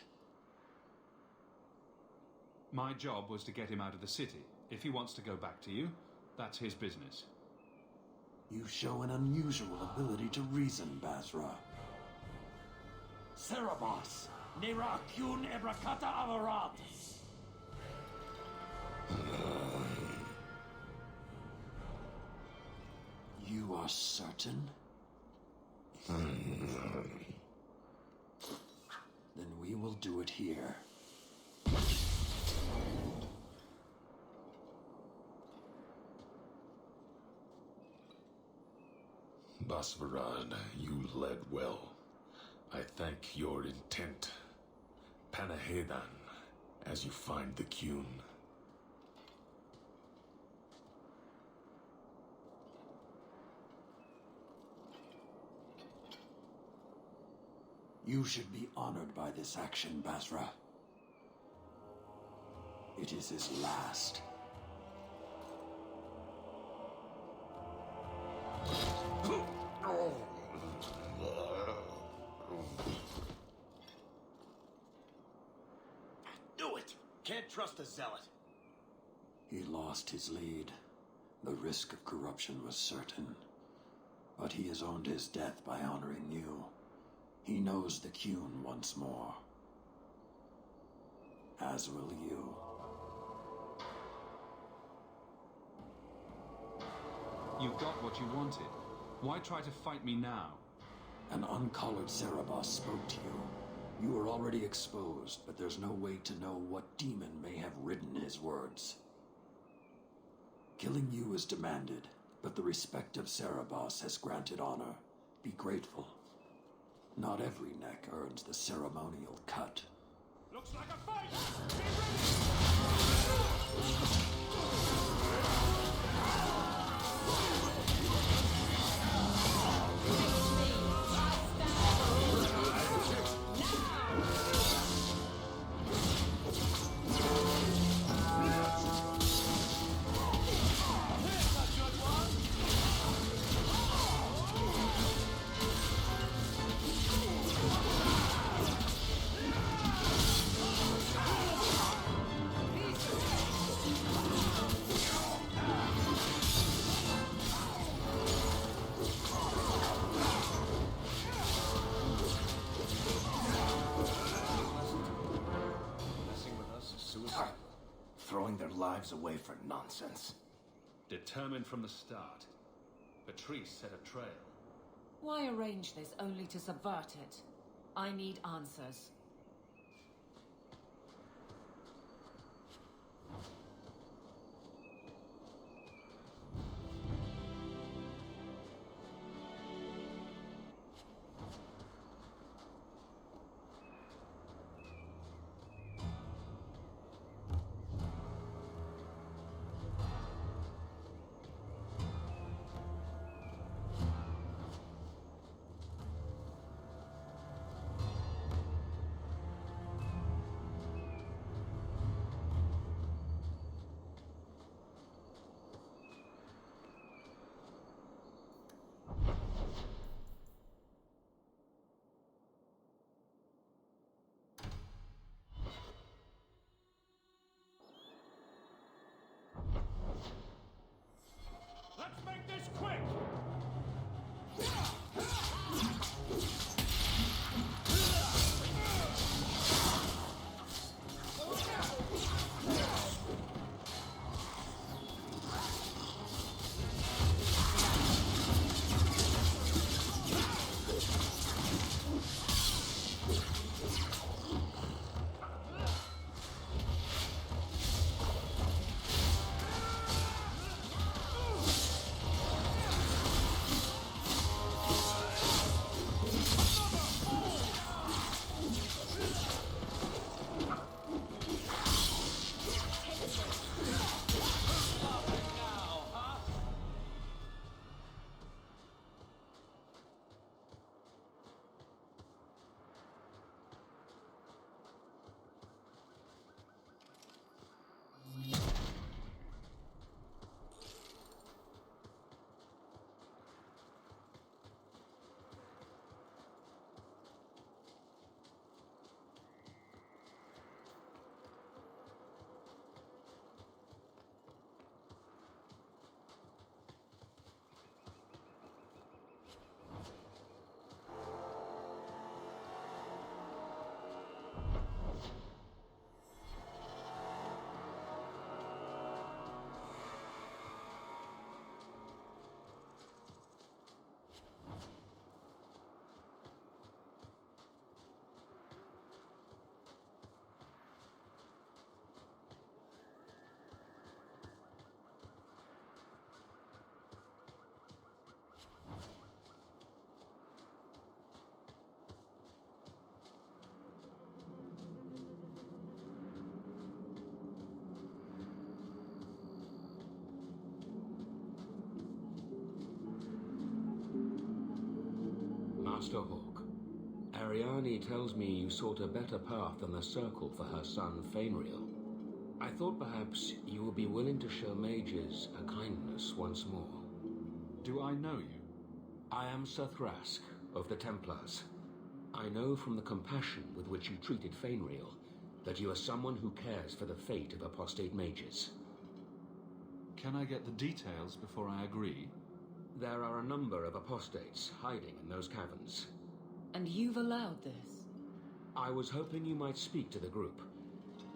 My job was to get him out of the city. If he wants to go back to you, that's his business. You show an unusual ability to reason, Basra. Serabas! Nera Qun Ebrakata Avarad! You are certain? Then we will do it here. Basvarad, you led well. I thank your intent. Panahedan, as you find the Qun. You should be honored by this action, Basra. It is his last. Do it! Can't trust a zealot. He lost his lead. The risk of corruption was certain. But he has owned his death by honoring you. He knows the Qun once more. As will you. You got what you wanted. Why try to fight me now? An uncollared Serabas spoke to you. You were already exposed, but there's no way to know what demon may have written his words. Killing you is demanded, but the respect of Serabas has granted honor. Be grateful. Not every neck earns the ceremonial cut. Looks like a fight! Throwing their lives away for nonsense. Determined from the start. Patrice set a trail. Why arrange this only to subvert it? I need answers. Master Hawk. Ariane tells me you sought a better path than the Circle for her son, Fainriel. I thought perhaps you would be willing to show mages a kindness once more. Do I know you? I am Sir Thrask, of the Templars. I know from the compassion with which you treated Fainriel that you are someone who cares for the fate of apostate mages. Can I get the details before I agree? There are a number of apostates hiding in those caverns. And you've allowed this? I was hoping you might speak to the group.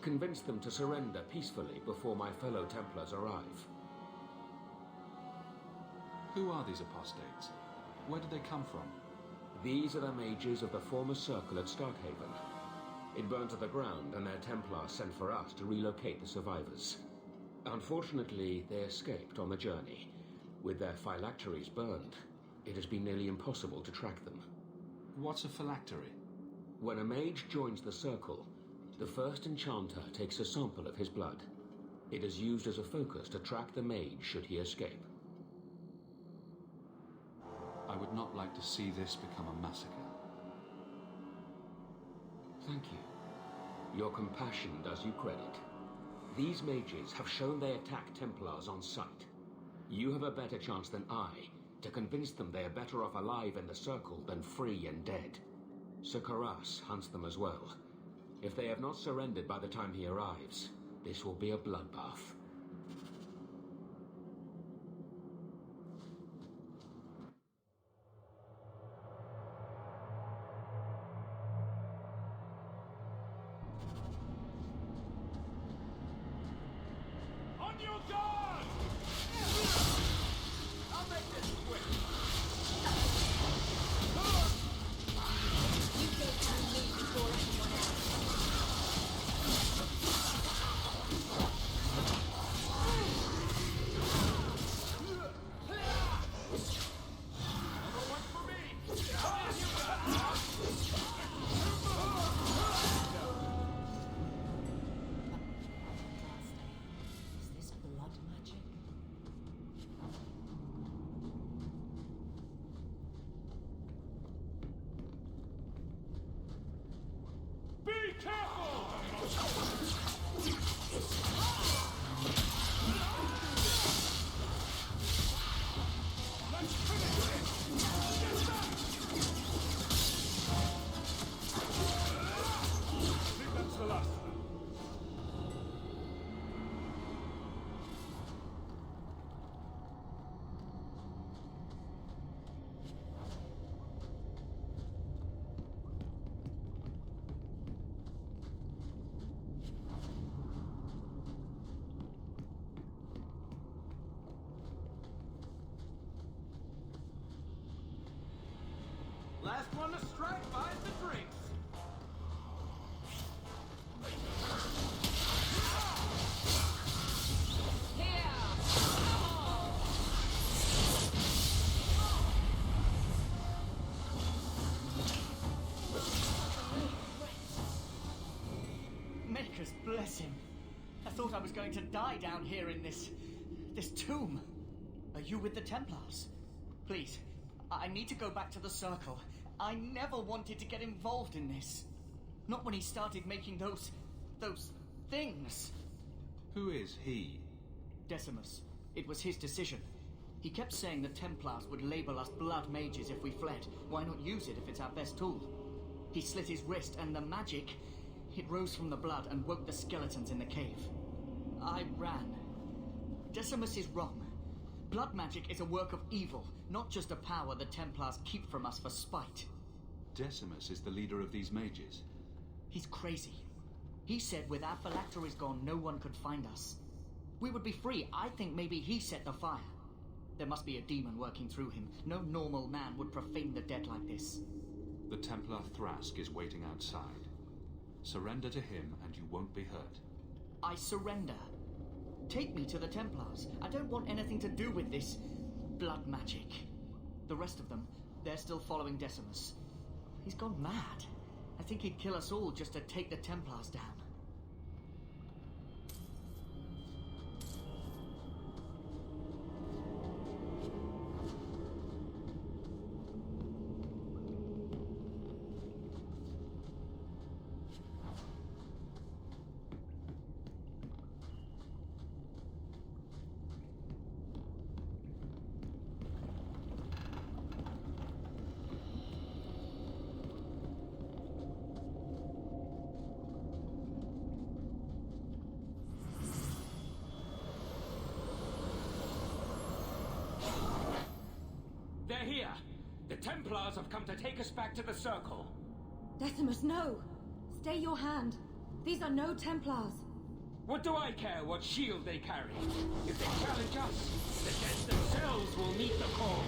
Convince them to surrender peacefully before my fellow Templars arrive. Who are these apostates? Where did they come from? These are the mages of the former Circle at Starkhaven. It burned to the ground, and their Templars sent for us to relocate the survivors. Unfortunately, they escaped on the journey. With their phylacteries burned, it has been nearly impossible to track them. What's a phylactery? When a mage joins the Circle, the first enchanter takes a sample of his blood. It is used as a focus to track the mage should he escape. I would not like to see this become a massacre. Thank you. Your compassion does you credit. These mages have shown they attack Templars on sight. You have a better chance than I to convince them they are better off alive in the Circle than free and dead. Sir Karas hunts them as well. If they have not surrendered by the time he arrives, this will be a bloodbath. On your guard! I'll make this quick. You go through me before anyone else. Is this blood magic? Be careful! Let's finish this! Get back! I think that's the last of them. Last one to strike buys the drinks. Makers bless him. I thought I was going to die down here in this tomb. Are you with the Templars? Please, I need to go back to the Circle. I never wanted to get involved in this. Not when he started making those things. Who is he? Decimus. It was his decision. He kept saying the Templars would label us blood mages if we fled. Why not use it if it's our best tool? He slit his wrist, and the magic, it rose from the blood and woke the skeletons in the cave. I ran. Decimus is wrong. Blood magic is a work of evil, not just a power the Templars keep from us for spite. Decimus is the leader of these mages. He's crazy. He said with our phylacteries gone, no one could find us. We would be free. I think maybe he set the fire. There must be a demon working through him. No normal man would profane the dead like this. The Templar Thrask is waiting outside. Surrender to him and you won't be hurt. I surrender. Take me to the Templars. I don't want anything to do with this blood magic. The rest of them, they're still following Decimus. He's gone mad. I think he'd kill us all just to take the Templars down. here! The Templars have come to take us back to the Circle! Decimus, no! Stay your hand. These are no Templars. What do I care what shield they carry? If they challenge us, the dead themselves will meet the call.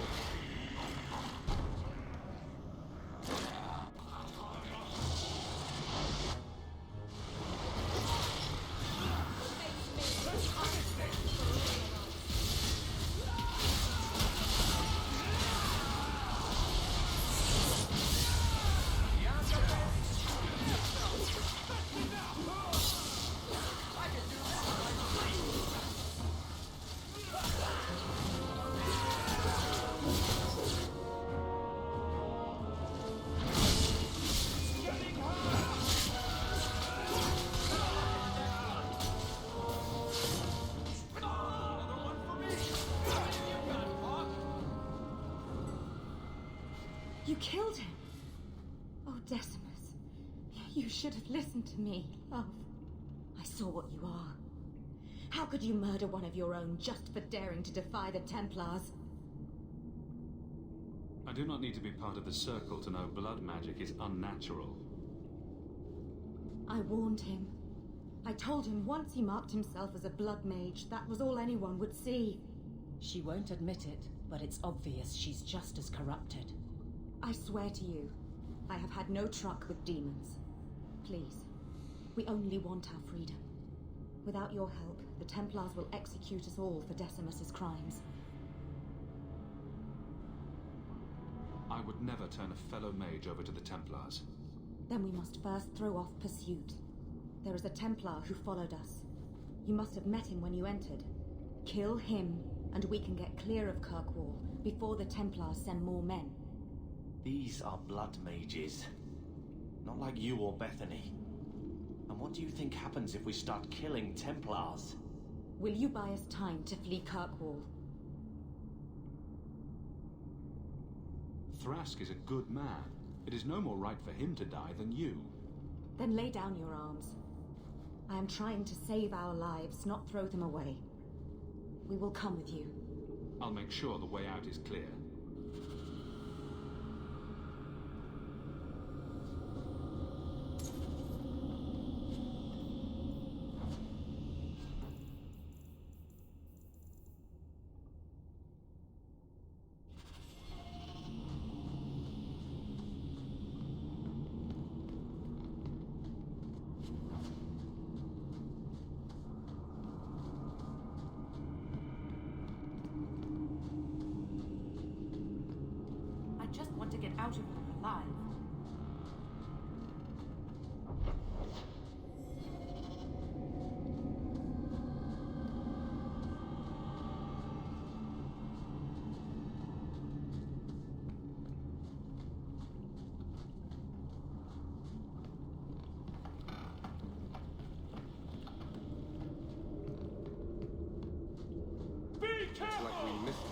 You killed him. Oh, Decimus. You should have listened to me, love. I saw what you are. How could you murder one of your own just for daring to defy the Templars? I do not need to be part of the Circle to know blood magic is unnatural. I warned him. I told him once he marked himself as a blood mage, that was all anyone would see. She won't admit it, but it's obvious she's just as corrupted. I swear to you, I have had no truck with demons. Please, we only want our freedom. Without your help, the Templars will execute us all for Decimus's crimes. I would never turn a fellow mage over to the Templars. Then we must first throw off pursuit. There is a Templar who followed us. You must have met him when you entered. Kill him, and we can get clear of Kirkwall before the Templars send more men. These are blood mages. Not like you or Bethany. And what do you think happens if we start killing Templars? Will you buy us time to flee Kirkwall? Thrask is a good man. It is no more right for him to die than you. Then lay down your arms. I am trying to save our lives, not throw them away. We will come with you. I'll make sure the way out is clear. To get out of here alive. It's like we missed it.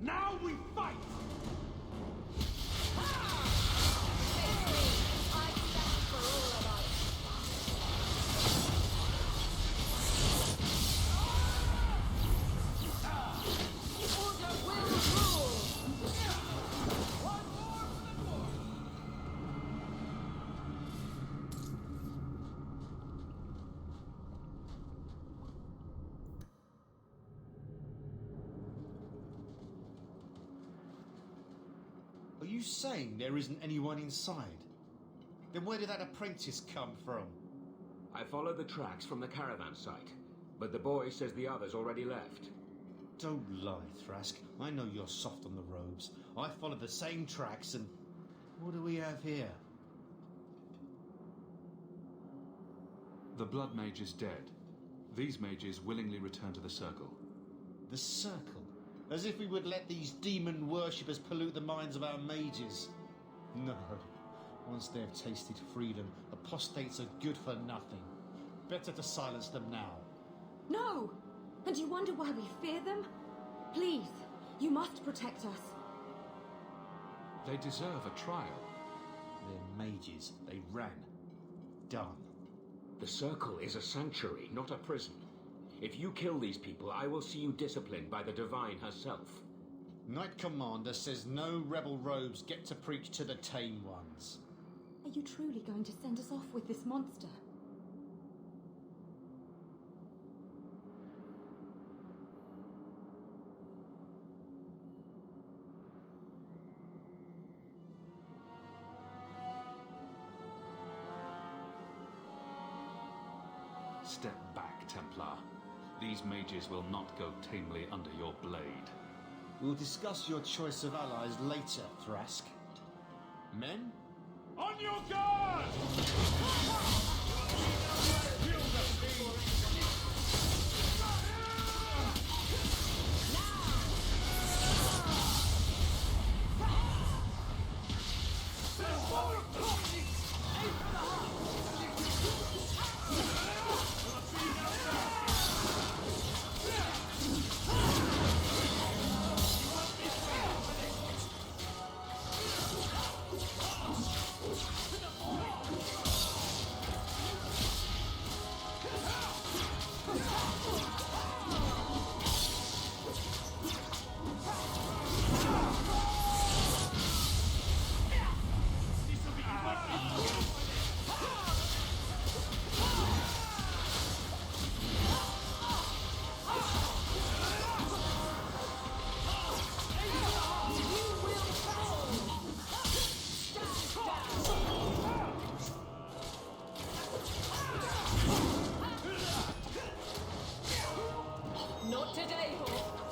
Now we fight! Are you saying there isn't anyone inside? Then where did that apprentice come from? I followed the tracks from the caravan site, But the boy says the others already left. Don't lie, Thrask. I know you're soft on the robes. I followed the same tracks and... What do we have here? The Blood Mage is dead. These mages willingly return to the Circle. The Circle? As if we would let these demon worshippers pollute the minds of our mages. No. Once they have tasted freedom, apostates are good for nothing. Better to silence them now. No! And you wonder why we fear them? Please, you must protect us. They deserve a trial. They're mages. They ran. Done. The Circle is a sanctuary, not a prison. If you kill these people, I will see you disciplined by the Divine herself. Knight Commander says no rebel robes get to preach to the tame ones. Are you truly going to send us off with this monster? Step back, Templar. These mages will not go tamely under your blade. We'll discuss your choice of allies later, Thrask. Men? On your guard! Not today, Hawk.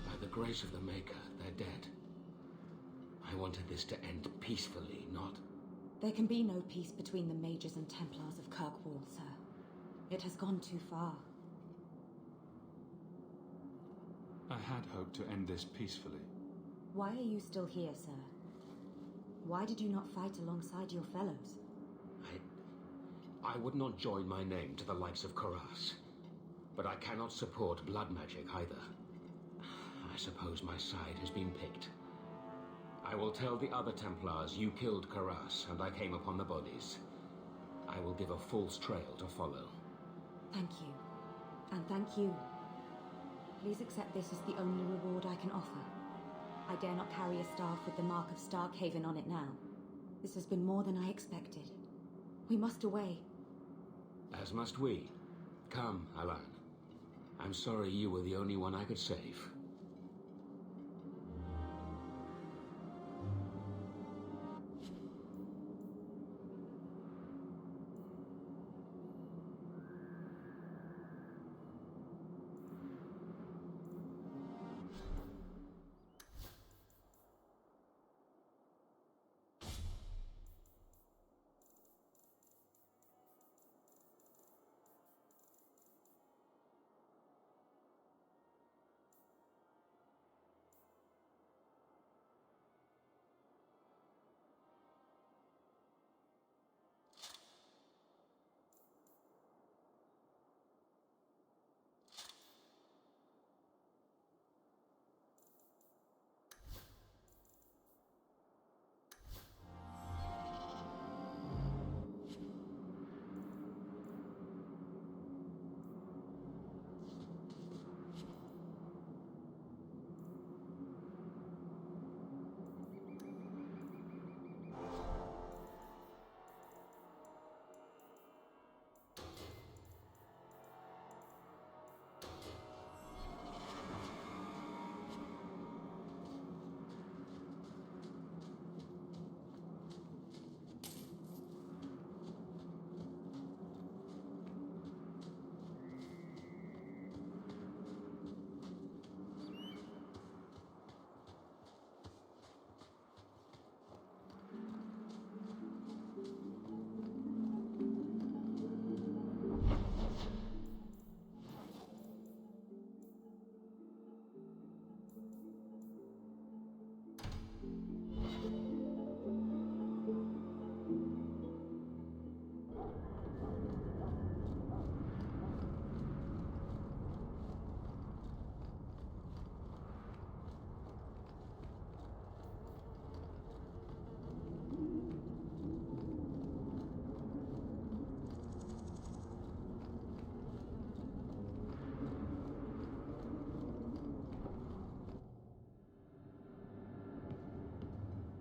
By the grace of the Maker, they're dead. I wanted this to end peacefully, not... There can be no peace between the mages and Templars of Kirkwall, sir. It has gone too far. I had hoped to end this peacefully. Why are you still here, sir? Why did you not fight alongside your fellows? I would not join my name to the likes of Karas. But I cannot support blood magic either. I suppose my side has been picked. I will tell the other Templars you killed Karas and I came upon the bodies. I will give a false trail to follow. Thank you. And thank you. Please accept this as the only reward I can offer. I dare not carry a staff with the mark of Starkhaven on it now. This has been more than I expected. We must away. As must we. Come, Alan. I'm sorry you were the only one I could save.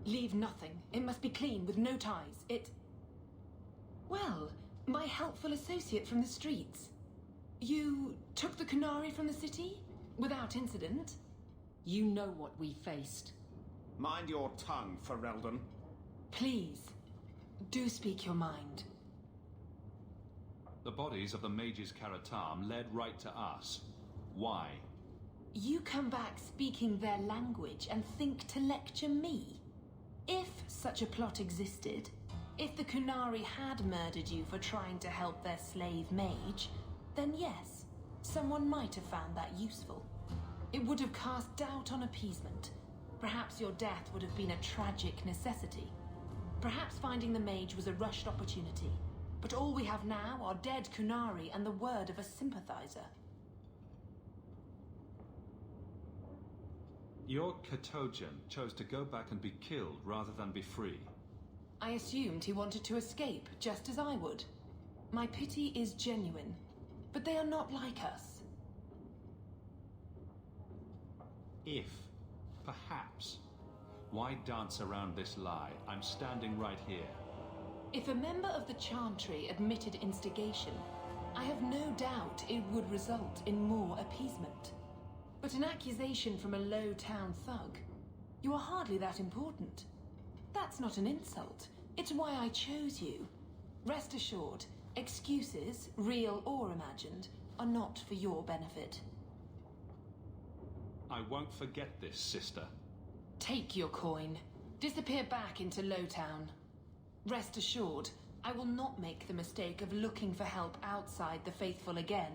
Leave nothing. It must be clean, with no ties. Well, my helpful associate from the streets. You took the Canary from the city? Without incident? You know what we faced. Mind your tongue, Ferelden. Please, do speak your mind. The bodies of the mages Karatam led right to us. Why? You come back speaking their language and think to lecture me? If such a plot existed, if the Kunari had murdered you for trying to help their slave mage, then yes, someone might have found that useful. It would have cast doubt on appeasement. Perhaps your death would have been a tragic necessity. Perhaps finding the mage was a rushed opportunity. But all we have now are dead Kunari and the word of a sympathizer. Your Katojan chose to go back and be killed rather than be free. I assumed he wanted to escape, just as I would. My pity is genuine, but they are not like us. If, perhaps, why dance around this lie? I'm standing right here. If a member of the Chantry admitted instigation, I have no doubt it would result in more appeasement. But an accusation from a low-town thug? You are hardly that important. That's not an insult. It's why I chose you. Rest assured, excuses, real or imagined, are not for your benefit. I won't forget this, sister. Take your coin. Disappear back into Lowtown. Rest assured, I will not make the mistake of looking for help outside the Faithful again.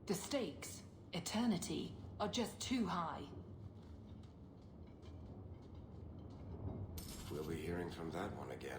The stakes, eternity, are just too high. We'll be hearing from that one again.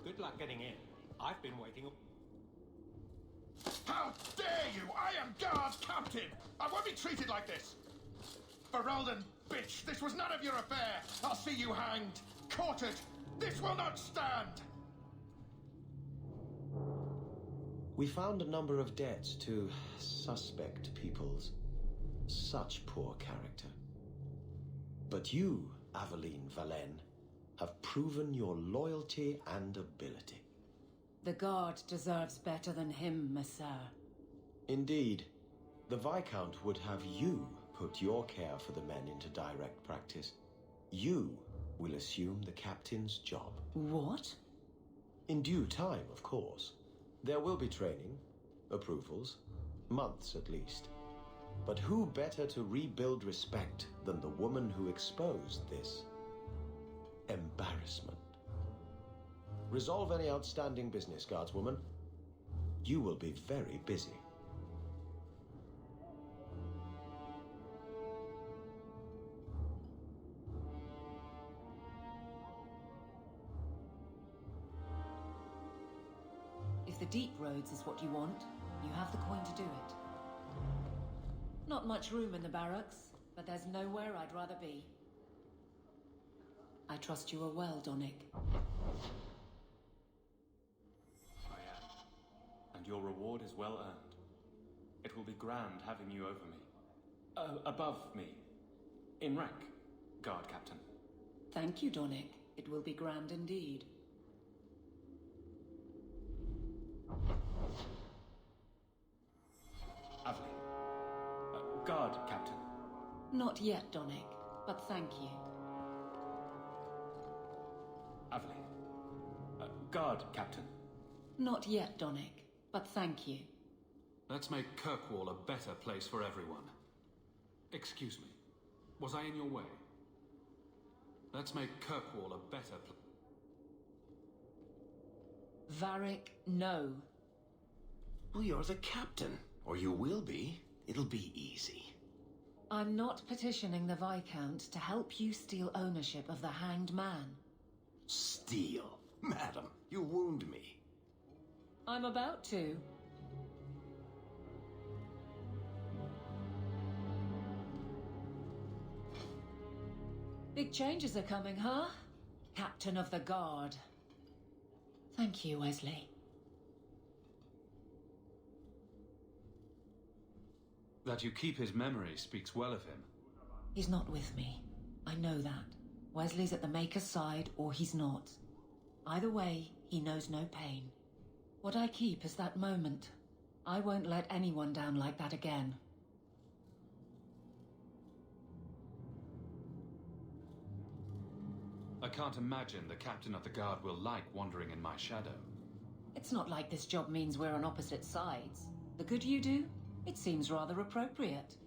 Good luck getting in. I've been waiting. How dare you! I am guard captain! I won't be treated like this! Ferelden, bitch, this was none of your affair! I'll see you hanged, quartered! This will not stand! We found a number of debts to suspect peoples. Such poor character. But you, Aveline Valen, have proven your loyalty and ability. The guard deserves better than him, Messire. Indeed. The Viscount would have you put your care for the men into direct practice. You will assume the captain's job. What? In due time, of course. There will be training, approvals, months at least. But who better to rebuild respect than the woman who exposed this embarrassment? Resolve any outstanding business, guardswoman. You will be very busy. If the deep roads is what you want, you have the coin to do it. Not much room in the barracks, but there's nowhere I'd rather be. I trust you are well, Donick. I am. And your reward is well earned. It will be grand having you over me. Above me. In rank, guard captain. Thank you, Donick. It will be grand indeed. Aveline. Guard captain. Not yet, Donick, but thank you. Aveline. Guard captain. Not yet, Donnick, but thank you. Let's make Kirkwall a better place for everyone. Excuse me. Was I in your way? Let's make Kirkwall a better place. Varric, no. Well, you're the captain. Or you will be. It'll be easy. I'm not petitioning the Viscount to help you steal ownership of the Hanged Man. Steal? Madam, you wound me. I'm about to. Big changes are coming, huh? Captain of the Guard. Thank you, Wesley. That you keep his memory speaks well of him. He's not with me. I know that. Wesley's at the Maker's side, or he's not. Either way, he knows no pain. What I keep is that moment. I won't let anyone down like that again. I can't imagine the Captain of the Guard will like wandering in my shadow. It's not like this job means we're on opposite sides. The good you do, it seems rather appropriate.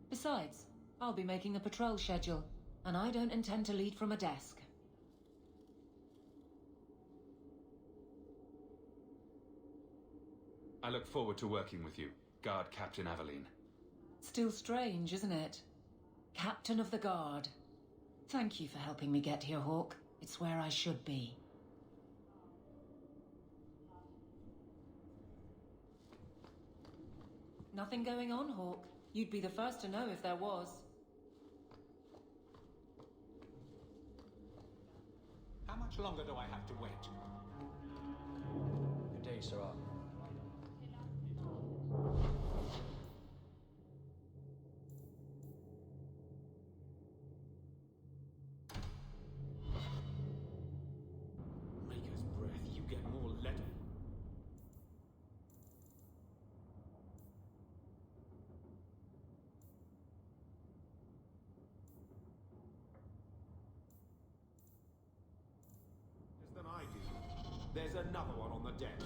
Besides, I'll be making the patrol schedule, and I don't intend to lead from a desk. I look forward to working with you, Guard Captain Aveline. Still strange, isn't it? Captain of the Guard. Thank you for helping me get here, Hawk. It's where I should be. Nothing going on, Hawk. You'd be the first to know if there was. How much longer do I have to wait? Good day, Sarah. Maker's breath, you get more letter. Than I do. There's another one on the deck.